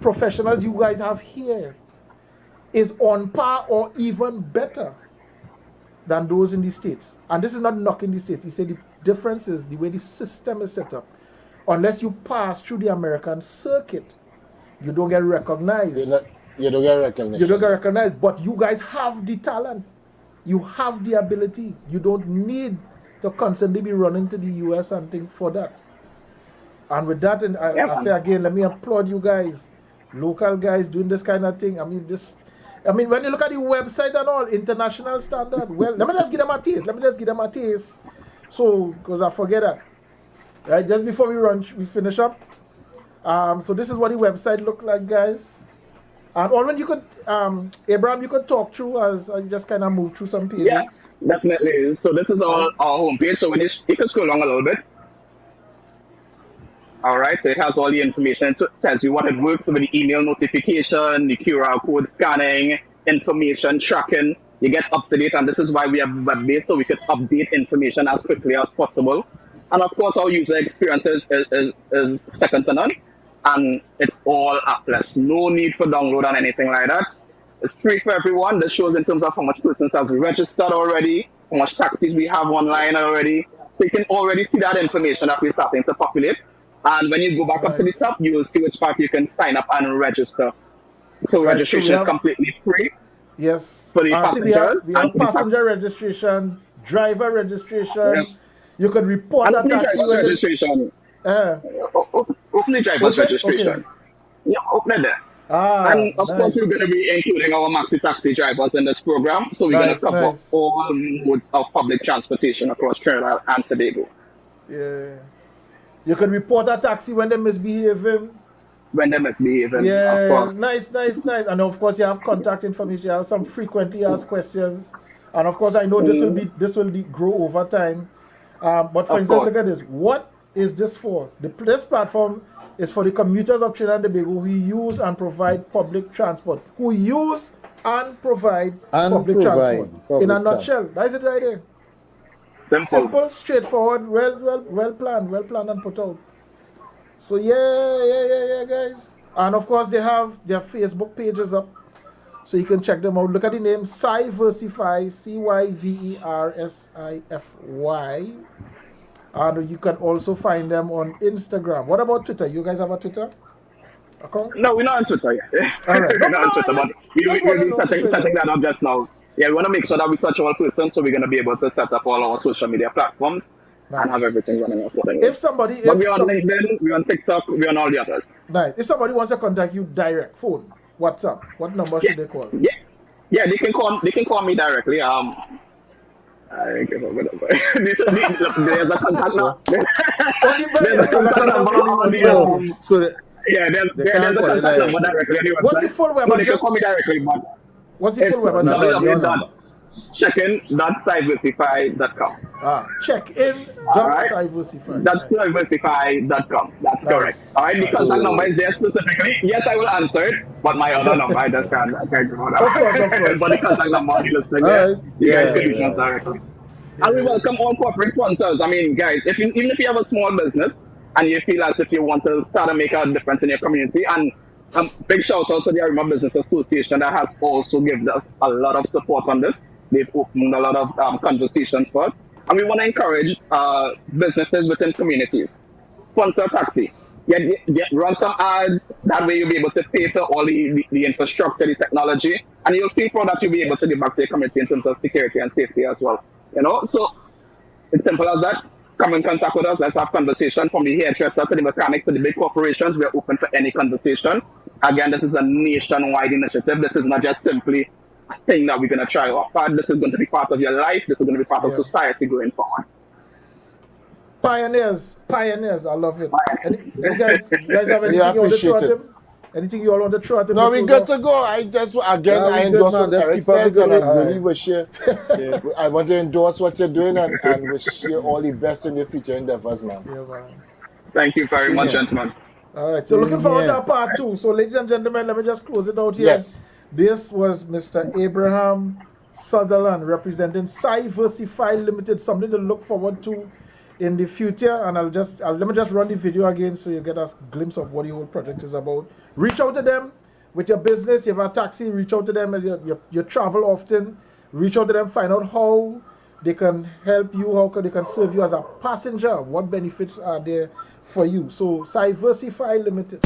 Speaker 2: professionals you guys have here is on par or even better than those in the States. And this is not knocking the States. He said the difference is the way the system is set up. Unless you pass through the American circuit, you don't get recognized.
Speaker 1: You don't get recognition.
Speaker 2: You don't get recognized, but you guys have the talent. You have the ability. You don't need to constantly be running to the US and things for that. And with that, and I say again, let me applaud you guys, local guys doing this kind of thing. I mean, when you look at the website and all, international standard, well, let me just give them a taste. So, because I forget that. Right, just before we finish up. So this is what the website look like, guys. And Alwyn, you could, Abraham, you could talk through as I just kind of move through some pages.
Speaker 15: Yeah, definitely. So this is our homepage. So when you can scroll along a little bit. All right, so it has all the information. It tells you what it works with the email notification, the QR code scanning, information tracking. You get up to date, and this is why we have web-based, so we could update information as quickly as possible. And of course, our user experience is second to none. And it's all appless. No need for download and anything like that. It's free for everyone. This shows in terms of how much persons have registered already, how much taxis we have online already. So you can already see that information that we're starting to populate. And when you go back up to the top, you will see which part you can sign up and register. So registration is completely free.
Speaker 2: Yes.
Speaker 15: For the passengers.
Speaker 2: We have passenger registration, driver registration. Yes. You can report a taxi.
Speaker 15: Registration. Open the driver's registration. Okay. Yeah, open it there. And of course, we're going to be including our maxi taxi drivers in this program. So we're going to cover all modes of public transportation across Trinidad and Tobago.
Speaker 2: Yeah. You can report a taxi when they're misbehaving.
Speaker 15: Yeah, of course.
Speaker 2: Nice. And of course, you have contact information. You have some frequently asked questions. And of course, I know this will grow over time. But for instance, look at this. What is this for? This platform is for the commuters of Trinidad and Tobago who use and provide public transport. Public transport. In a nutshell. That's it right there. Simple, straightforward, well planned and put out. So yeah, guys. And of course they have their Facebook pages up, so you can check them out. Look at the name Cyversify, Cyversify, and you can also find them on Instagram. What about Twitter? You guys have a Twitter account?
Speaker 15: No, we're not on Twitter yet.
Speaker 2: All right.
Speaker 15: We're not on Twitter, but we'll be setting that up just now. Yeah, we want to make sure that we touch all persons, so we're going to be able to set up all our social media platforms and have everything running accordingly.
Speaker 2: If somebody...
Speaker 15: But we're on LinkedIn, we're on TikTok, we're on all the others.
Speaker 2: Nice. If somebody wants to contact you direct, phone, WhatsApp, what number should they call?
Speaker 15: Yeah, they can call me directly. I give up with there's a contact now. There's a contact number on the there's a contact number directly on the website.
Speaker 2: What's the full web
Speaker 15: so
Speaker 2: address?
Speaker 15: They can call me directly, but
Speaker 2: what's the full web address?
Speaker 15: www.check-in.cyversify.com.
Speaker 2: Check-in.cyversify.
Speaker 15: Cyversify.com. That's correct. All right, the contact number is there specifically. Yes, I will answer it, but my other number, I just can't give out that.
Speaker 2: Of course.
Speaker 15: But the contact number is listed there. You guys can reach us directly. And we welcome all corporate sponsors. I mean, guys, even if you have a small business and you feel as if you want to start and make a difference in your community, and big shout out to the Arima Business Association that has also given us a lot of support on this. They've opened a lot of conversations for us. And we want to encourage businesses within communities. Sponsor a taxi. Run some ads. That way you'll be able to pay for all the infrastructure, the technology. And you'll feel proud that you'll be able to give back to your community in terms of security and safety as well. So it's simple as that. Come in contact with us. Let's have conversation from the hairdresser to the mechanic to the big corporations. We're open for any conversation. Again, this is a nationwide initiative. This is not just simply a thing that we're going to try our part. This is going to be part of your life. This is going to be part of society going forward.
Speaker 2: Pioneers. I love it. You guys have anything you want to throw at him? Anything you all want to throw at him?
Speaker 1: No, we good to go. I just, again, I endorse what Eric says, and I really wish you, I want to endorse what you're doing and wish you all the best in your future endeavors, man.
Speaker 2: Yeah, man.
Speaker 15: Thank you very much, gentlemen.
Speaker 2: All right, so looking forward to our part 2. So, ladies and gentlemen, let me just close it out here.
Speaker 1: Yes.
Speaker 2: This was Mr. Abraham Sutherland representing Cyversify Limited, something to look forward to in the future. And let me just run the video again so you get a glimpse of what the whole project is about. Reach out to them with your business. You have a taxi, reach out to them as you travel often. Reach out to them, find out how they can help you, how they can serve you as a passenger. What benefits are there for you? So Cyversify Limited.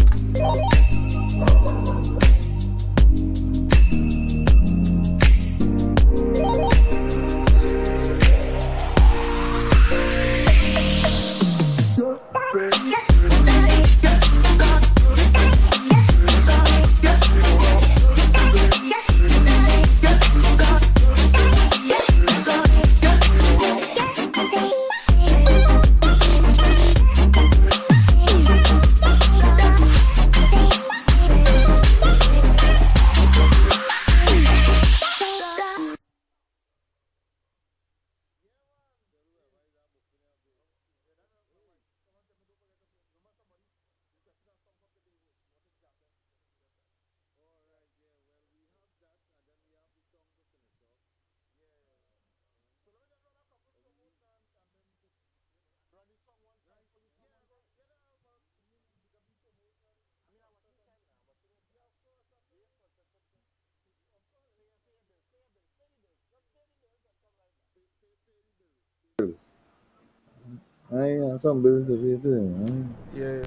Speaker 4: Some bills to pay too.
Speaker 2: Yeah.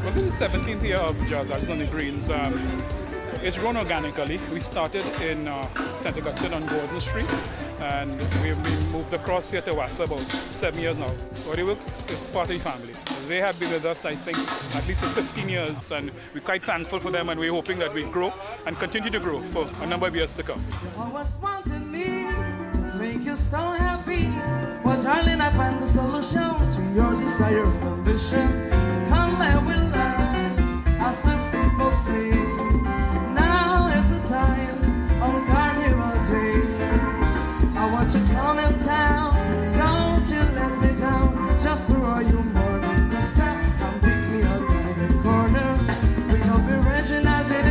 Speaker 17: Well, this is the 17th year of Jazz Arts on the Greens. It's grown organically. We started in St. Augustine on Gordon Street, and we've been moved across here to Wassa about 7 years now. So it works, it's part of the family. They have been with us, I think, at least for 15 years, and we're quite thankful for them, and we're hoping that we grow and continue to grow for a number of years to come.
Speaker 18: Always wanted me to make you so happy. Well, darling, I find the solution to your desire and ambition. Come and we'll learn, as the people say. Now is the time on Carnival Day. I want you to come in town, don't you let me down. Just throw you more than the star and pick me up in the corner. We'll be recognizing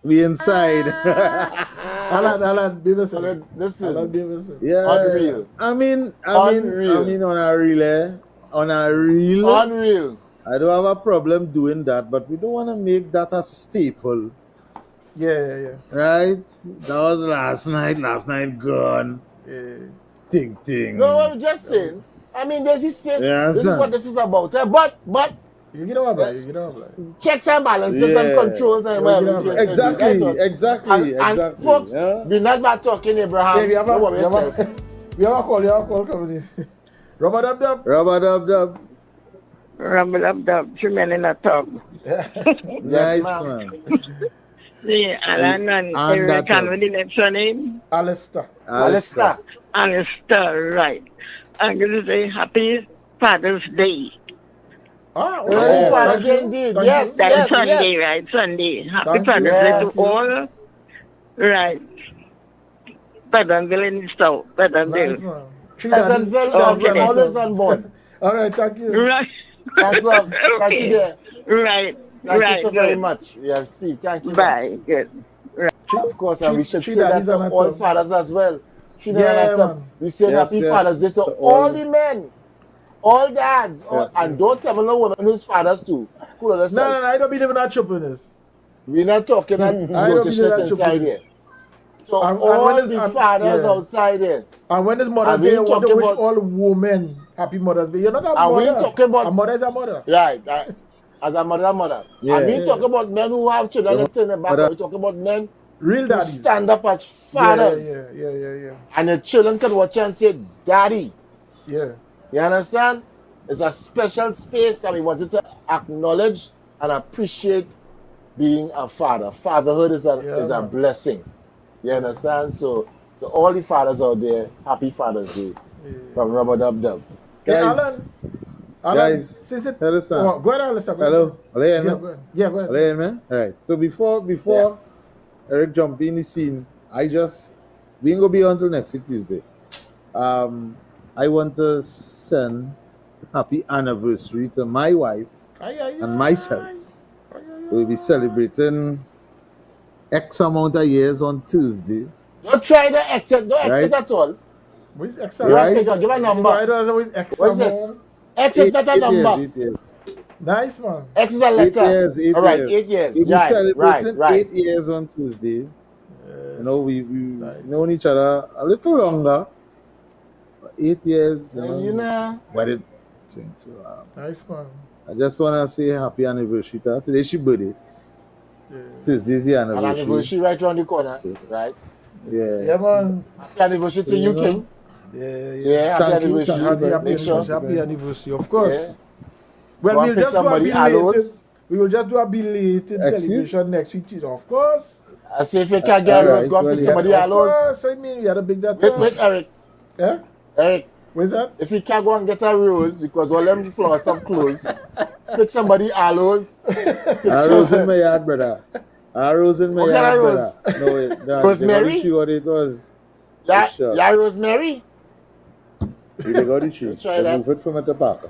Speaker 4: We inside.
Speaker 2: Alan, be
Speaker 1: listen.
Speaker 2: Alan, be listen.
Speaker 4: Yeah.
Speaker 1: Unreal.
Speaker 4: I mean,
Speaker 1: Unreal.
Speaker 4: on a real,
Speaker 1: Unreal.
Speaker 4: I don't have a problem doing that, but we don't want to make that a staple.
Speaker 2: Yeah.
Speaker 4: Right? That was last night. Last night gone.
Speaker 2: Yeah.
Speaker 4: Ting.
Speaker 1: No, I'm just saying. I mean, there's this space.
Speaker 4: Yeah,
Speaker 1: this is what this is about. But
Speaker 2: you get over.
Speaker 1: Checks and balances and controls and whatever.
Speaker 4: Exactly.
Speaker 1: And folks, we're not about talking Abraham.
Speaker 2: Yeah, we have a call coming in. Rubber dub.
Speaker 12: Rumble dub. Two men in a tub.
Speaker 4: Nice man.
Speaker 12: Yeah, Alan and Eric and with the next one name?
Speaker 2: Alistair,
Speaker 12: right. I'm going to say Happy Father's Day.
Speaker 1: Happy Father's Day indeed. Yes,
Speaker 12: Sunday, right? Sunday. Happy Father's Day to all. Right. Pedonville in the south. Pedonville.
Speaker 1: I'm always on board.
Speaker 2: All right, thank you.
Speaker 12: Right.
Speaker 1: Thanks, love. Thank you, dear.
Speaker 12: Right.
Speaker 1: Thank you so very much. We have received. Thank you.
Speaker 12: Bye. Good.
Speaker 1: Right. Of course, and we should say that to all fathers as well. We say Happy Father's Day to all the men, all dads, and don't tell me no women whose fathers too. Cool,
Speaker 2: no, I don't believe in that choppiness.
Speaker 1: We're not talking that notishness inside here. So all the fathers outside here.
Speaker 2: And when it's Mother's Day, I want to wish all women Happy Mother's Day. You're not a mother.
Speaker 1: We talking about
Speaker 2: a mother is a mother.
Speaker 1: Right. As a mother.
Speaker 4: Yeah.
Speaker 1: And we talk about men who have children and turn their back. We talk about men
Speaker 2: real
Speaker 1: who stand up as fathers.
Speaker 2: Yeah.
Speaker 1: And the children can watch and say, Daddy.
Speaker 2: Yeah.
Speaker 1: You understand? It's a special space and we wanted to acknowledge and appreciate being a father. Fatherhood is a blessing. You understand? So all the fathers out there, Happy Father's Day from Rubber Dub.
Speaker 2: Alan,
Speaker 4: guys,
Speaker 2: since it,
Speaker 4: hello, sir.
Speaker 2: Go ahead, Alistair.
Speaker 4: Hello,
Speaker 2: go ahead. Go ahead.
Speaker 4: Man. All right. So before Eric jump in the scene, we ain't gonna be on until next week Tuesday. I want to send happy anniversary to my wife and myself. We'll be celebrating X amount of years on Tuesday.
Speaker 1: Don't try the exit. Don't exit at all.
Speaker 2: What is X?
Speaker 1: Right? Give a number.
Speaker 2: I don't know what is X.
Speaker 1: What is this? X is not a number.
Speaker 4: 8 years.
Speaker 2: Nice, man.
Speaker 1: X is a letter.
Speaker 4: 8 years. 8 years.
Speaker 1: All right, 8 years.
Speaker 4: We'll be celebrating
Speaker 1: right.
Speaker 4: 8 years on Tuesday. Yes. We known each other a little longer. 8 years. Wedded. So,
Speaker 2: nice, man.
Speaker 4: I just want to say happy anniversary to her. Today she birthday. Tuesday's the anniversary.
Speaker 1: An anniversary right around the corner, right?
Speaker 4: Yeah,
Speaker 1: man. Happy anniversary to you, King.
Speaker 2: Yeah.
Speaker 1: Happy anniversary.
Speaker 2: Happy anniversary, of course.
Speaker 1: Yeah.
Speaker 2: Well, we'll just do a belated celebration next week, of course.
Speaker 1: I say if you can't get rose, go and fix somebody aloes.
Speaker 2: Of course, I mean, we had a big that.
Speaker 1: Wait, Eric.
Speaker 2: Yeah?
Speaker 1: Eric.
Speaker 2: What's that?
Speaker 1: If you can't go and get a rose because all them flowers stop closed, pick somebody aloes.
Speaker 4: Aloes in my yard, brother. Arrows in my yard, brother. No, wait.
Speaker 1: Rosemary?
Speaker 4: What it was.
Speaker 1: Yeah, Rosemary?
Speaker 4: They got the tree. They move it from at the park.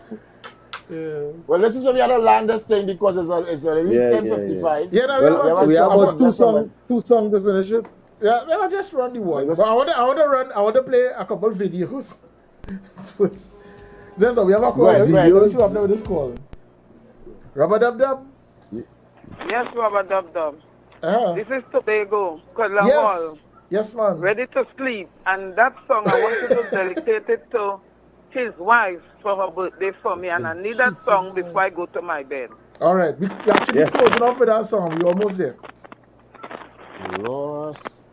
Speaker 1: Yeah. Well, this is where we had to land this thing because it's already 10:55.
Speaker 2: Yeah,
Speaker 4: we have about two songs to finish it.
Speaker 2: Yeah, let me just run the one. But I want to play a couple videos. So we have a call. Let me see what happened with this call. Rubber Dub.
Speaker 3: Yes, Rubber Dub. This is Tobago.
Speaker 2: Yes, man.
Speaker 3: Ready to sleep. And that song, I wanted to dedicate it to his wife for her birthday for me. And I need that song before I go to my bed.
Speaker 2: All right. We actually closing off with that song. We're almost there.
Speaker 1: Lost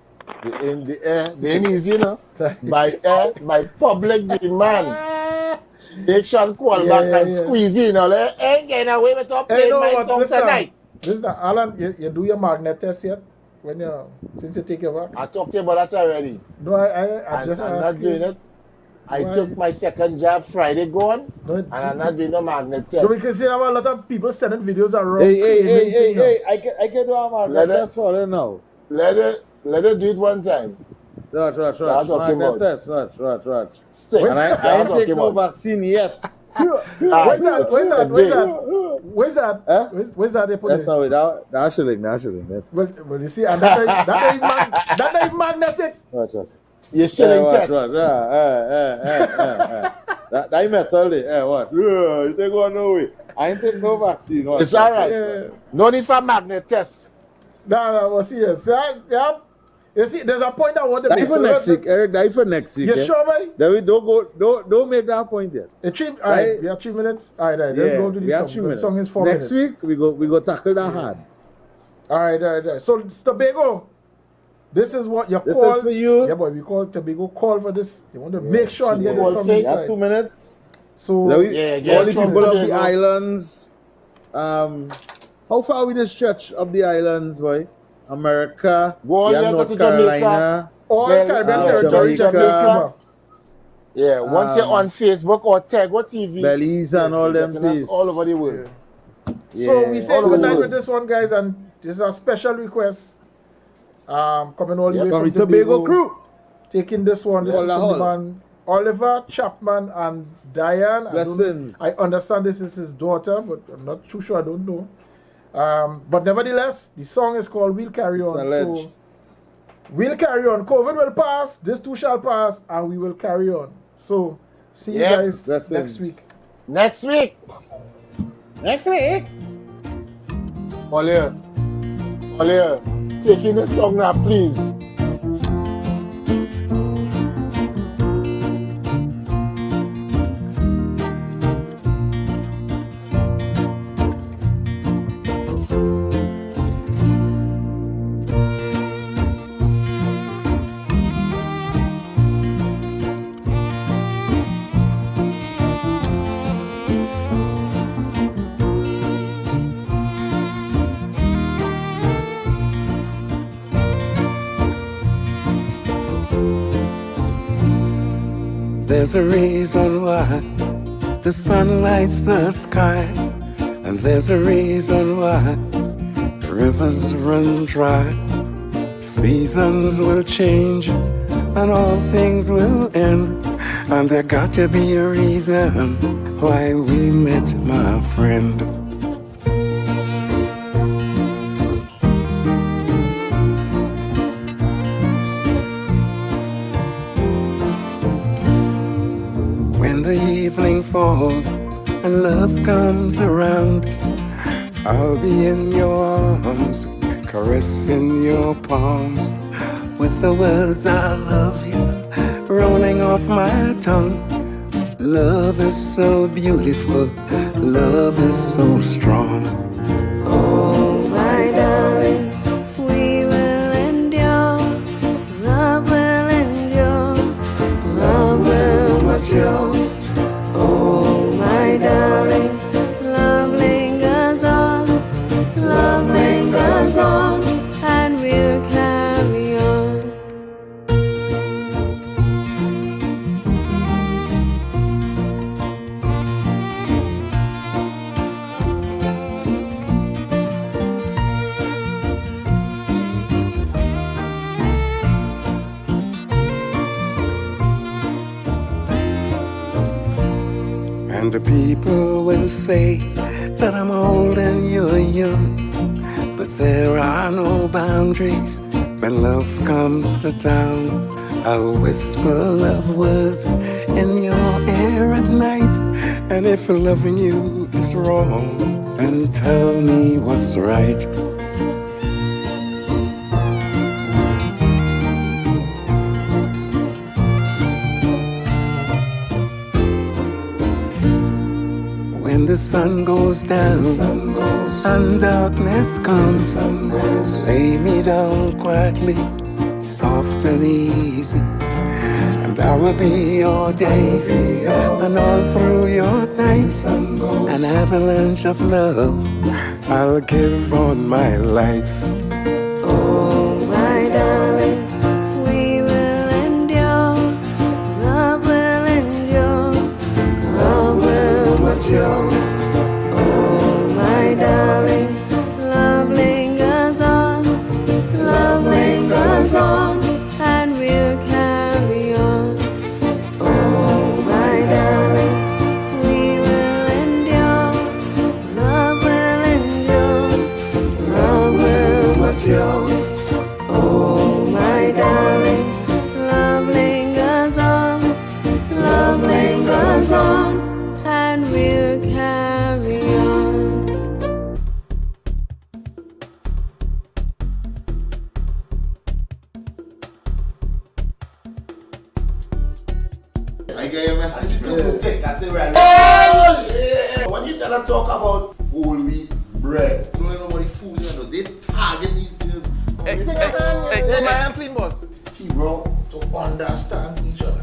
Speaker 1: in the air. They ain't easy, you know. By air, by public demand. They shall call back and squeeze in. They ain't getting away with playing my song tonight.
Speaker 2: Listen, Alan, you do your magnet test yet? Since you take your vax?
Speaker 1: I talked to you about that already.
Speaker 2: No, I just
Speaker 1: I'm not doing it. I took my second jab Friday gone, and I'm not doing no magnet test.
Speaker 2: No, because you have a lot of people sending videos around.
Speaker 4: Hey, I can do a magnet test for her now.
Speaker 1: Let her do it one time.
Speaker 4: Right. Magnet test, right.
Speaker 1: Stick.
Speaker 4: And I ain't taking no vaccine yet.
Speaker 2: Where's that? Where's that? Where's that? Where's that?
Speaker 4: Huh?
Speaker 2: Where's that they put
Speaker 4: That's
Speaker 2: it?
Speaker 4: how it. That shilling. That's
Speaker 2: Well, you see, and that ain't magnetic.
Speaker 4: Watch.
Speaker 1: You're shilling test.
Speaker 4: What? That metal. What? You take one no way. I ain't take no vaccine.
Speaker 1: It's all right. Yeah. No need for magnet test.
Speaker 2: No, we're serious. Yeah. You see, there's a point I want to
Speaker 4: make.
Speaker 2: Die
Speaker 4: for next week, Eric. Die for next week.
Speaker 2: You sure, boy?
Speaker 4: Then we don't make that point yet.
Speaker 2: All right, we have 3 minutes. All right. Let's go to the song. The song is 4 minutes.
Speaker 4: Next week we go tackle that hard.
Speaker 2: All right. So Tobago, this is what you call.
Speaker 4: This is for you.
Speaker 2: Yeah, boy. We call Tobago. Call for this. You want to make sure and get this song inside.
Speaker 4: You have 2 minutes.
Speaker 2: So
Speaker 4: all the people of the islands. How far we the stretch of the islands, boy? America, North Carolina,
Speaker 2: all Caribbean territories,
Speaker 4: Jamaica.
Speaker 1: Yeah, once you're on Facebook or Tag or TV,
Speaker 4: Belize and all them places.
Speaker 1: All over the world.
Speaker 2: Yeah. So we say good night with this one, guys, and this is a special request. Coming all the way from the
Speaker 4: Tobago crew.
Speaker 2: Taking this one. This is from the man Oliver Chapman and Diane.
Speaker 4: Blessings.
Speaker 2: I understand this is his daughter, but I'm not too sure. I don't know. But nevertheless, the song is called We'll Carry On. So we'll carry on. COVID will pass, this too shall pass, and we will carry on. So see you guys next week.
Speaker 1: Next week. Olia, taking the song now, please.
Speaker 19: There's a reason why the sun lights the sky, and there's a reason why rivers run dry. Seasons will change and all things will end, and there got to be a reason why we met, my friend. Evening falls and love comes around, I'll be in your arms, caressing your palms, with the words I love you rolling off my tongue. Love is so beautiful, love is so strong.
Speaker 20: Oh, my darling, we will endure, love will endure, love will mature. Oh, my darling, love lingers on, and we'll carry on.
Speaker 19: And the people will say that I'm old and you're young, but there are no boundaries when love comes to town. I'll whisper love words in your ear at night, and if loving you is wrong, then tell me what's right. When the sun goes down and darkness comes, lay me down quietly, soft and easy, and I will be your days and all through your nights, an avalanche of love I'll give on my life.
Speaker 20: Oh, my darling, we will endure, love will endure, love will mature. Oh, my darling, love lingers on, and we'll carry on. Oh, my darling, we will on. Oh, my darling, love lingers on, and we'll carry on.
Speaker 21: I get your message. I see two good things. I say right. Oh yeah. When you tell them talk about whole wheat bread, don't let nobody fool you. They target these things.
Speaker 2: Hey, man, clean boss.
Speaker 21: He bro to understand each other.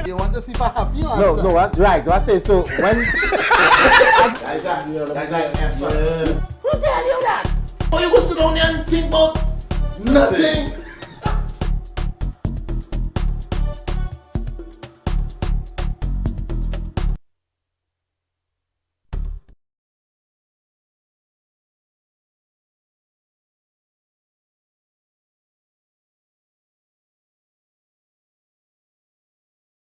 Speaker 4: You want to see if I have you?
Speaker 1: No, that's right. Do I say so? When
Speaker 21: Guys, F.
Speaker 20: Who tell you that?
Speaker 21: Oh, you go sit down there and think about nothing.